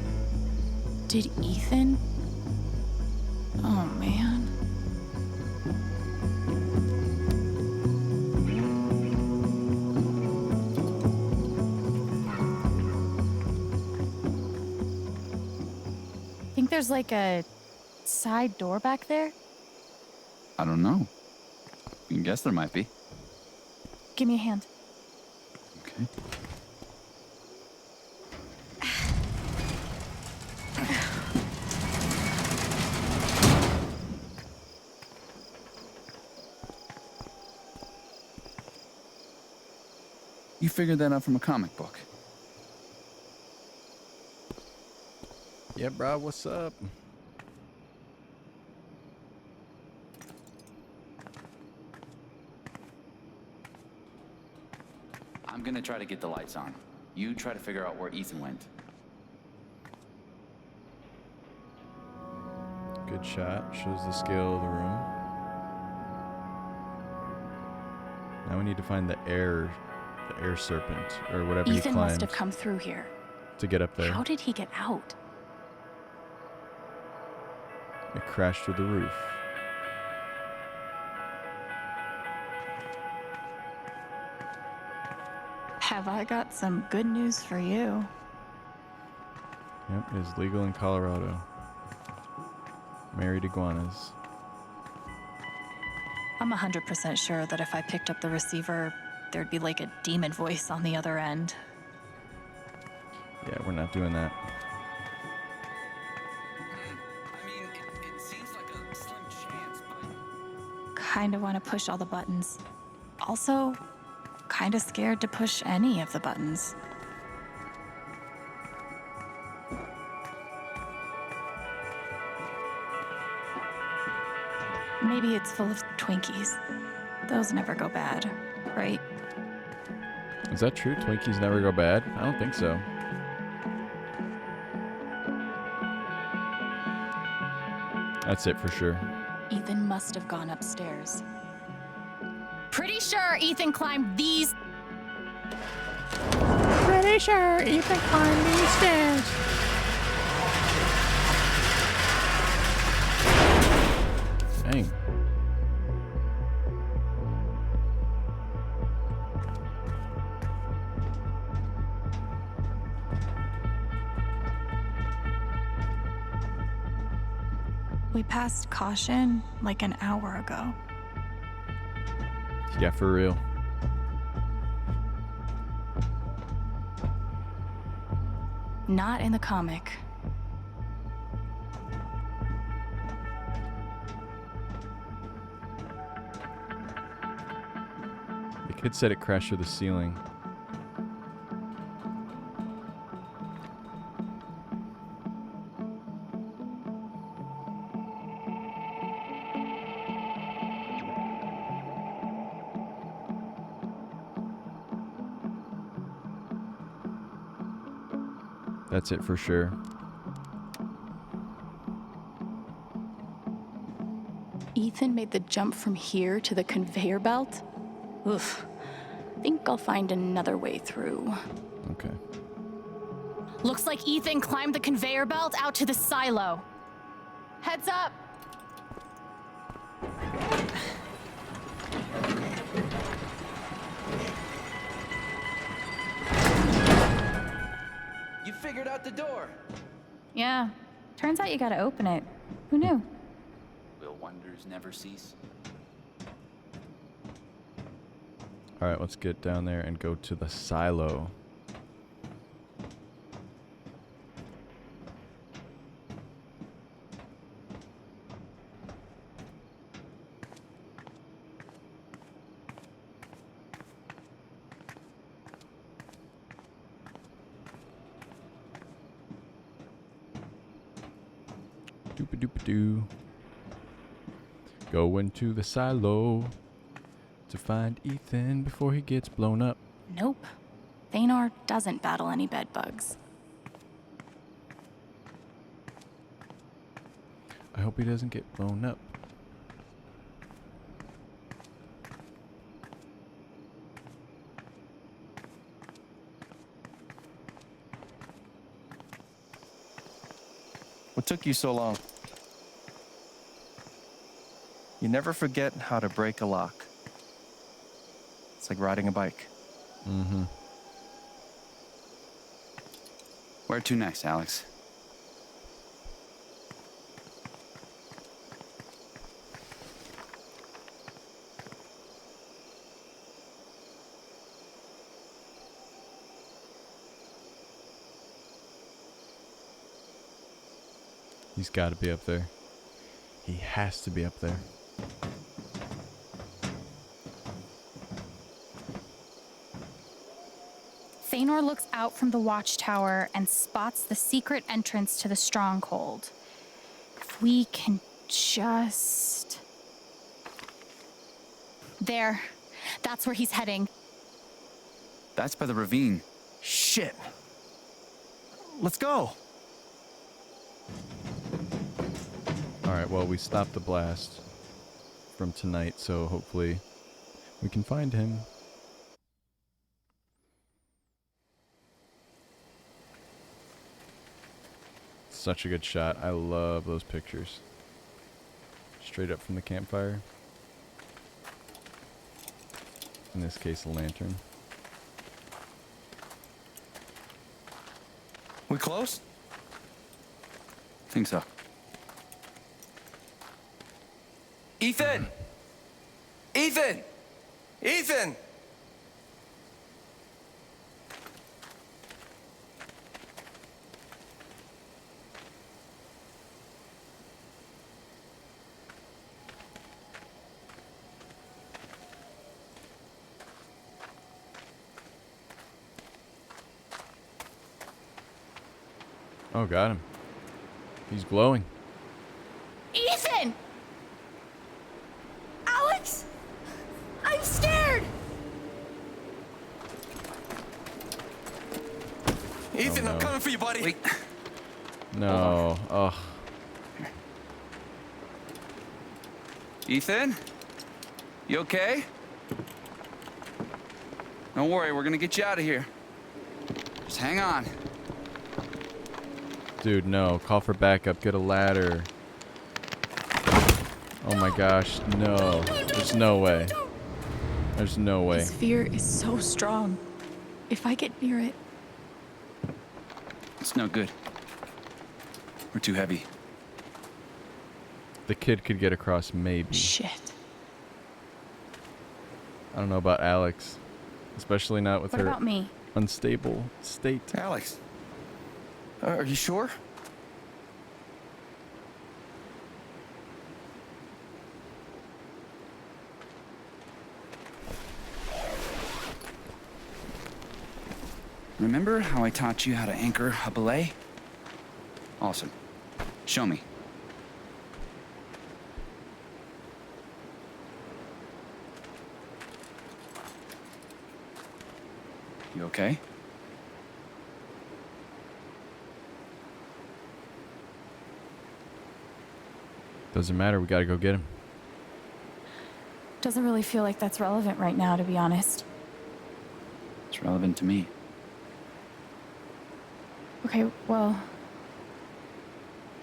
did Ethan? Oh man. Think there's like a side door back there? I don't know. You can guess there might be. Give me a hand. Okay. You figured that out from a comic book. Yeah, bro, what's up? I'm gonna try to get the lights on. You try to figure out where Ethan went. Good shot. Shows the scale of the room. Now we need to find the air serpent, or whatever he Ethan climbed must have come through here. to get up there. How did he get out? It crashed through the roof. Have I got some good news for you? Yep, it is legal in Colorado. Married iguanas. I'm 100% sure that if I picked up the receiver, there'd be like a demon voice on the other end. Yeah, we're not doing that. I mean, it seems like a slim chance, but... Kinda wanna push all the buttons. Also, kinda scared to push any of the buttons. Maybe it's full of Twinkies. Those never go bad, right? Is that true? Twinkies never go bad? I don't think so. That's it for sure. Ethan must have gone upstairs. Pretty sure Ethan climbed these. Pretty sure Ethan climbed these stairs. Dang. We passed caution like an hour ago. Yeah, for real. Not in the comic. The kid said it crashed through the ceiling. That's it for sure. Ethan made the jump from here to the conveyor belt? Oof. think I'll find another way through. Okay. Looks like Ethan climbed the conveyor belt out to the silo. Heads up! You figured out the door. Yeah. Turns out you gotta open it. Who knew? Will wonders never cease? All right, let's get down there and go to the silo. Doop-a-doop-a-doo. Go into the silo to find Ethan before he gets blown up. Nope. Thanor doesn't battle any bed bugs. I hope he doesn't get blown up. What took you so long? You never forget how to break a lock. It's like riding a bike. Mm-hmm. Where to next, Alex? He's got to be up there. He has to be up there. Thanor looks out from the watchtower and spots the secret entrance to the stronghold. If we can just... There. That's where he's heading. That's by the ravine. Shit. Let's go. Alright, well, we stopped the blast from tonight, so hopefully we can find him. Such a good shot. I love those pictures. Straight up from the campfire. In this case, a lantern. We close? Think so. Ethan! Ethan! Ethan! Oh, got him. He's glowing. Ethan! Alex! I'm scared! Ethan, Oh, no. I'm coming for you, buddy. Wait. No. Ugh. Ethan? You okay? Don't worry, we're gonna get you out of here. Just hang on. Dude, no. Call for backup. Get a ladder. Oh my gosh. No. There's no way. There's no way. His fear is so strong. If I get near it... It's no good. We're too heavy. The kid could get across, maybe. Shit. I don't know about Alex. Especially not with What her about me? unstable state. Alex, are you sure? Remember how I taught you how to anchor a belay? Awesome. Show me. You okay? Doesn't matter. We gotta go get him. Doesn't really feel like that's relevant right now, to be honest. It's relevant to me. Okay, well,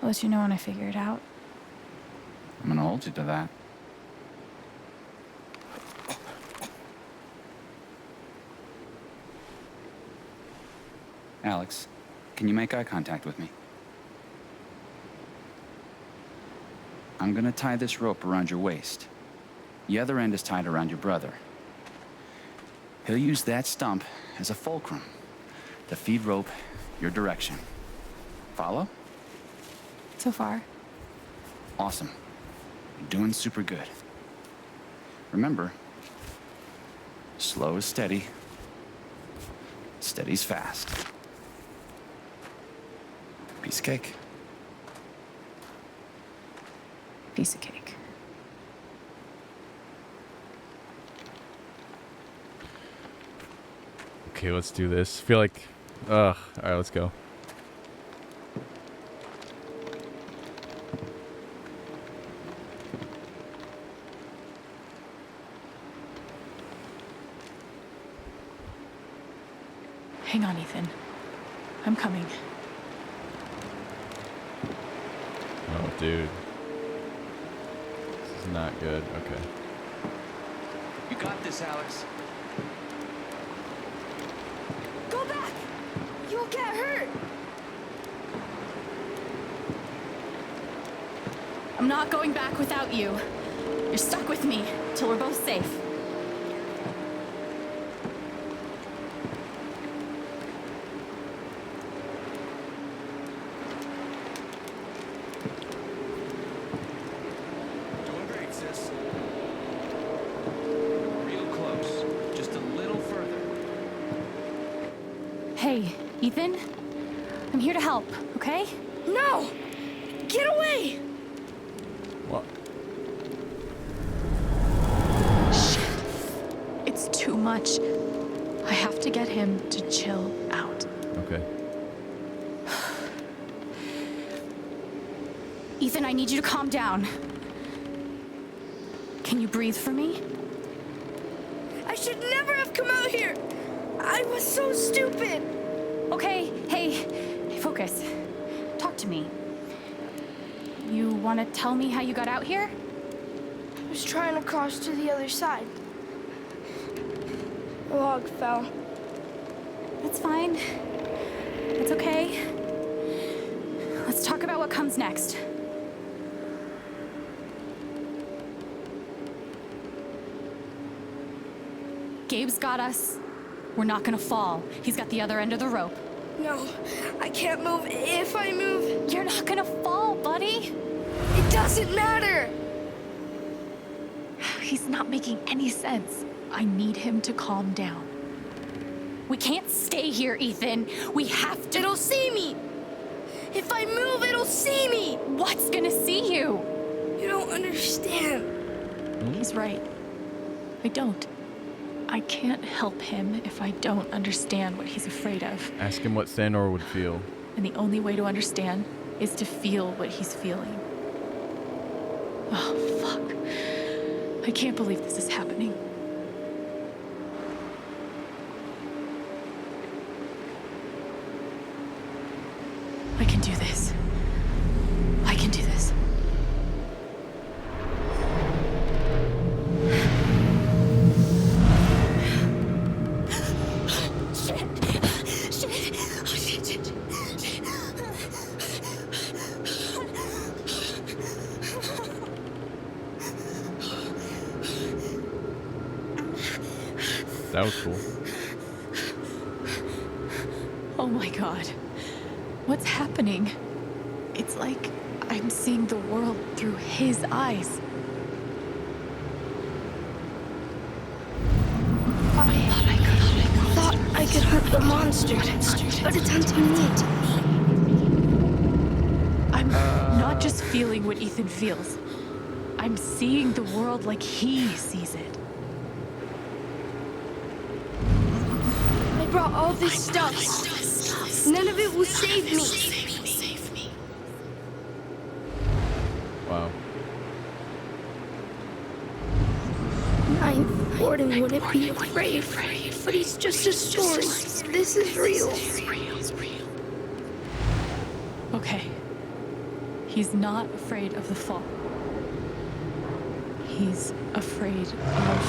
I'll let you know when I figure it out. I'm gonna hold you to that. Alex, can you make eye contact with me? I'm gonna tie this rope around your waist. The other end is tied around your brother. He'll use that stump as a fulcrum to feed rope your direction. Follow? So far. Awesome. You're doing super good. Remember, slow is steady, steady's fast. Piece of cake. Piece of cake. Okay, let's do this. Feel like, all right, let's go. Hang on, Ethan. I'm coming. Oh, dude. This is not good. Okay. You got this, Alex. Go back! You'll get hurt! I'm not going back without you. You're stuck with me till we're both safe. Doing great, sis. Real close. Just a little further. Hey, Ethan? I'm here to help, okay? No! Get away! What? Shit. It's too much. I have to get him to chill out. Okay. Ethan, I need you to calm down. Can you breathe for me? I should never have come out here! I was so stupid! Okay, hey, focus. Talk to me. You want to tell me how you got out here? I was trying to cross to the other side. The log fell. That's fine. It's okay. Let's talk about what comes next. Gabe's got us. We're not gonna fall. He's got the other end of the rope. No, I can't move. If I move... You're not gonna fall, buddy. It doesn't matter! He's not making any sense. I need him to calm down. We can't stay here, Ethan. We have to... It'll see me! If I move, it'll see me! What's gonna see you? You don't understand. He's right. I don't. I can't help him if I don't understand what he's afraid of. Ask him what Thanor would feel. And the only way to understand is to feel what he's feeling. Oh, fuck. I can't believe this is happening. I can do this. I can do this. That was cool. Oh my god. What's happening? It's like I'm seeing the world through his eyes. Thought I could hurt the monster, but it's hunting me. I'm not just feeling what Ethan feels. I'm seeing the world like he sees it. I brought all this stuff. None of it will save me. Wow. Ninth Warden wouldn't be afraid. But it's just a story. This is real. Okay. He's not afraid of the fall. He's afraid of...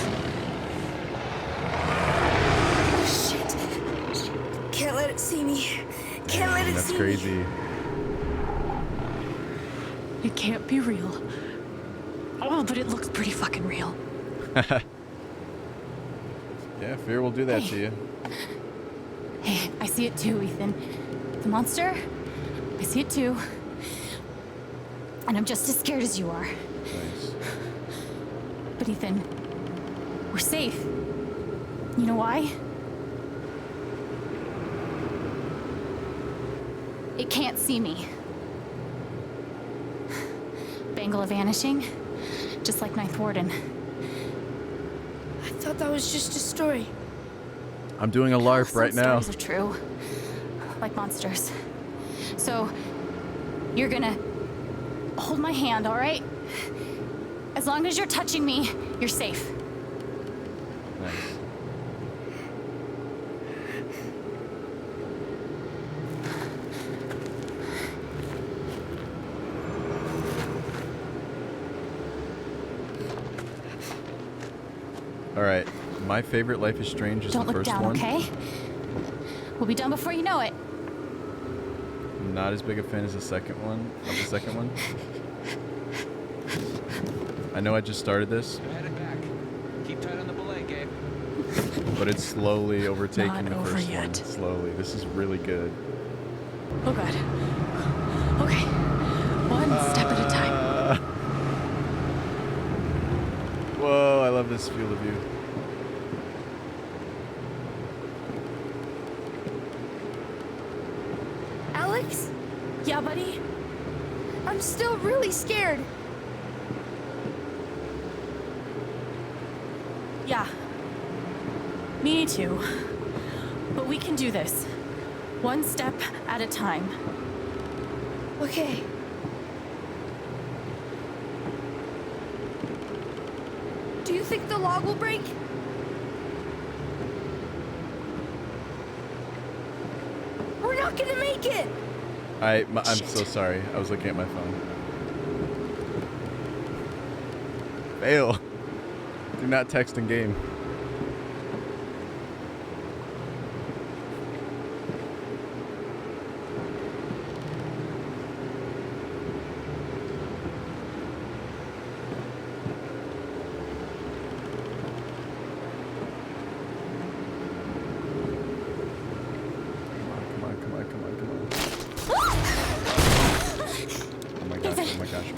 Shit. Can't let it see me. Can't let it That's see crazy. me. It can't be real. Oh, but it looks pretty fucking real. Yeah, fear will do that to you. Hey, I see it too, Ethan. The monster, I see it too. And I'm just as scared as you are. Nice. But Ethan, we're safe. You know why? It can't see me. Bangle of vanishing, just like Ninth Warden. I thought that was just a story. I'm doing a LARP right now. Stories are true, like monsters. So, you're gonna hold my hand, all right? As long as you're touching me, you're safe. Nice. All right, my favorite Life is Strange is Don't the look first down, one. okay? We'll be done before you know it. Not as big a fan as the second one. I know I just started this, Headed back. Keep tight on the belay, Gabe. but it's slowly overtaking Not the over first yet. one. Slowly. This is really good. Oh god. Okay. One step at a time. Whoa, I love this field of view. Alex? Yeah, buddy? I'm still really scared. Yeah. Me too. But we can do this. One step at a time. Okay. Do you think the log will break? We're not gonna make it! I'm so sorry. I was looking at my phone. Fail. Do not text in game. Oh my gosh.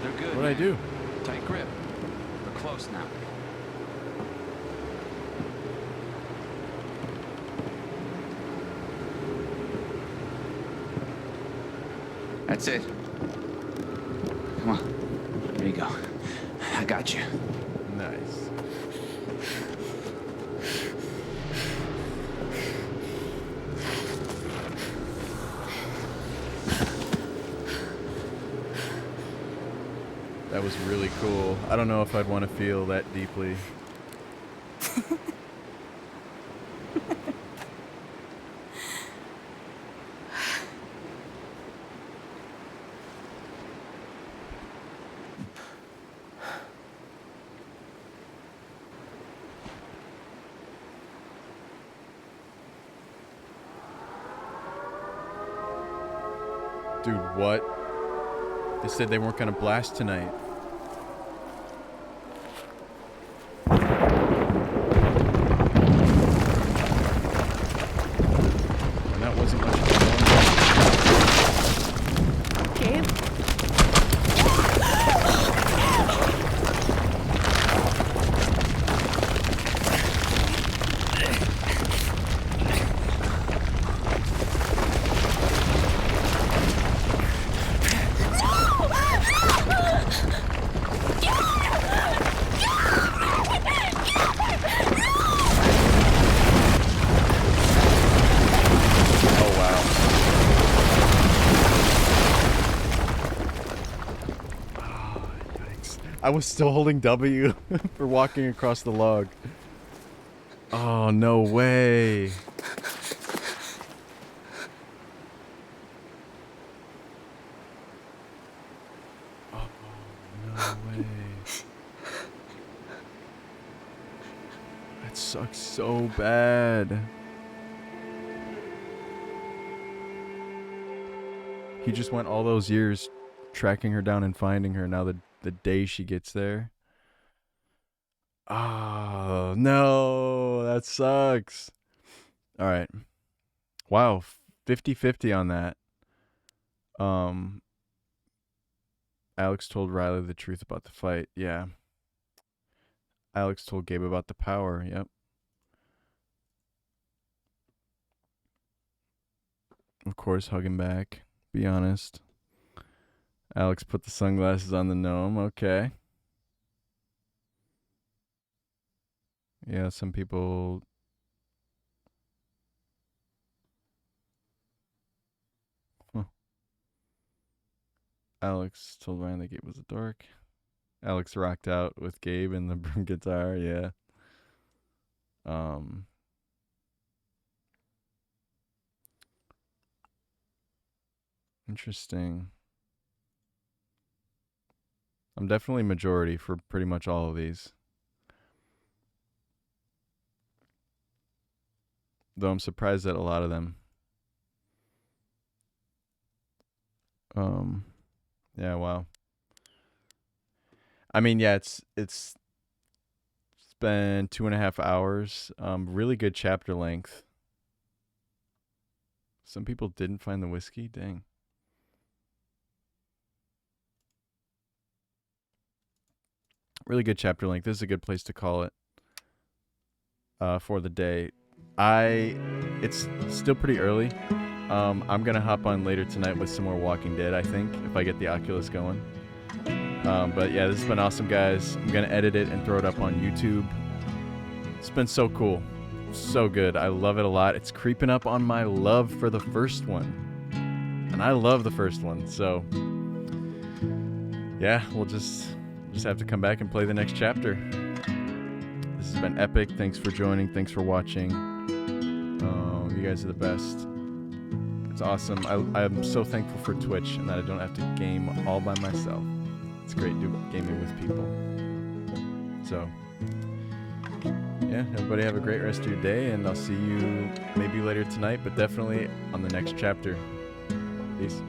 They're good. What'd I do? Tight grip. We're close now. That's it. Come on. There you go. I got you. Nice. That was really cool. I don't know if I'd want to feel that deeply. Dude, what? They said they weren't gonna blast tonight. And that wasn't much of a Gabe? I was still holding W for walking across the log. Oh, no way. Oh, no way. That sucks so bad. He just went all those years tracking her down and finding her. Now the day she gets there. Oh, no. That sucks. All right. Wow. 50-50 on that. Alex told Riley the truth about the fight. Yeah. Alex told Gabe about the power. Yep. Of course, hugging back. Be honest. Alex put the sunglasses on the gnome. Okay. Yeah, some people... Huh. Alex told Ryan that Gabe was a dork. Alex rocked out with Gabe and the guitar. Yeah. Interesting. I'm definitely majority for pretty much all of these. Though I'm surprised at a lot of them. Yeah, wow. I mean, yeah, it's been 2.5 hours. Really good chapter length. Some people didn't find the whiskey. Dang. Really good chapter length. This is a good place to call it for the day. It's still pretty early. I'm gonna hop on later tonight with some more Walking Dead, I think, if I get the Oculus going. But yeah, this has been awesome, guys. I'm gonna edit it and throw it up on YouTube. It's been so cool. So good. I love it a lot. It's creeping up on my love for the first one. And I love the first one, so yeah, we'll just have to come back and play the next chapter. This has been epic. Thanks for joining. Thanks for watching. You guys are the best. It's awesome. I'm so thankful for Twitch and that I don't have to game all by myself. It's great gaming with people. So, yeah, everybody have a great rest of your day, and I'll see you maybe later tonight, but definitely on the next chapter. Peace.